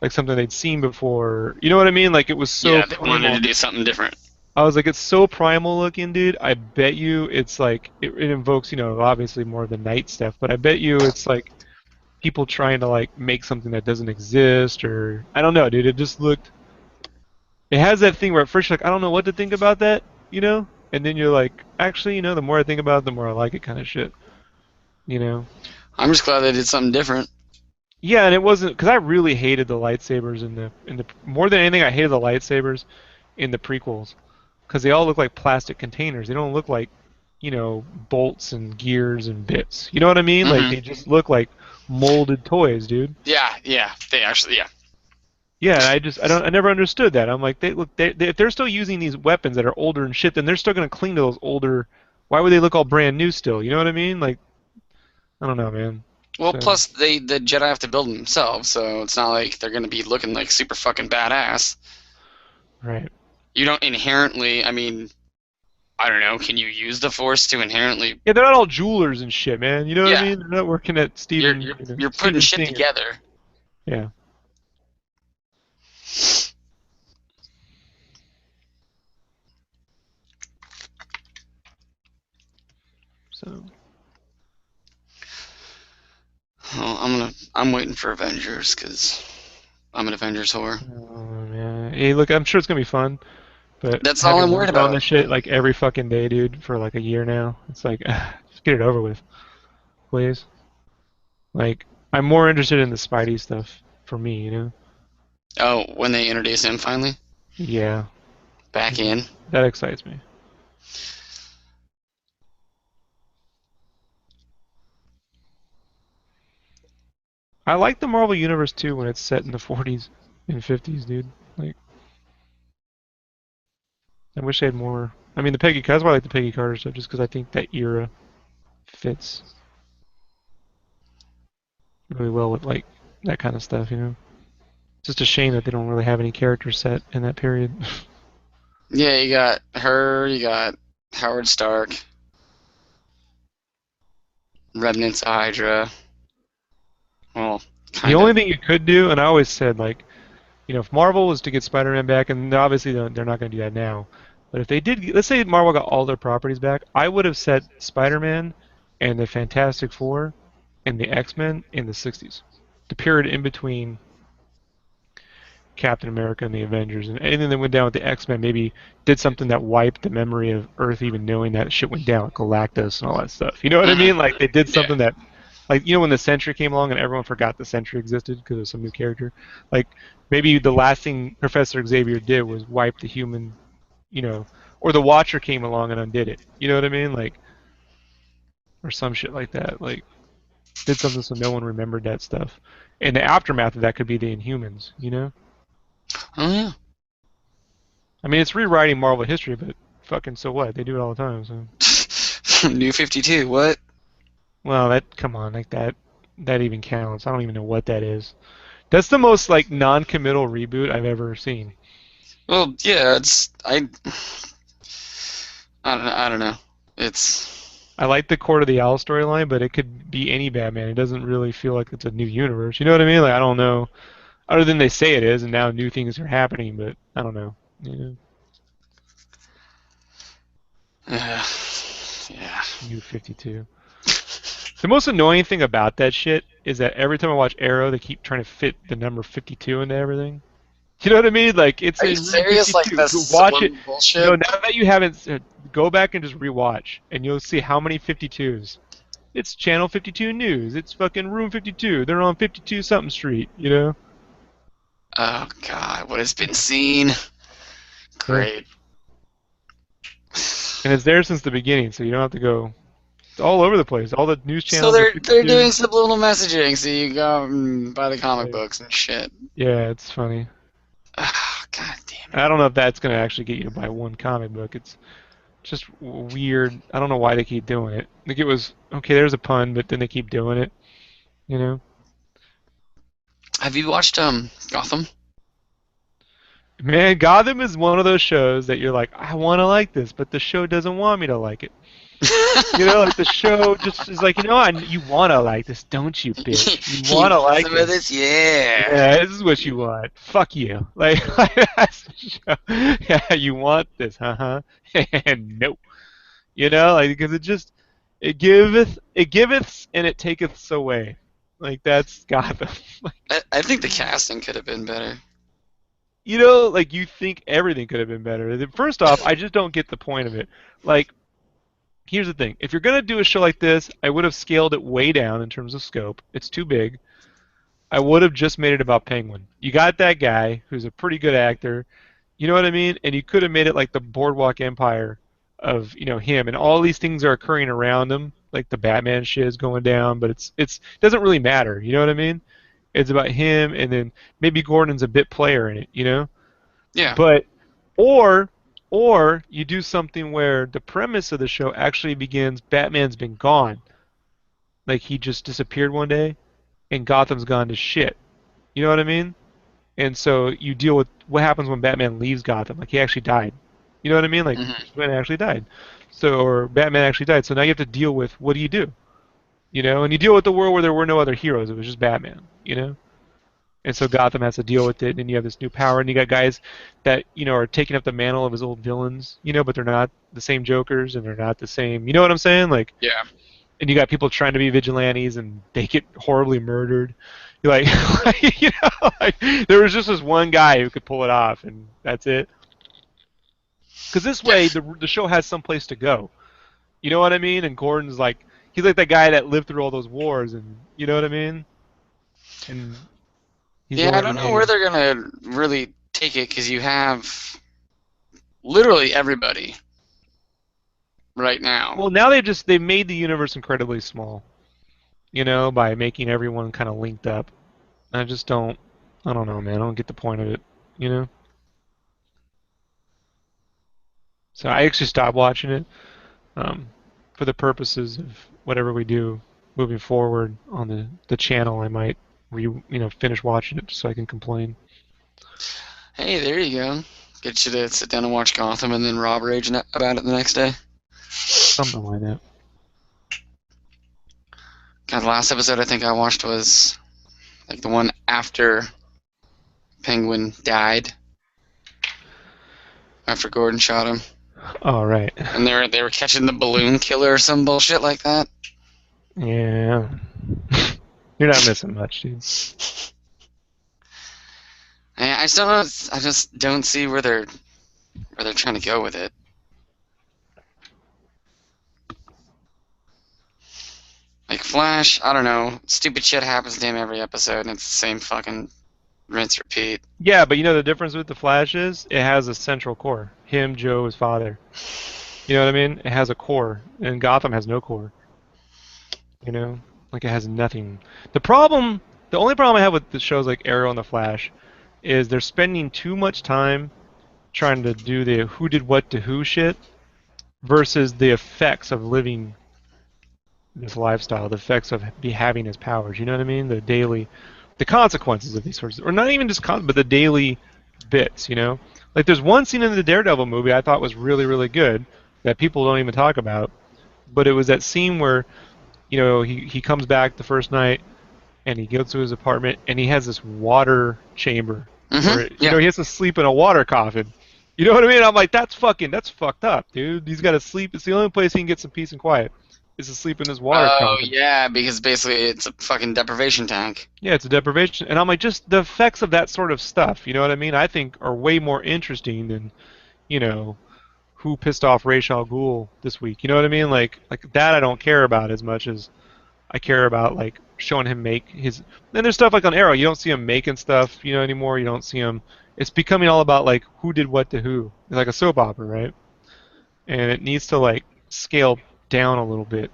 like something they'd seen before. You know what I mean? Like, it was so Yeah, they wanted to primal. do something different. I was like, it's so primal looking, dude. I bet you it's like it invokes, you know, obviously more of the night stuff, but I bet you it's like people trying to like make something that doesn't exist, or I don't know, dude. It just looked. It has that thing where at first you're like, I don't know what to think about that, you know, and then you're like, actually, you know, the more I think about it, the more I like it, kind of shit, you know. I'm just glad they did something different. Yeah, and it wasn't because I really hated the lightsabers in the more than anything, I hated the lightsabers in the prequels because they all look like plastic containers. They don't look like, you know, bolts and gears and bits. You know what I mean? Like Hmm. they just look like molded toys, dude. Yeah, yeah, they actually, yeah. Yeah, I never understood that. I'm like, if they're still using these weapons that are older and shit, then they're still gonna cling to those older. Why would they look all brand new still? You know what I mean? Like, I don't know, man. Well, So, plus the Jedi have to build them themselves, so it's not like they're gonna be looking like super fucking badass. right. You don't inherently, I mean, I don't know, can you use the Force to inherently? Yeah, they're not all jewelers and shit, man. You know what I Yeah, mean? They're not working at you're Steven, you're you know, you're putting Steven shit Singer. together. Yeah. So, Well, I'm waiting for Avengers because I'm an Avengers whore. oh man. Hey, look, I'm sure it's gonna be fun, but That's all having I'm worried worked on about. this shit like every fucking day, dude, for like a year now, it's like, just get it over with, please. Like, I'm more interested in the Spidey stuff for me, you know? Oh, when they introduce him finally Yeah. back in. That excites me. I like the Marvel Universe too when it's set in the 40s and 50s, dude. Like, I wish they had more. I mean, that's why I like the Peggy Carter stuff, just because I think that era fits really well with like that kind of stuff, you know? It's just a shame that they don't really have any characters set in that period. Yeah, you got her, you got Howard Stark, Remnants of Hydra. Well, The kind only of. thing you could do, and I always said, like, you know, if Marvel was to get Spider-Man back, and obviously they're not going to do that now, but if they did, let's say Marvel got all their properties back, I would have set Spider-Man and the Fantastic Four and the X-Men in the 60s, the period in between Captain America and the Avengers, and anything that went down with the X-Men maybe did something that wiped the memory of Earth even knowing that shit went down, like Galactus and all that stuff. You know what I Hmm. mean? Like they did Yeah. something that, like you know when the Sentry came along and everyone forgot the Sentry existed because of some new character. Like maybe the last thing Professor Xavier did was wipe the human, you know, or the Watcher came along and undid it. You know what I mean? Like or some shit like that. Like did something so no one remembered that stuff. And the aftermath of that could be the Inhumans. You know? Oh yeah. I mean, it's rewriting Marvel history, but fucking so what? They do it all the time. So, New 52. What? well, that come on, like that even counts. I don't even know what that is. That's the most like non-committal reboot I've ever seen. Well, yeah. I don't know. It's I like the Court of the Owl storyline, but it could be any Batman. It doesn't really feel like it's a new universe. You know what I mean? Like I don't know. Other than they say it is, and now new things are happening, but I don't know. Yeah, uh, yeah. New 52. The most annoying thing about that shit is that every time I watch Arrow, they keep trying to fit the number 52 into everything. You know what I mean? Like it's Are you in room serious? Like 52. the Go watch it. subliminal You know, bullshit? now that you haven't, go back and just rewatch, and you'll see how many 52s It's Channel 52 News. It's fucking Room 52. They're on 52 something street, you know? Oh God, what has been seen? Yeah. Great. And it's there since the beginning, so you don't have to go. It's all over the place. All the news So channels are they're 52. doing subliminal messaging, so you go and buy the comic Like, books and shit. yeah, it's funny. Ah, God damn it. I don't know if that's gonna actually get you to buy one comic book. It's just weird. I don't know why they keep doing it. Like it was okay. There's a pun, but then they keep doing it. You know? Have you watched Gotham? Man, Gotham is one of those shows that you're like, I want to like this, but the show doesn't want me to like it. You know, like the show just is like, you want to like this, don't you, bitch? You You want to want like some of this. this? Yeah. Yeah, this is what you want. Fuck you. Like, that's the show. Yeah, you want this, huh? And no. You know, like because it giveth and it taketh away. Like that's Gotham. I think the casting could have been better. Like you think everything could have been better. First off, I just don't get the point of it. Like, here's the thing: if you're gonna do a show like this, I would have scaled it way down in terms of scope. It's too big. I would have just made it about Penguin. You got that guy who's a pretty good actor. You know what I mean? And you could have made it like the Boardwalk Empire of him, and all these things are occurring around him, like the Batman shit is going down, but it doesn't really matter. You know what I mean? It's about him, and then maybe Gordon's a bit player in it. Yeah. But or or you do something where the premise of the show actually begins Batman's been gone. Like he just disappeared one day and Gotham's gone to shit. You know what I mean? And so you deal with what happens when Batman leaves Gotham. Like he actually died. You know what I mean? Like Hmm. Batman actually died. So or Batman actually died. So now you have to deal with what do you do? And you deal with the world where there were no other heroes. It was just Batman. And so Gotham has to deal with it, and you have this new power, and you got guys that are taking up the mantle of his old villains, but they're not the same Jokers, and they're not the same. You know what I'm saying? Like, Yeah. and you got people trying to be vigilantes, and they get horribly murdered. You're like, like there was just this one guy who could pull it off, and that's it. Because this Yeah. way, the show has some place to go. You know what I mean? And Gordon's like, he's like that guy that lived through all those wars, and you know what I mean? And he's the Yeah, I one don't know where remaining. they're gonna really take it because you have literally everybody right now. Well, now they made the universe incredibly small, by making everyone kind of linked up. I just don't, I don't know, man. I don't get the point of it, you know. So I actually stopped watching it um, for the purposes of whatever we do moving forward on the channel. I might finish watching it so I can complain. Hey, there you go. Get you to sit down and watch Gotham and then Rob raging about it the next day. Something like that. God, the last episode I think I watched was like the one after Penguin died, after Gordon shot him, All right. and they were catching the balloon killer or some bullshit like that. Yeah. You're not missing much, dude. I just don't see where they're trying to go with it. Like Flash, I don't know. Stupid shit happens to him every episode, and it's the same fucking rinse repeat. Yeah, but the difference with the Flash is it has a central core. Him, Joe, his father. You know what I mean? It has a core, and Gotham has no core. Like it has nothing. The only problem I have with the shows like Arrow and The Flash is they're spending too much time trying to do the who did what to who shit versus the effects of living this lifestyle, the effects of having his powers. You know what I mean? The consequences of these sorts, or not even just but the daily bits. Like there's one scene in the Daredevil movie I thought was really really good that people don't even talk about, but it was that scene where he comes back the first night and he goes to his apartment and he has this water chamber where Yeah. he has to sleep in a water coffin. You know what I mean? I'm like, that's fucked up, dude. He's got to sleep. It's the only place he can get some peace and quiet is to sleep in this water Oh coffin. yeah, because basically it's a fucking deprivation tank. Yeah, it's a deprivation, and I'm like, just the effects of that sort of stuff. You know what I mean? I think are way more interesting than you know who pissed off Ra's al Ghul this week. You know what I mean? Like that I don't care about as much as I care about like showing him make his. Then there's stuff like on Arrow. You don't see him making stuff, anymore. You don't see him. It's becoming all about like who did what to who, like a soap opera, right? And it needs to like scale down a little bit,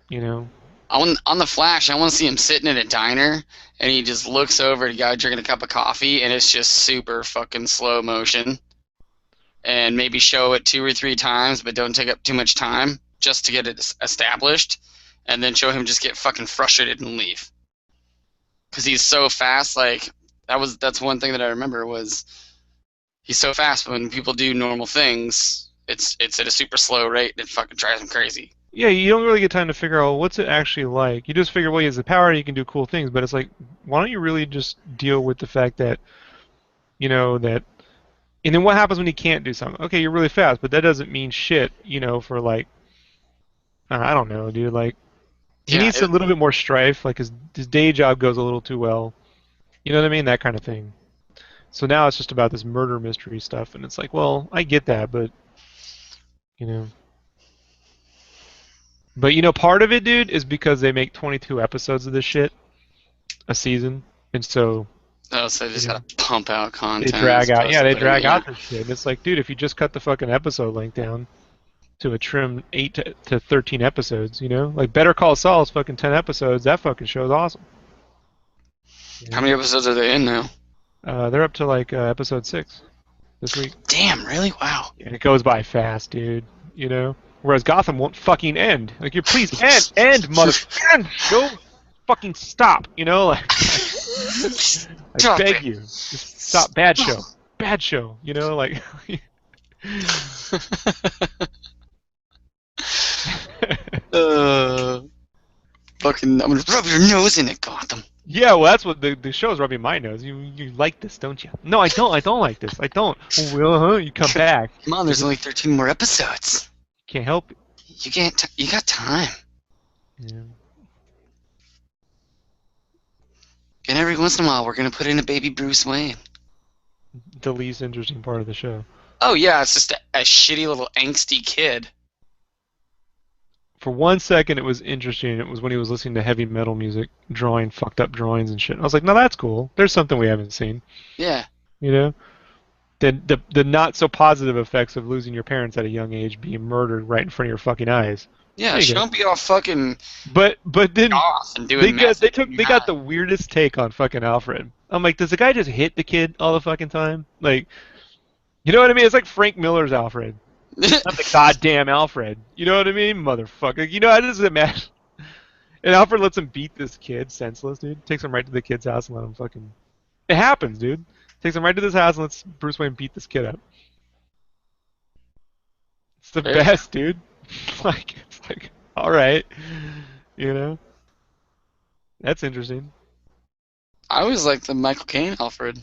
you know. On the Flash, I want to see him sitting in a diner, and he just looks over at a guy drinking a cup of coffee, and it's just super fucking slow motion. And maybe show it 2 or 3 times, but don't take up too much time just to get it established, and then show him just get fucking frustrated and leave. Because he's so fast, like that's one thing that I remember was he's so fast. When people do normal things, it's at a super slow rate, and it fucking drives him crazy. Yeah, you don't really get time to figure out what's it actually like. You just figure, well, he has the power, he can do cool things, but it's like, why don't you really just deal with the fact that, that, and then what happens when he can't do something? Okay, you're really fast, but that doesn't mean shit, for like, I don't know, dude. Like, he Yeah, needs a little bit more strife. Like his day job goes a little too well. You know what I mean? That kind of thing. So now it's just about this murder mystery stuff, and it's like, well, I get that, but you know. But part of it, dude, is because they make 22 episodes of this shit a season, and so oh, so they just gotta pump out they content. drag out. Yeah, they drag yeah. out this shit. And it's like, dude, if you just cut the fucking episode length down to a trim 8 to 13 episodes, like Better Call Saul is fucking 10 episodes. That fucking show is awesome. How many episodes are they in now? They're up to like episode 6 this week. Damn, really? Wow. And it goes by fast, dude. Whereas Gotham won't fucking end. Like, you please end, mother, end. Go, fucking stop. Like, I beg you, just stop. Bad show, bad show. Like. Fucking, I'm gonna rub your nose in it, Gotham. Yeah, well, that's what the show is rubbing my nose. You like this, don't you? No, I don't. I don't like this. I don't. Well, huh? You come back. Come on, there's only 13 more episodes. Can't help it. You can't. You got time. Yeah. And every once in a while, we're gonna put in a baby Bruce Wayne. The least interesting part of the show. Oh yeah, it's just a shitty little angsty kid. For 1 second, it was interesting. It was when he was listening to heavy metal music, drawing fucked up drawings and shit. I was like, no, that's cool. There's something we haven't seen. Yeah. The not so positive effects of losing your parents at a young age, being murdered right in front of your fucking eyes. Yeah, don't be all fucking. But then off and doing they got the weirdest take on fucking Alfred. I'm like, does the guy just hit the kid all the fucking time? Like, you know what I mean? It's like Frank Miller's Alfred. Not the goddamn Alfred. You know what I mean? Motherfucker. I just imagine. And Alfred lets him beat this kid senseless, dude. Takes him right to the kid's house and let him fucking. It happens, dude. Takes him right to this house and lets Bruce Wayne beat this kid up. It's the best, dude. It's like, alright. That's interesting. I always like the Michael Caine Alfred.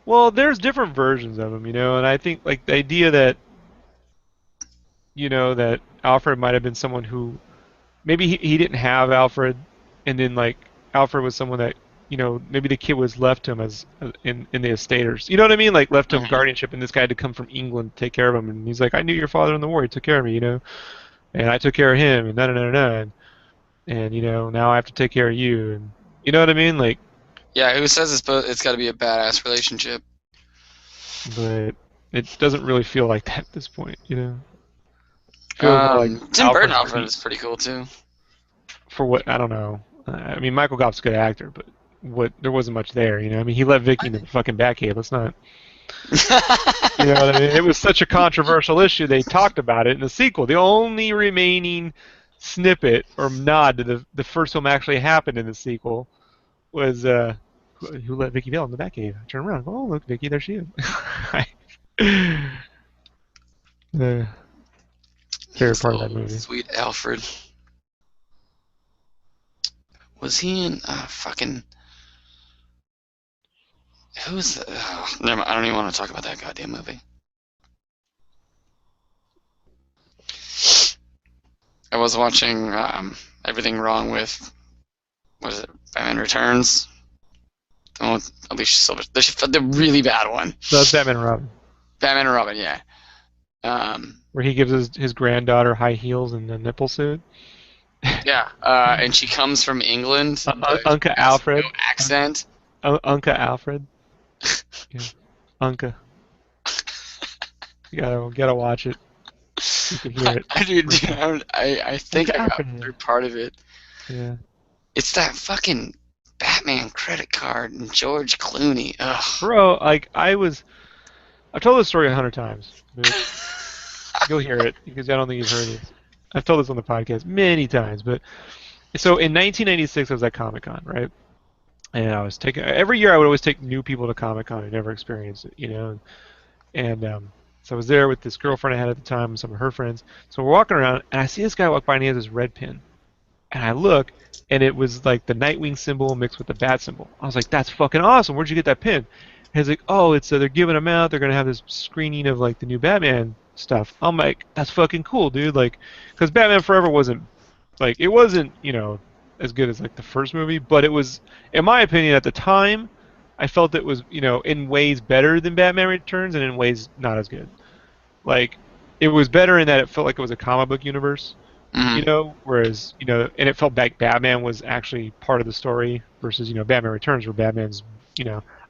Well, there's different versions of him, and I think like the idea that that Alfred might have been someone who maybe he didn't have Alfred, and then like Alfred was someone that maybe the kid was left to him as in the estate, or you know what I mean, like left to him guardianship, and this guy had to come from England to take care of him, and he's like, I knew your father in the war, he took care of me, and I took care of him, and and now I have to take care of you, and you know what I mean, like. Yeah, who says it's got to be a badass relationship? But it doesn't really feel like that at this point, Tim Burton Alfred is pretty cool too. For what? I don't know. I mean, Michael Goff's a good actor, but there wasn't much there, I mean, he let Vicky in the fucking Batcave. Let's not. You know what I mean? It was such a controversial issue. They talked about it in the sequel. The only remaining snippet or nod to the first film actually happened in the sequel was who let Vicky Vale in the Batcave. I turn around. Oh, look, Vicky, there she is. Favorite part of that movie. Sweet Alfred. Was he in fucking? Who's the? Never mind, I don't even want to talk about that goddamn movie. I was watching Everything Wrong with, what is it, Batman Returns? The one with Alicia Silver. The really bad one. So that's Batman and Robin. Batman and Robin, yeah. Where he gives his granddaughter high heels and a nipple suit. Yeah, and she comes from England, but Unca has no Alfred. accent. Unca Alfred. Yeah. Unca. You gotta watch it. You can hear it. Dude, Unca. I think Unca I got Alfred. through part of it. Yeah. It's that fucking Batman credit card and George Clooney. Ugh. Bro, like I've told this story 100 times, but you'll hear it because I don't think you've heard this. I've told this on the podcast many times, but so in 1996 I was at Comic Con, right? And I was taking every year I would always take new people to Comic Con who never experienced it, and so I was there with this girlfriend I had at the time and some of her friends. So we're walking around and I see this guy walk by and he has this red pin, and I look and it was like the Nightwing symbol mixed with the bat symbol. I was like, that's fucking awesome. Where'd you get that pin? And he's like, oh, it's they're giving them out. They're gonna have this screening of like the new Batman stuff. I'm like, that's fucking cool, dude. Like, because Batman Forever wasn't like it wasn't as good as like the first movie, but it was, in my opinion, at the time, I felt it was in ways better than Batman Returns and in ways not as good. Like, it was better in that it felt like it was a comic book universe, Mhm. whereas and it felt like Batman was actually part of the story versus Batman Returns where Batman's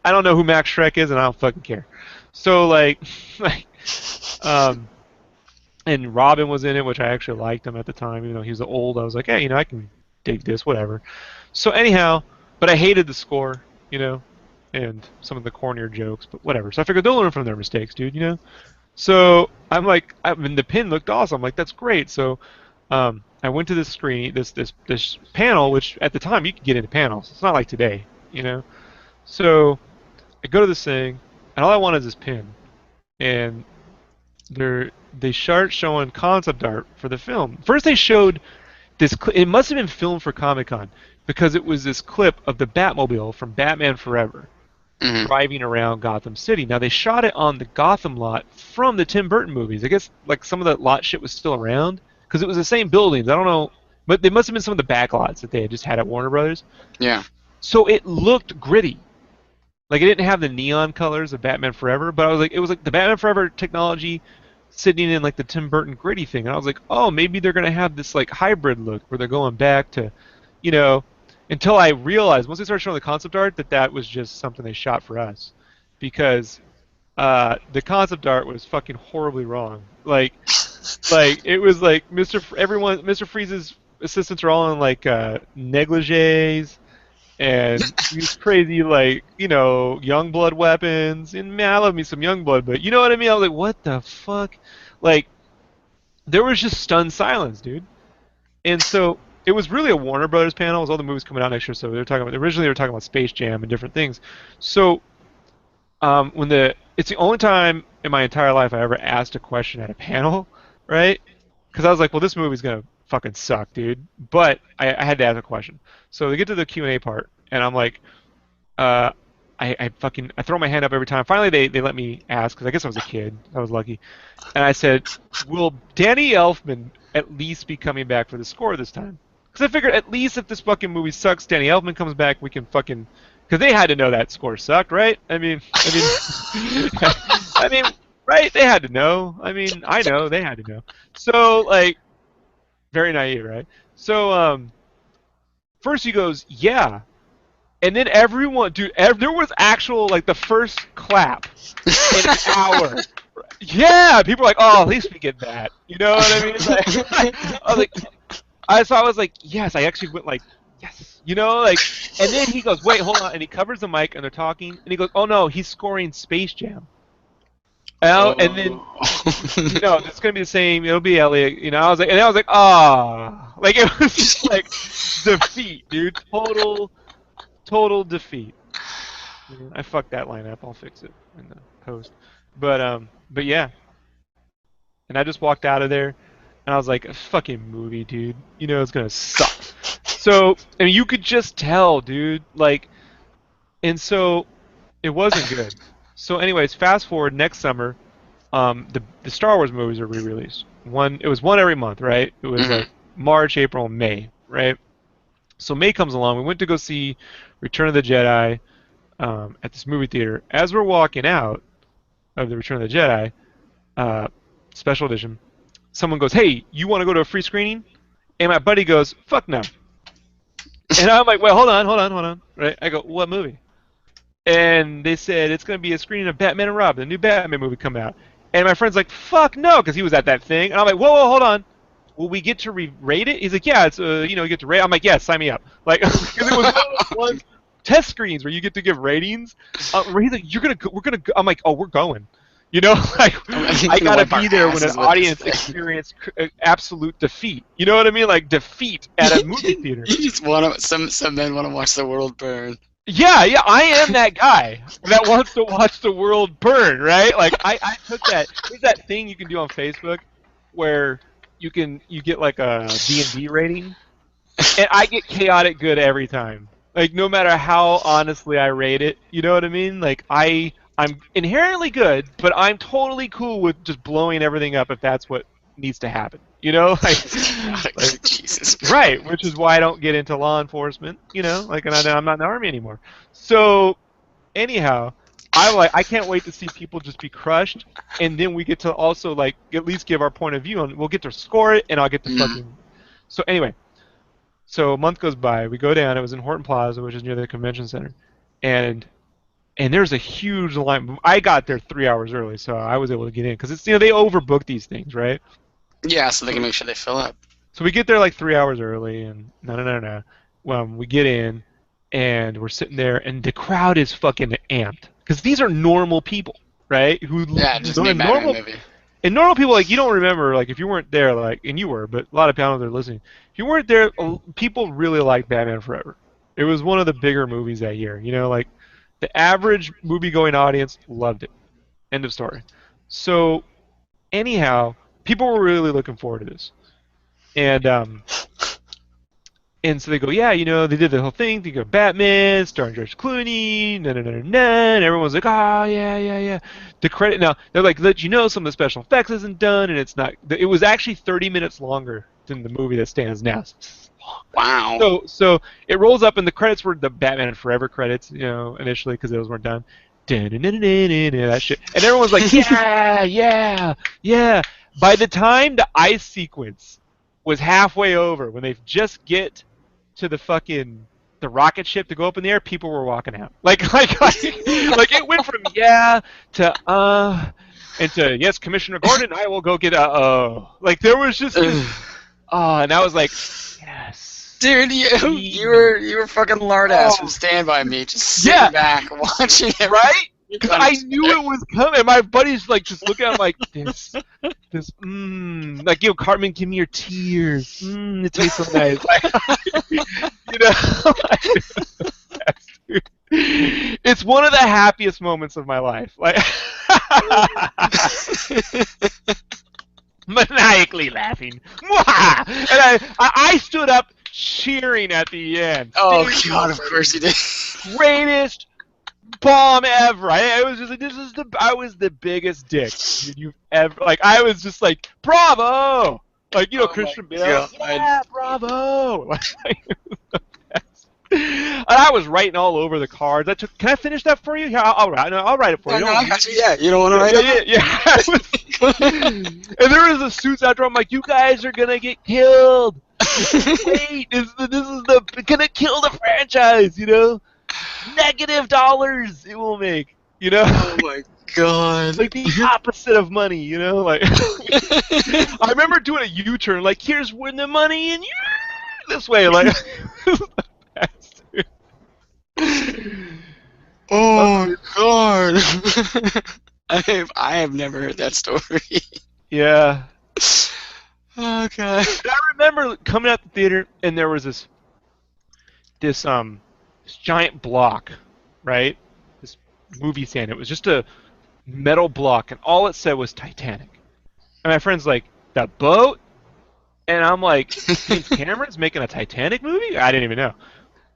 I don't know who Max Shrek is and I don't fucking care. So like, like um and Robin was in it, which I actually liked him at the time, even though he was old. I was like, hey, I can dig this, whatever. So anyhow, but I hated the score, and some of the cornier jokes, but whatever. So I figured they'll learn from their mistakes, dude. So I'm like, I mean, the pin looked awesome. I'm like, that's great. So I went to this screen, this panel, which at the time you could get into panels. It's not like today. So I go to this thing, and all I want is this pin, and they start showing concept art for the film. First, they showed this. It must have been filmed for Comic Con because it was this clip of the Batmobile from Batman Forever Mhm. driving around Gotham City. Now they shot it on the Gotham lot from the Tim Burton movies. I guess like some of that lot shit was still around because it was the same buildings. I don't know, but they must have been some of the back lots that they had just had at Warner Brothers. Yeah. So it looked gritty. Like it didn't have the neon colors of Batman Forever, but I was like, it was like the Batman Forever technology sitting in like the Tim Burton gritty thing, and I was like, oh, maybe they're gonna have this like hybrid look where they're going back to, you know, until I realized once they started showing the concept art that was just something they shot for us, because the concept art was fucking horribly wrong. Like it was like Mr. Freeze's assistants are all in like negligees and these crazy like young blood weapons. And man, I love me some young blood, but you know what I mean. I was like, what the fuck? Like there was just stunned silence, dude. And so it was really a Warner Brothers panel. It was all the movies coming out next year. So they were talking about originally they were talking about Space Jam and different things. So when it's the only time in my entire life I ever asked a question at a panel, right? Because I was like, well, this movie's gonna fucking suck, dude. But I had to ask a question. So they get to the Q&A part, and I'm like, uh, I throw my hand up every time. Finally, they let me ask because I guess I was a kid. I was lucky, and I said, "Will Danny Elfman at least be coming back for the score this time?" Because I figured at least if this fucking movie sucks, Danny Elfman comes back, we can fucking. Because they had to know that score sucked, right? I mean, right? They had to know. I mean, I know they had to know. So like, very naive, right? So first he goes, "Yeah," and then everyone, dude, there was actual like the first clap in an hour. Yeah, people were like, "Oh, at least we get that." You know what I mean? I was like, I was like, yes. I actually went like, yes. Like, and then he goes, "Wait, hold on," and he covers the mic, and they're talking, and he goes, "Oh no, he's scoring Space Jam." And then Oh. it's gonna be the same. It'll be Elliot. I was like, ah, like it was just like defeat, dude. Total defeat. Yeah, I fucked that line up. I'll fix it in the post. But yeah, and I just walked out of there, and I was like, a fucking movie, dude. It's gonna suck. So, I mean, you could just tell, dude. Like, and so it wasn't good. So, anyways, fast forward next summer, the Star Wars movies are re-released. It was one every month, right? It was Mhm. like March, April, and May, right? So May comes along. We went to go see Return of the Jedi at this movie theater. As we're walking out of the Return of the Jedi uh, special edition, someone goes, "Hey, you want to go to a free screening?" And my buddy goes, "Fuck no." And I'm like, "Well, hold on." Right? I go, "What movie?" And they said it's going to be a screening of Batman and Robin, the new Batman movie come out. And my friend's like, "Fuck no," because he was at that thing. And I'm like, "Whoa, hold on. Will we get to rate it?" He's like, "Yeah, it's you get to rate." I'm like, "Yeah, sign me up." Like, because it was one of those ones test screens where you get to give ratings. Where he's like, we're gonna go. I'm like, "Oh, we're going." Like I gotta be there when an audience experience absolute defeat. You know what I mean? Like defeat at a movie theater. You just want to. Some men want to watch the world burn. Yeah, I am that guy that wants to watch the world burn, right? Like I took that. There's that thing you can do on Facebook where you get like a D&D rating, and I get chaotic good every time. Like no matter how honestly I rate it, you know what I mean? Like I'm inherently good, but I'm totally cool with just blowing everything up if that's what needs to happen. Like Jesus. right, which is why I don't get into law enforcement. Like, and I'm not in the army anymore. So, anyhow, I can't wait to see people just be crushed, and then we get to also like at least give our point of view on. We'll get to score it, and I'll get to fucking. So anyway, so a month goes by. We go down. It was in Horton Plaza, which is near the convention center, and there's a huge line. I got there 3 hours early, so I was able to get in because it's they overbook these things, right? Yeah, so they can make sure they fill up. So we get there like 3 hours early, and no. We get in, and we're sitting there, and the crowd is fucking amped because these are normal people, right? Just made Batman movie. And normal people, like you don't remember, like if you weren't there, like and you were, but a lot of people are listening. If you weren't there, people really liked Batman Forever. It was one of the bigger movies that year. Like the average movie-going audience loved it. End of story. So anyhow, people were really looking forward to this. And so they go, yeah, they did the whole thing. They go, Batman, starring George Clooney, and everyone's like, oh, yeah. The credit now, they're like, let some of the special effects isn't done, and it's not. It was actually 30 minutes longer than the movie that stands now. Wow. So it rolls up, and the credits were the Batman Forever credits, initially because those weren't done. That shit, and everyone's like, yeah. By the time the ice sequence was halfway over, when they just get to the rocket ship to go up in the air, people were walking out. Like it went from yeah to and to yes, Commissioner Gordon, I will go get like there was just this, and I was like, yes, dude, you were fucking lard ass from Stand By Me, just sitting back watching it, right? Because I knew it was coming. My buddy's like just looking at him like this, like Cartman, give me your tears. It tastes so nice. It's one of the happiest moments of my life. Like maniacally laughing, and I stood up cheering at the end. Oh God, of course you did. Greatest bomb ever. I was the biggest dick you've ever. Like I was just like, bravo. Like Christian Bale. Yeah, bravo. And I was writing all over the cards. Can I finish that for you? Yeah, I'll write it for you. No, I got you. Yeah, you don't want to write it? Yeah. And there was the suits out there. I'm like, you guys are gonna get killed. Wait, this is gonna kill the franchise. Negative dollars it will make. Oh my God. Like the opposite of money. Like I remember doing a U-turn. Like here's when the money and this way. Like. Oh God! I have never heard that story. Yeah. Okay. I remember coming out the theater and there was this giant block, right? This movie stand. It was just a metal block, and all it said was Titanic. And my friend's like, the boat? And I'm like, James Cameron's making a Titanic movie? I didn't even know.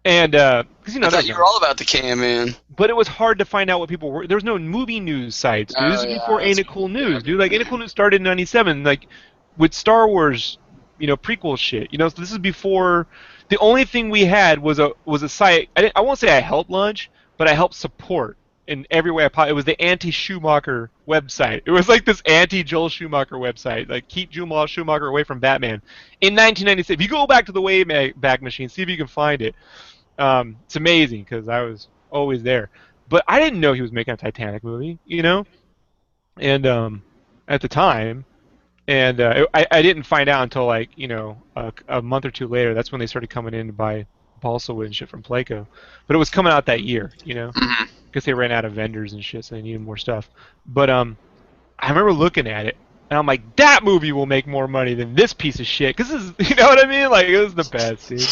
And because I thought you were all about the Cam, man. But it was hard to find out what people were. There was no movie news sites. Dude. This is before Ain't It Cool News, dude. Like Ain't It Cool News started in '97, like with Star Wars, prequel shit. So this is before. The only thing we had was a site. I won't say I helped launch, but I helped support in every way I possibly. It was the anti-Schumacher website. It was like this anti-Joel Schumacher website. Like, keep Joel Schumacher away from Batman. In 1996, if you go back to the Wayback Machine, see if you can find it. It's amazing because I was always there. But I didn't know he was making a Titanic movie, you know? And at the time, and I didn't find out until like a month or two later. That's when they started coming in to buy balsa wood and shit from Playco. But it was coming out that year, Mhm. because they ran out of vendors and shit, so they needed more stuff. But I remember looking at it, and I'm like, that movie will make more money than this piece of shit. Cause this is, you know what I mean? Like, it was the best, dude.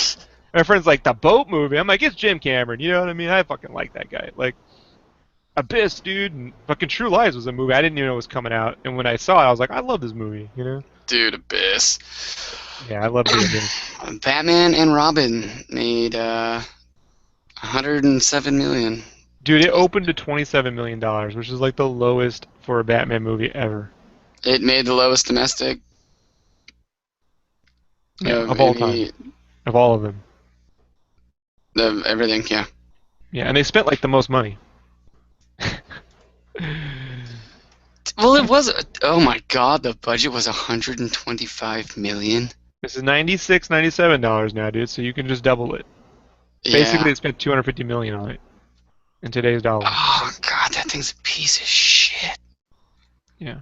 My friend's like, the boat movie. I'm like, it's Jim Cameron. You know what I mean? I fucking like that guy. Like, Abyss, dude, and fucking True Lies was a movie I didn't even know was coming out. And when I saw it, I was like, I love this movie. Dude, Abyss. Yeah, I love the Abyss. Batman and Robin made 107 million. Dude, it opened to $27 million, which is like the lowest for a Batman movie ever. It made the lowest domestic Yeah, of of all any time. Of all of them. of everything. Yeah. Yeah, and they spent like the most money. Well, it was. Oh my God, the budget was 125 million. This is $96, $97 now, dude, so you can just double it. Basically, Yeah. they spent $250 million on it in today's dollars. Oh God, that thing's a piece of shit. Yeah.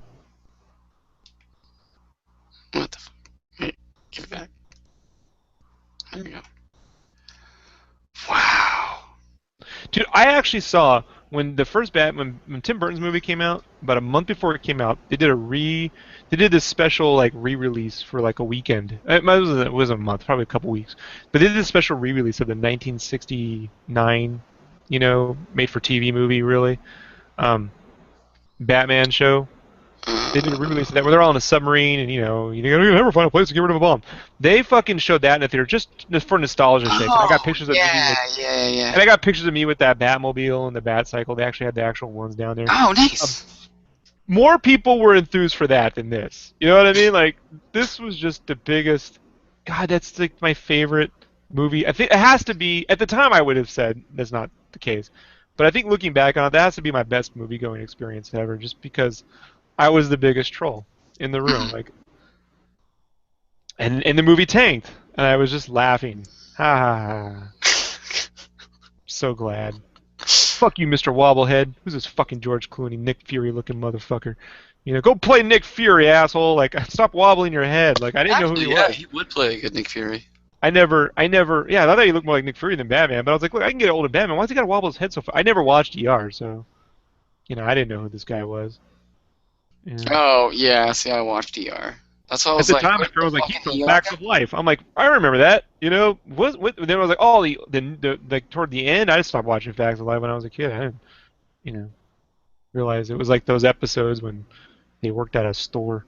What the? Wait, give it back. There you go. Wow. Dude, I actually saw when the first Batman, when Tim Burton's movie came out, about a month before it came out, they did this special like re-release for like a weekend. It was a month, probably a couple weeks, but they did this special re-release of the 1969, made for TV movie, really, Batman show. They did a re-release of that where they're all in a submarine and you never find a place to get rid of a bomb. They fucking showed that in the theater just for nostalgia sake. And I got Oh pictures of me yeah, with, yeah, and yeah. I got pictures of me with that Batmobile and the Batcycle. They actually had the actual ones down there. Oh, nice. More people were enthused for that than this. You know what I mean? Like, this was just the biggest. God, that's like my favorite movie. I think it has to be. At the time, I would have said that's not the case, but I think looking back on it, that has to be my best movie going experience ever. Just because I was the biggest troll in the room, like, and the movie tanked, and I was just laughing. Ha ha ha! So glad. Fuck you, Mr. Wobblehead. Who's this fucking George Clooney, Nick Fury looking motherfucker? Go play Nick Fury, asshole. Like, stop wobbling your head. Like, I didn't know who he Actually, yeah, was. he would play a good Nick Fury. Yeah, I thought he looked more like Nick Fury than Batman, but I was like, look, I can get older Batman. Why's he gotta wobble his head so far? I never watched ER, so, I didn't know who this guy was. Yeah. Oh yeah, see, I watched ER. That's why I At was the like, time, my what girl the was like, he's fucking from ER Facts guy? of Life. I'm like, I remember that. Then I was like, oh, like toward the end, I just stopped watching Facts of Life when I was a kid. I didn't, you know, realize it was like those episodes when they worked at a store.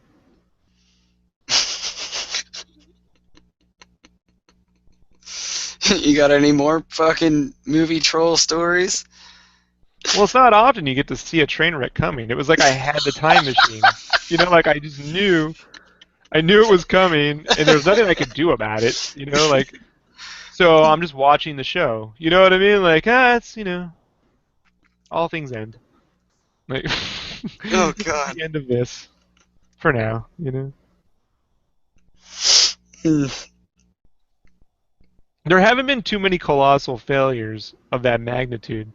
You got any more fucking movie troll stories? Well, it's not often you get to see a train wreck coming. It was like I had the time machine. Like I just knew, I knew it was coming, and there was nothing I could do about it. Like, so I'm just watching the show. You know what I mean? Like, it's, all things end. Like, Oh this is God. the end of this for now. Hmm. There haven't been too many colossal failures of that magnitude.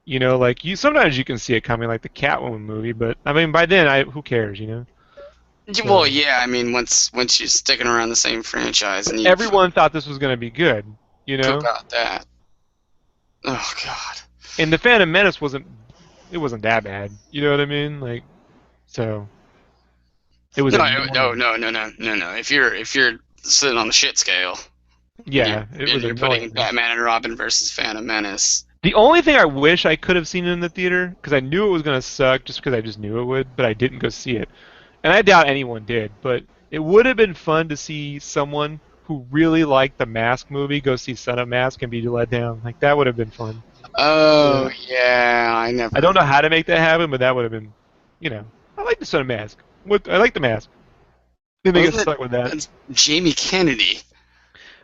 Like sometimes you can see it coming, like the Catwoman movie, but I mean, by then, who cares? So Well, yeah, I mean, once you're sticking around the same franchise and you everyone thought this was gonna be good, poop out that. Oh God. and the Phantom Menace wasn't that bad. You know what I mean? Like, so it was No, no, annoying. no, no, no, no, no. If you're sitting on the shit scale, and Yeah, it was you're putting annoying. Batman and Robin versus Phantom Menace. The only thing I wish I could have seen in the theater, because I knew it was gonna suck, just because I just knew it would, but I didn't go see it, and I doubt anyone did. But it would have been fun to see someone who really liked the Mask movie go see Son of Mask and be let down. Like that would have been fun. Oh Yeah. yeah, I I don't never. know how to make that happen, but that would have been, I like the Son of Mask. I like the Mask. Then they get Wasn't stuck with that. That's Jamie Kennedy.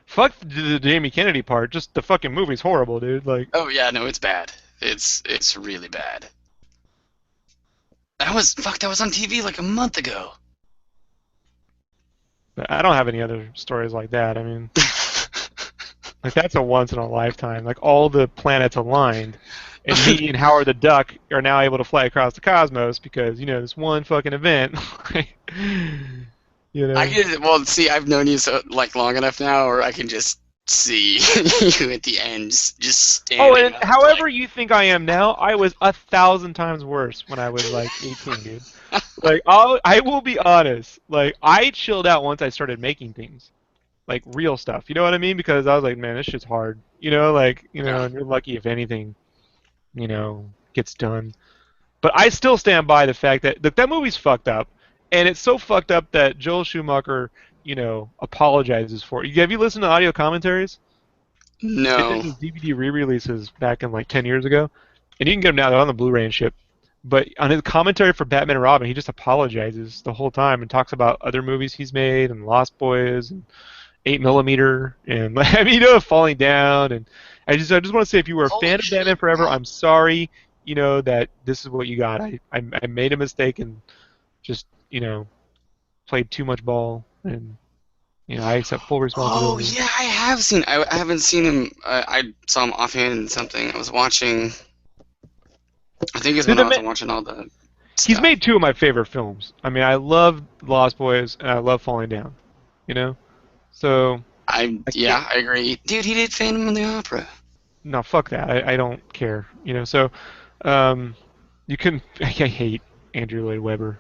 Fuck the Jamie Kennedy part. Just the fucking movie's horrible, dude. Like, Oh yeah, no, it's bad. It's really bad. That was on TV like a month ago. But I don't have any other stories like that. I mean, like that's a once in a lifetime. Like all the planets aligned, and me and Howard the Duck are now able to fly across the cosmos because this one fucking event. you I know. get it. Well, see, I've known you so like long enough now, or I can just see you at the end, just Oh, standing and up, however like. you think I am now, I was 1,000 times worse when I was like 18, dude. Like I will be honest. Like I chilled out once I started making things, like real stuff. You know what I mean? Because I was like, man, this shit's hard. Yeah. And you're lucky if anything, gets done. But I still stand by the fact that look, that movie's fucked up, and it's so fucked up that Joel Schumacher, apologizes for it. Have you listened to audio commentaries? They did No. these DVD re-releases back in like 10 years ago, and you can get them now. They're on the Blu-ray and shit. But on his commentary for Batman and Robin, he just apologizes the whole time and talks about other movies he's made and Lost Boys and 8 millimeter and I mean, falling down. And I just want to say, if you were a Holy fan of Batman shit, Forever, bro. I'm sorry. That this is what you got. I made a mistake and just played too much ball, and I accept full Oh responsibility. yeah, I have seen. I haven't seen him. I saw him offhand in something. I was watching. I think it's Dude, when I was watching all the he's stuff. made two of my favorite films. I mean, I love Lost Boys and I love Falling Down. You know, so I can't. Yeah, I agree, dude. He did Phantom of the Opera. No, fuck that. I don't care. So um, you can. I hate Andrew Lloyd Webber.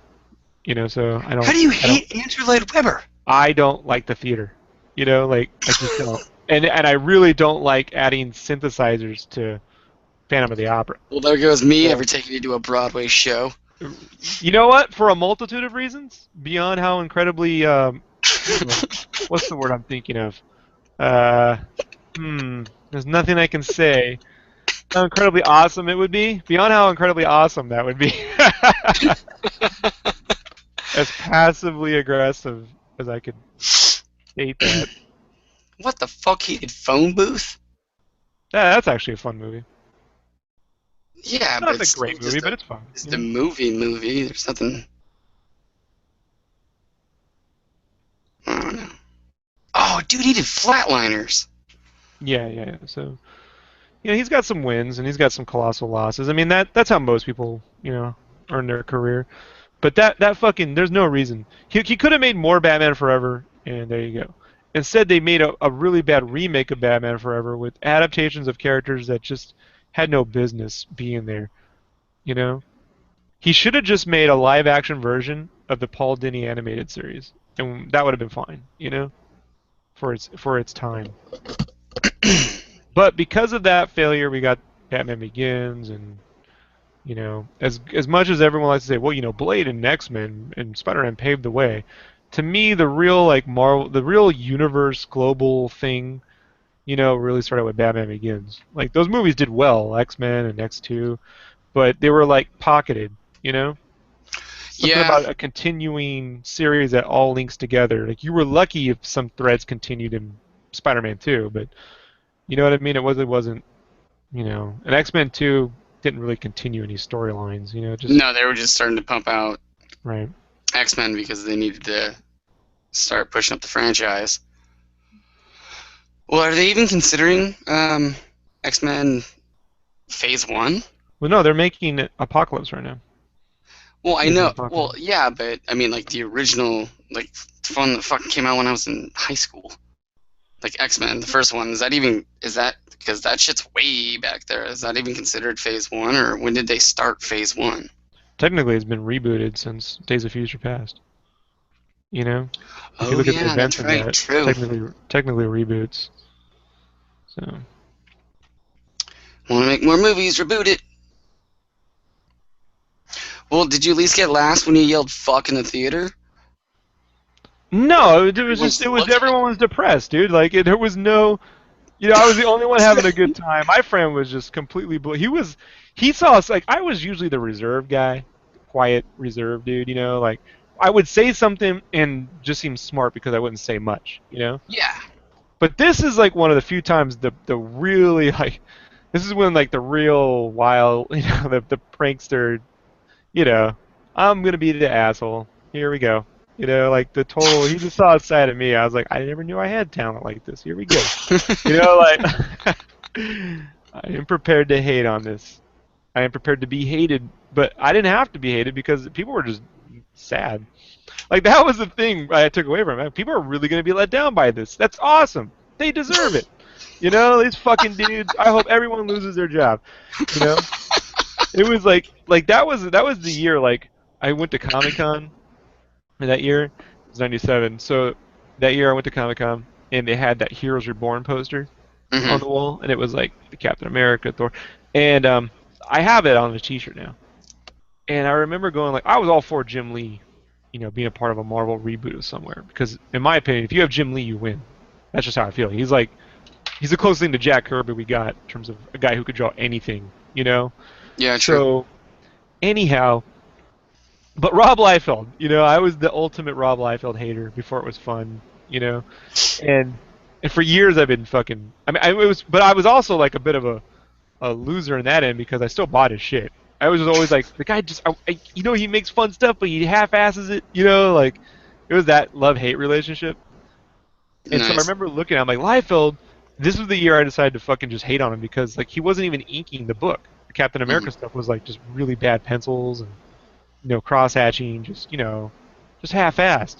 So I How don't. do you I don't. hate Andrew Lloyd Webber? I don't like the theater. Like I just don't. And I really don't like adding synthesizers to Phantom of the Opera. Well, there goes me So ever taking you to a Broadway show. you know what? For a multitude of reasons, beyond how incredibly what's the word I'm thinking of? Uh, there's nothing I can say. How incredibly awesome it would be. Beyond how incredibly awesome that would be. As passively aggressive as I could state that. What the fuck? He did Phone Booth? Yeah, that's actually a fun movie. Yeah, but Not a it's still great movie, but it's fun. just a movie. There's nothing. I don't know. Oh, dude, he did Flatliners. Yeah, yeah, yeah. So he's got some wins and he's got some colossal losses. I mean that's how most people earn their career. But that fucking there's no reason he could have made more Batman Forever, and there you go. Instead, they made a really bad remake of Batman Forever with adaptations of characters that just had no business being there. You know, he should have just made a live action version of the Paul Dini animated series, and that would have been fine. For its time. But because of that failure, we got Batman Begins, and as much as everyone likes to say, well, Blade and X-Men and Spider-Man paved the way. To me, the real like Marvel, the real universe global thing, really started with Batman Begins. Like those movies did well, X-Men and X2, but they were like pocketed, you know? Something Yeah, about a continuing series that all links together. Like you were lucky if some threads continued in Spider-Man 2, but you know what I mean? It wasn't, and X-Men 2 didn't really continue any storylines, just no, they were just starting to pump out right. X-Men because they needed to start pushing up the franchise. Well, are they even considering X-Men Phase 1? Well, no, they're making Apocalypse right now. Well, I Agent know. Well, Apocalypse. yeah, but I mean, like the original, like the one that fucking came out when I was in high school, like X-Men, the first one. Is that because that shit's way back there? Is that even considered Phase 1, or when did they start Phase 1? Technically, it's been rebooted since Days of Future Past. If you Oh look at the yeah, events that's of right. that, it's True. technically reboots. So Want to make more movies? Reboot it. Well, did you at least get laughs when you yelled "fuck" in the theater? no, it was just Everyone's it was looking. everyone was depressed, dude. Like there was no, I was the only one having a good time. My friend was just completely he saw us like I was usually the reserved guy, quiet, reserved dude. Like I would say something and just seem smart because I wouldn't say much. Yeah. But this is like one of the few times the really like This is when like the real wild, the prankster, you know, I'm gonna be the asshole. Here we go. Like the total. He just saw a side of me. I was like, I never knew I had talent like this. Here we go. Like I am prepared to hate on this. I am prepared to be hated, but I didn't have to be hated because people were just sad. Like that was the thing I took away from it. People are really gonna be let down by this. That's awesome. They deserve it. These fucking dudes. I hope everyone loses their job. You know, it was like that was the year like I went to Comic Con that year. It was '97. So that year I went to Comic Con and they had that Heroes Reborn poster on Hmm. the wall, and it was like the Captain America, Thor, and I have it on a T-shirt now. And I remember going like I was all for Jim Lee, being a part of a Marvel reboot of somewhere because in my opinion, if you have Jim Lee, you win. That's just how I feel. He's the closest thing to Jack Kirby we got in terms of a guy who could draw anything. Yeah, true. So anyhow, but Rob Liefeld, I was the ultimate Rob Liefeld hater before it was fun. And and for years I've been fucking. I mean, but I was also like a bit of a loser in that end because I still bought his shit. I was just always like the guy just, he makes fun stuff, but he half-asses it. Like it was that love-hate relationship. And so I Nice. remember looking at him like Liefeld. This was the year I decided to fucking just hate on him because like he wasn't even inking the book. The Captain Hmm. America stuff was like just really bad pencils and cross hatching, just half-assed.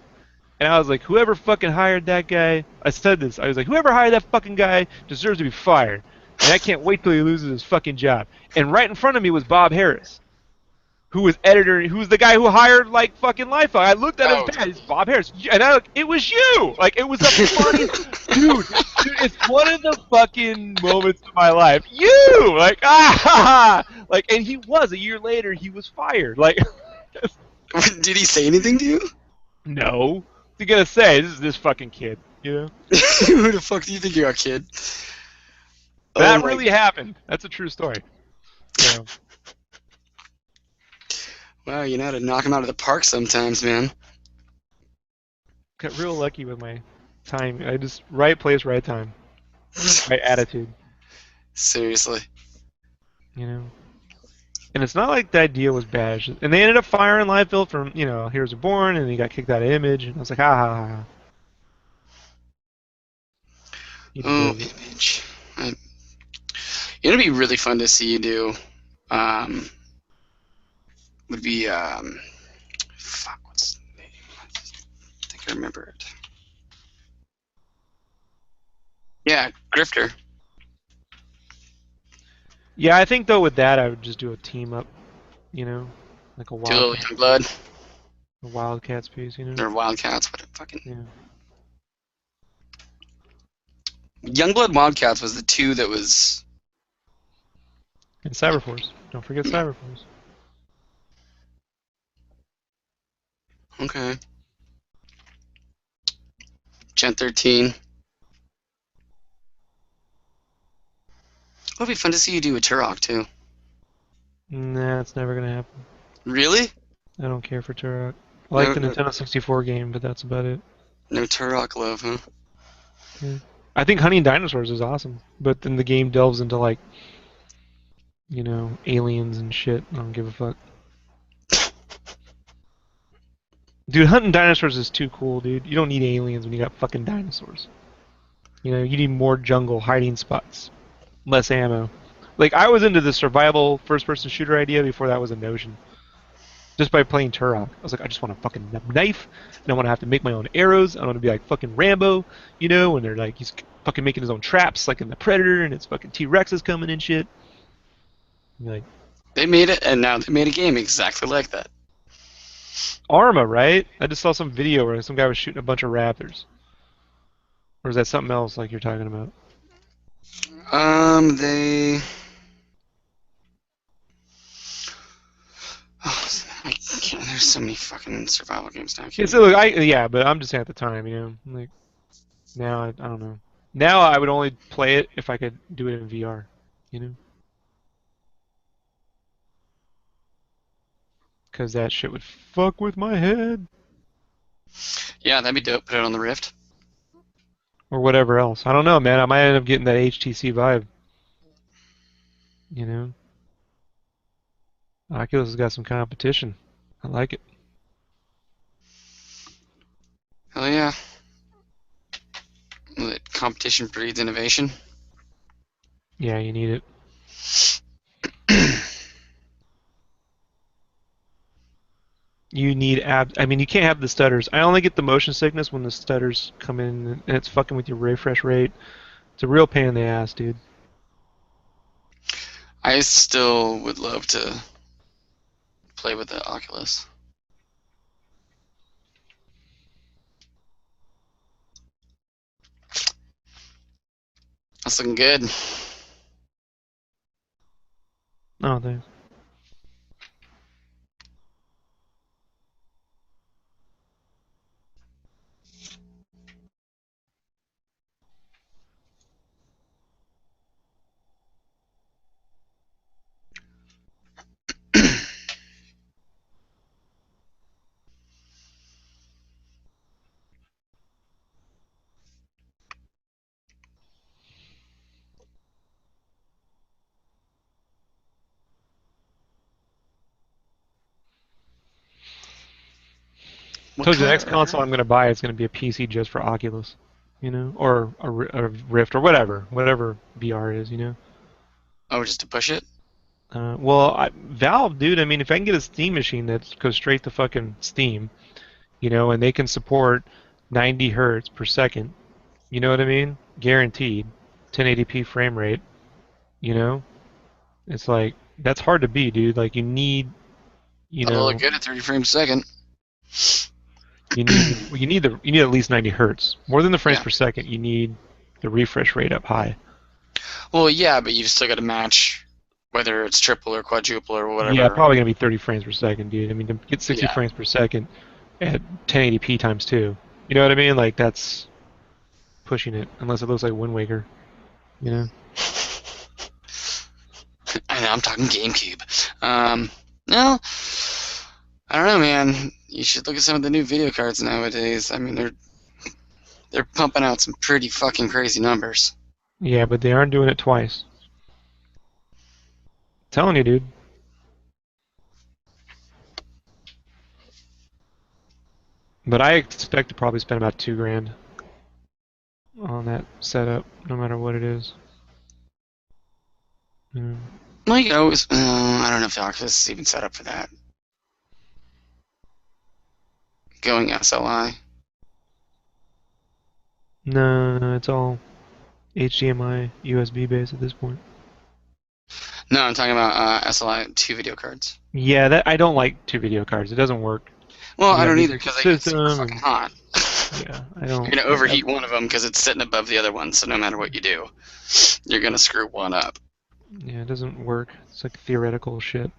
And I was like, whoever fucking hired that guy, I said this, I was like, whoever hired that fucking guy deserves to be fired. And I can't wait till he loses his fucking job. And right in front of me was Bob Harris, who was the guy who hired like fucking Life. I looked at his Oh. badge, it's Bob Harris, and it was you. Like it was the funniest, dude. It's one of the fucking moments of my life. You, like like, and he was a year later, he was fired. Like, Did he say anything to you? no, what's he gonna say? This is this fucking kid. Who the fuck do you think you are, kid? Oh That my. really happened. That's a true story. So Wow, you know how to knock him out of the park sometimes, man. got real lucky with my time. I just right place, right time, right attitude. Seriously. You know. And it's not like the idea was bad. And they ended up firing Liefeld from, Heroes Reborn, and he got kicked out of Image. And I was like, ha. He Oh, deserves it. image. It'd be really fun to see you do. Um, would be fuck. What's the name? I think I remember it. Yeah, Grifter. Yeah, I think though with that I would just do a team up, you know, like Do a little Youngblood a Wildcats piece. or Wildcats. What a fucking Yeah. Youngblood Wildcats was the two that was And Cyberforce. Don't forget Cyberforce. okay. Gen 13. It would be fun to see you do a Turok too. Nah, it's never gonna happen. Really? I don't care for Turok. I like No, the no, Nintendo 64 game, but that's about it. no Turok love, huh? Yeah. I think Hunting Dinosaurs is awesome, but then the game delves into like, aliens and shit. I don't give a fuck. Dude, hunting dinosaurs is too cool, dude. You don't need aliens when you got fucking dinosaurs. You need more jungle hiding spots, less ammo. Like I was into the survival first-person shooter idea before that was a notion. Just by playing Turok, I was like, I just want a fucking knife, and I want to have to make my own arrows. I want to be like fucking Rambo, when they're like he's fucking making his own traps, like in the Predator, and it's fucking T-Rex is coming and shit. You're like They made it, and now they made a game exactly like that. Arma, right? I just saw some video where some guy was shooting a bunch of raptors. Or is that something else like you're talking about? They. Oh, I can't, there's so many fucking survival games now. I Yeah, can't so even. look, yeah, but I'm just saying at the time, like now I don't know. Now I would only play it if I could do it in VR, you know, because that shit would fuck with my head Yeah, that'd be dope. Put it on the Rift. or whatever else. I don't know, man. I might end up getting that HTC vibe. You know, Oculus has got some competition. I like it. Hell yeah. Competition breeds innovation. Yeah, you need it. You need I mean, you can't have the stutters. I only get the motion sickness when the stutters come in and it's fucking with your refresh rate. It's a real pain in the ass, dude. I still would love to play with the Oculus. That's looking good. Oh, thanks. What Told you the next color? console I'm going to buy is going to be a PC just for Oculus, or a Rift or whatever VR is, Oh, just to push it? Well, Valve, dude. I mean, if I can get a Steam machine that goes straight to fucking Steam, and they can support 90 hertz per second, you know what I mean? Guaranteed, 1080p frame rate. You know, it's like that's hard to beat, dude. Like you That'll look know, good at 30 frames a second. you need at least 90 hertz. More than the frames Yeah. per second, you need the refresh rate up high. Well, yeah, but you've still got to match whether it's triple or quadruple or Yeah, whatever. probably gonna be 30 frames per second, dude. I mean, to get 60 Yeah. frames per second at 1080p times two. You know what I mean? Like that's pushing it, unless it looks like Wind Waker. You know? I know, I'm talking GameCube. No, I don't know, man. You should look at some of the new video cards nowadays. I mean, they're pumping out some pretty fucking crazy numbers. Yeah, but they aren't doing it twice. Telling you, dude. But I expect to probably spend about 2 grand on that setup, no matter what it is. Mm. Well, you could always. I don't know if the Oculus is even set up for that. Going SLI. No, no, it's all HDMI, USB based at this point. No, I'm talking about SLI 2 video cards. Yeah, that I don't like two video cards. It doesn't work. Well, You I gotta don't use either a because good they get system, super fucking and hot. yeah, I You're don't. gonna overheat one of them because it's sitting above the other one. So no matter what you do, you're gonna screw one up. Yeah, it doesn't work. It's like theoretical shit.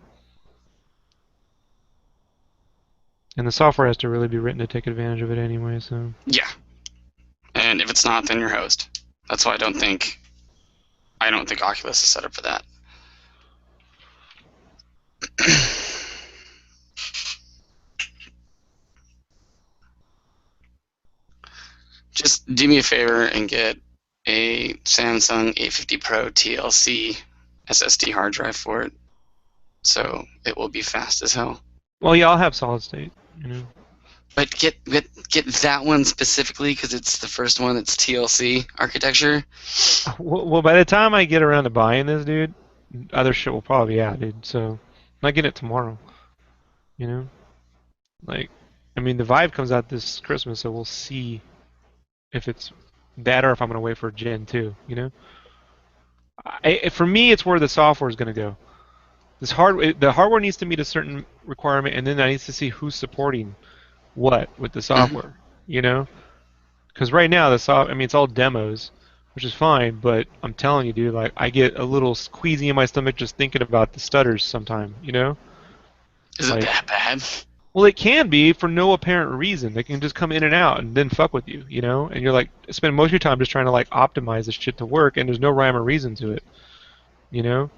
And the software has to really be written to take advantage of it anyway, so. Yeah, and if it's not, then you're host. That's why I don't think Oculus is set up for that. Just do me a favor and get a Samsung 850 Pro TLC SSD hard drive for it, so it will be fast as hell. Well, yeah, I'll have solid state. But get that one specifically because it's the first one that's TLC architecture. Well, by the time I get around to buying this, dude, other shit will probably be out, dude. So, I'm not getting it tomorrow, you know? Like, I mean, the Vive comes out this Christmas, so we'll see if it's that or if I'm gonna wait for Gen 2, you know? For me, it's where the software is gonna go. The hardware needs to meet a certain requirement, and then I need to see who's supporting what with the Hmm. software, you know? Because right now I mean, it's all demos, which is fine. But I'm telling you, dude, like I get a little squeezy in my stomach just thinking about the stutters sometime. Is it Like, that bad? well, it can be for no apparent reason. They can just come in and out and then fuck with you. And you're like spend most of your time just trying to like optimize this shit to work, and there's no rhyme or reason to it. You know?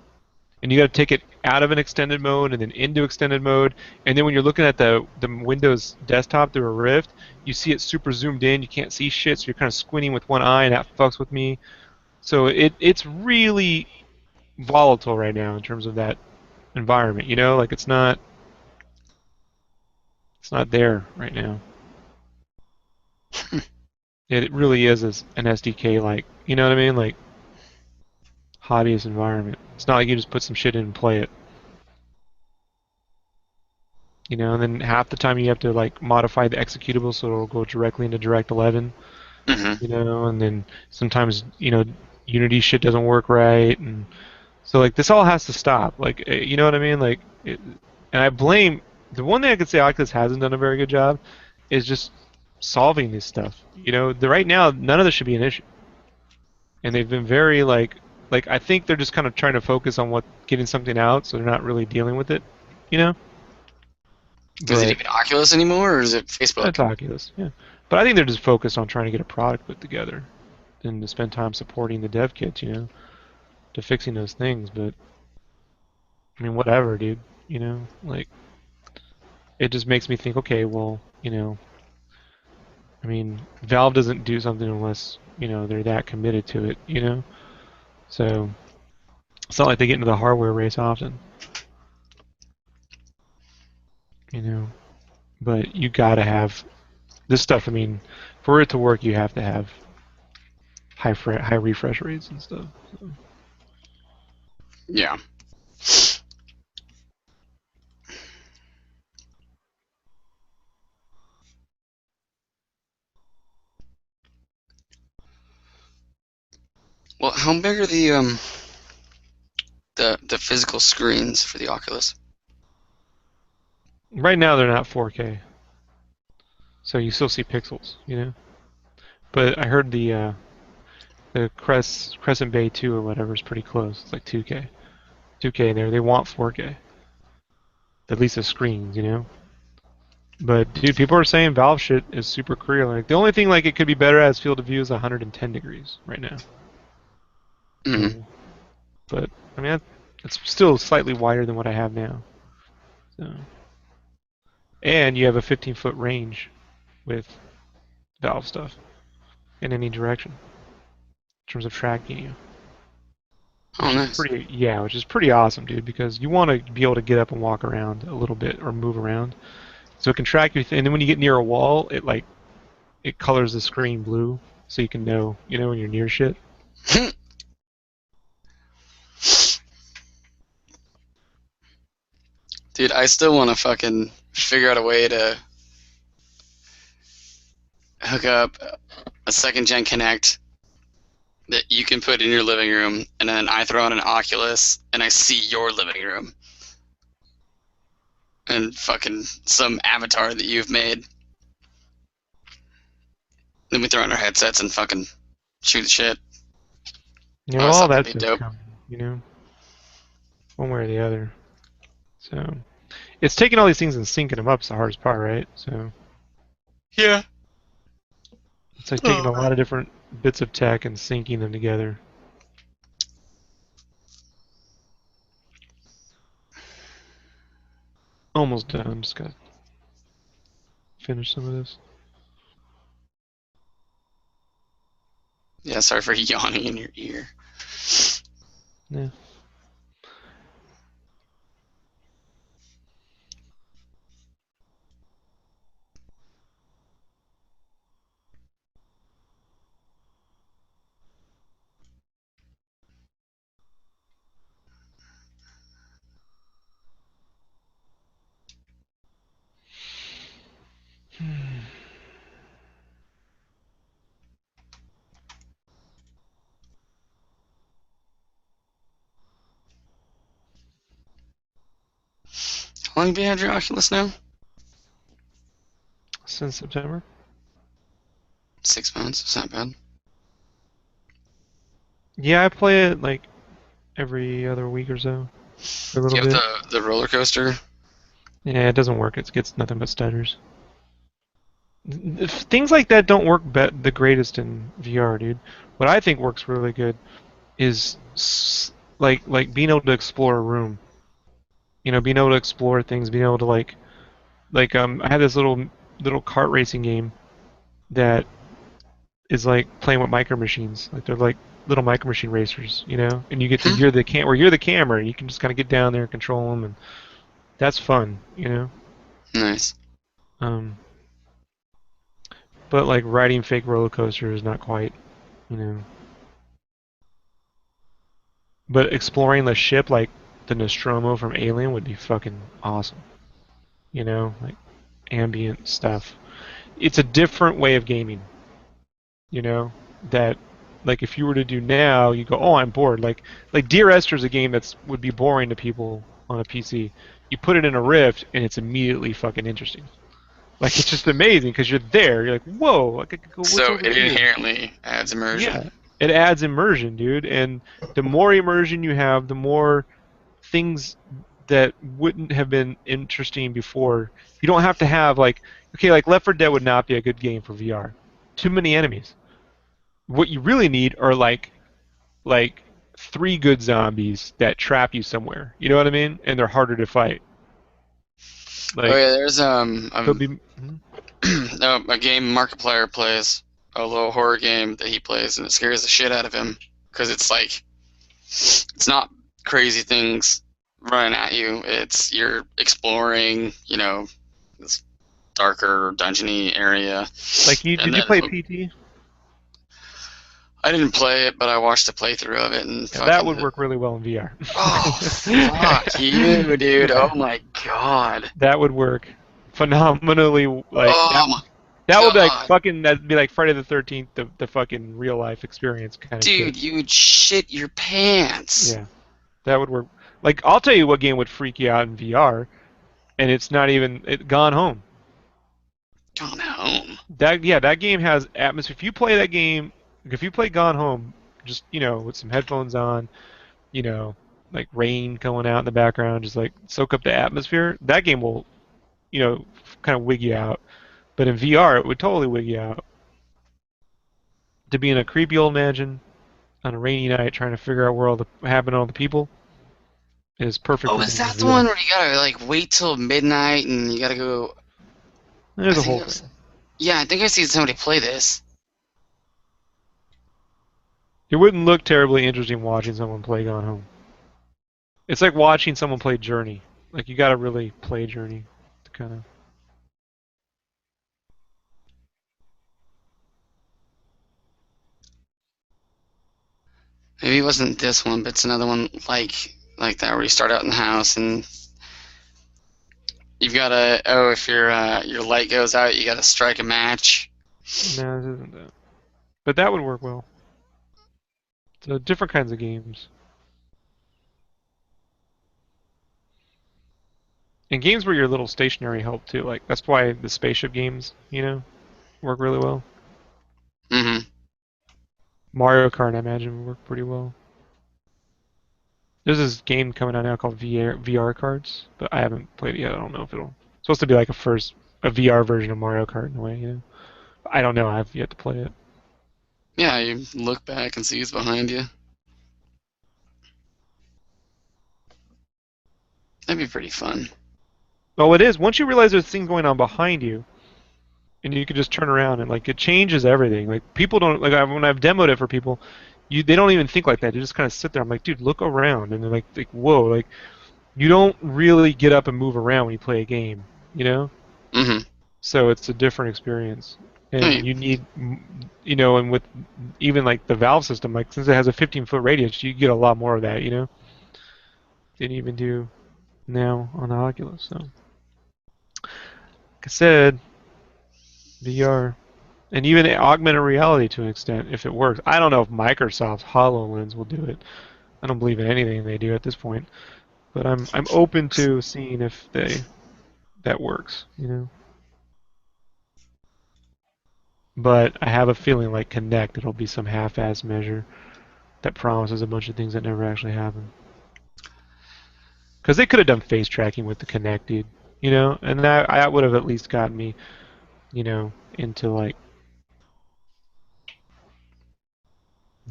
And you got to take it out of an extended mode and then into extended mode. And then when you're looking at the Windows desktop through a Rift, you see it super zoomed in. You can't see shit, so you're kind of squinting with one eye, and that fucks with me. So it's really volatile right now in terms of that environment. You know, like it's not there right now. It really is an SDK like, you know what I mean? Like hobbyist environment. It's not like you just put some shit in and play it. You know, and then half the time you have to like modify the executable so it'll go directly into Direct 11. Hmm. You know, and then sometimes Unity shit doesn't work right, and so like this all has to stop. Like you know what I mean? And I blame the one thing I could say Oculus hasn't done a very good job is just solving this stuff. You know, right now none of this should be an issue, and they've been very like I think they're just kind of trying to focus on what getting something out, so they're not really dealing with it. You know, Is it but even Oculus anymore, or is it that's Facebook? Oculus, yeah. But I think they're just focused on trying to get a product put together and to spend time supporting the dev kits. You know, to fixing those things. But I mean, whatever, dude. You know, like it just makes me think. Okay, well, I mean, Valve doesn't do something unless they're that committed to it. You know, so it's not like they get into the hardware race often. You know, but you gotta have this stuff. I mean, for it to work, you have to have high refresh rates and stuff. So. Yeah. Well, how big are the physical screens for the Oculus? Right now, they're not 4K, so you still see pixels. You know, but I heard the Crescent Bay 2 or whatever is pretty close. It's like 2K. 2K there. They want 4K. At least the screens, you know? But dude, people are saying Valve shit is super clear. Like the only thing like it could be better as field of view is 110 degrees right now. Hmm. So, but I mean it's still slightly wider than what I have now. So, and you have a 15-foot range with Valve stuff in any direction in terms of tracking you. Oh, Which is nice. pretty awesome, dude, because you want to be able to get up and walk around a little bit or move around. So it can track you, and then when you get near a wall, it colors the screen blue, so you can know, when you're near shit. Dude, I still want to fucking figure out a way to hook up a second gen Connect that you can put in your living room, and then I throw on an Oculus and I see your living room and fucking some avatar that you've made. Then we throw on our headsets and fucking shoot the shit. Oh, All something that be shit's dope. coming, one way or the other. So it's taking all these things and syncing them up is the hardest part, right? So Yeah. it's like taking Oh, a lot of different bits of tech and syncing them together. Almost done. Just gotta finish some of this. yeah, sorry for yawning in your ear. Yeah. How long have you had your Oculus now? Since September. 6 months. It's not bad. Yeah, I play it like every other week or so for a Do little you have bit. the roller coaster? Yeah, it doesn't work. It gets nothing but stutters. Things like that don't work the greatest in VR, dude. What I think works really good is like being able to explore a room. Being able to explore things, being able to I have this little kart racing game that is like playing with micro machines. Like they're like little micro machine racers, you know, and you get to Hmm. you're the camera, and you can just kind of get down there and control them, and that's fun, you know. Nice. Um, but like riding fake roller coaster is not quite, you know. But exploring the ship like the Nostromo from Alien would be fucking awesome, you know, like ambient stuff. It's a different way of gaming, you know, that like if you were to do now, you go, oh, I'm bored. Like Dear Esther is a game that's would be boring to people on a PC. You put it in a Rift, and it's immediately fucking interesting. Like it's just amazing because you're there. You're like, whoa, like, I could go, what's So over it here? inherently adds immersion. Yeah, it adds immersion, dude. And the more immersion you have, the more things that wouldn't have been interesting before. You don't have to have like, okay, like Left 4 Dead would not be a good game for VR. Too many enemies. What you really need are like three good zombies that trap you somewhere. You know what I mean? And they're harder to fight. Oh Like yeah, there's they'll be. Mhm. no, a game Markiplier plays, a little horror game that he plays, and it scares the shit out of him because it's like it's not crazy things running at you. It's you're exploring, this darker dungeony area, Like you and did you then play PT? I didn't play it, but I watched a playthrough of it and Yeah, that would fucking work really well in VR. oh fuck you, dude! Oh Yeah, my god! that would work phenomenally. Like Oh my that would be like god! fucking that'd be like Friday the 13th, the fucking real life experience kind of shit. Dude, you'd shit your pants. Yeah, that would work. Like I'll tell you what game would freak you out in VR, and it's not even Gone Home. Gone home. That game has atmosphere. If you play that game, if you play Gone Home, just with some headphones on, you know, like rain going out in the background, just like soak up the atmosphere. That game will, kind of wig you out. But in VR, it would totally wig you out. To be in a creepy old mansion on a rainy night trying to figure out where all the what happened to all the people is perfect Oh, for is being in that the VR. one where you gotta like wait till midnight and you gotta go? I There's a think whole it was. thing. Yeah, I think I seen somebody play this. It wouldn't look terribly interesting watching someone play Gone Home. It's like watching someone play Journey. Like you got to really play Journey to kind of. Maybe it wasn't this one, but it's another one like that where you start out in the house and you've gotta. Oh, if your light goes out, you gotta strike a match. No, this isn't that. But that would work well. So different kinds of games. And games where you're a little stationary help too. Like that's why the spaceship games, work really well. Mm-hmm. Mario Kart, I imagine, would work pretty well. There's this game coming out now called VR Cards, but I haven't played it yet. I don't know if it'll. It's supposed to be like a VR version of Mario Kart in a way. I don't know. I've yet to play it. Yeah, you look back and see who's behind you. That'd be pretty fun. Well, it is. Once you realize there's things going on behind you, and you can just turn around and like it changes everything. Like people don't like when I've demoed it for people, they don't even think like that. They just kind of sit there. I'm like, dude, look around, and they're like, whoa, like you don't really get up and move around when you play a game, you know? Mm-hmm. So it's a different experience. Hey, And you need, and with even like the valve system, like since it has a 15-foot radius, you get a lot more of that, than you even do now on the Oculus. So, like I said, VR. And even augmented reality to an extent, if it works. I don't know if Microsoft's HoloLens will do it. I don't believe in anything they do at this point. But I'm open to seeing if that works. But I have a feeling like Connect, it'll be some half-ass measure that promises a bunch of things that never actually happen. Because they could have done face tracking with the Connect, dude. And that would have at least gotten me, into like,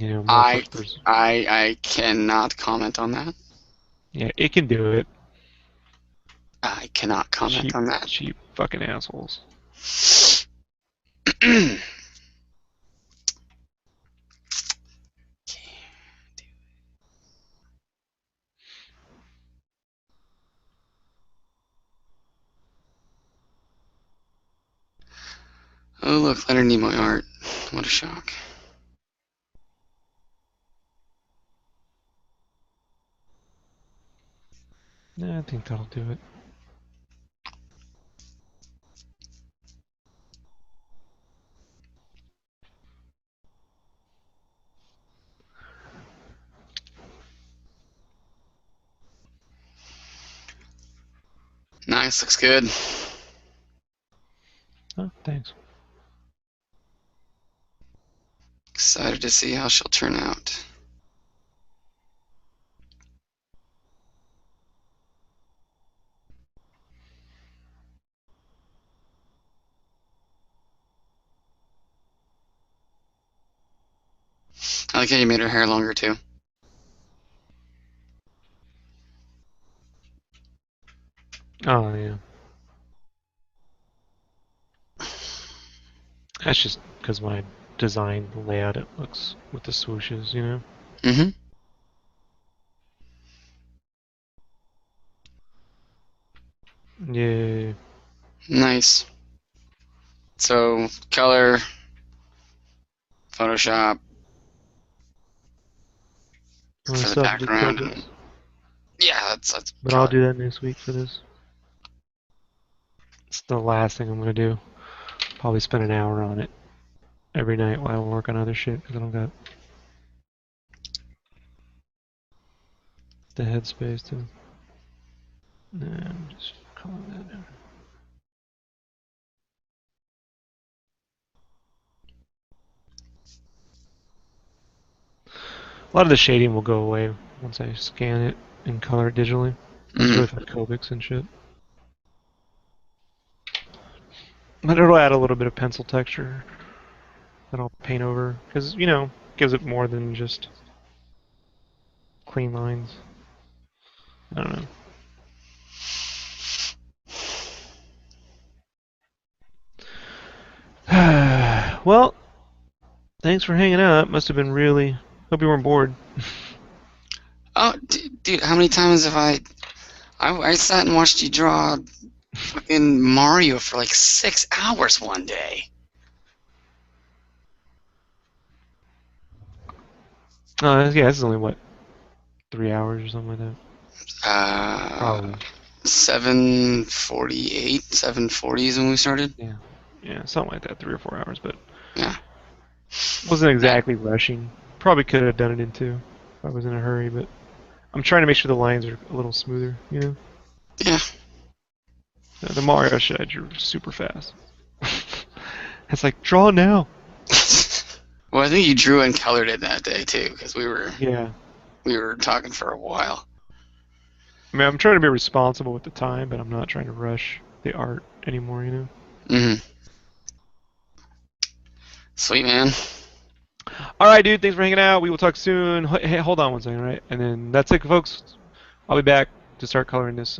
more I first person. I cannot comment on that. Yeah, it can do it. I cannot comment Cheap, on that. cheap fucking assholes. Oh, look, Leonard Nimoy art. What a shock. Yeah, I think that'll do it. Nice, looks good. Oh, thanks. Excited to see how she'll turn out. I like how you made her hair longer too. Oh, yeah. That's just because when I designed the layout, it looks with the swooshes, you know? Mm-hmm. Yeah. Nice. So, color, Photoshop Well, I for the still have to do background, and Copics, yeah, that's but I'll color. do that next week for this. It's the last thing I'm gonna do. Probably spend an hour on it every night while I work on other shit because I don't got the headspace to. Nah, I'm just calling that down. A lot of the shading will go away once I scan it and color it digitally. I just Mm. really like Copics and shit. But it'll add a little bit of pencil texture that I'll paint over because, you know, gives it more than just clean lines. I don't know. Well, thanks for hanging out. Must have been really. Hope you weren't bored. Oh, dude, how many times have I sat and watched you draw fucking Mario for like 6 hours one day. Yeah, this is only what 3 hours or something like that. Uh, Probably. 7:48, 7:40 is when we started. Yeah. Yeah, something like that. 3 or 4 hours, but Yeah. wasn't That, exactly rushing. Probably could have done it in two if I was in a hurry, but I'm trying to make sure the lines are a little smoother. You know, yeah. the Mario shit I drew super fast. It's like draw now. Well, I think you drew and colored it that day too, because Yeah. we were talking for a while. I mean, I'm trying to be responsible with the time, but I'm not trying to rush the art anymore. You know. Hmm. Sweet man. All right, dude. Thanks for hanging out. We will talk soon. Hey, hold on one second, all right? And then that's it, folks. I'll be back to start coloring this.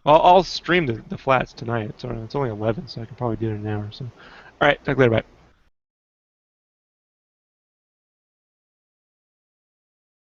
I'll stream the flats tonight. It's only 11, so I can probably do it in an hour. So, all right. Talk later. Bye.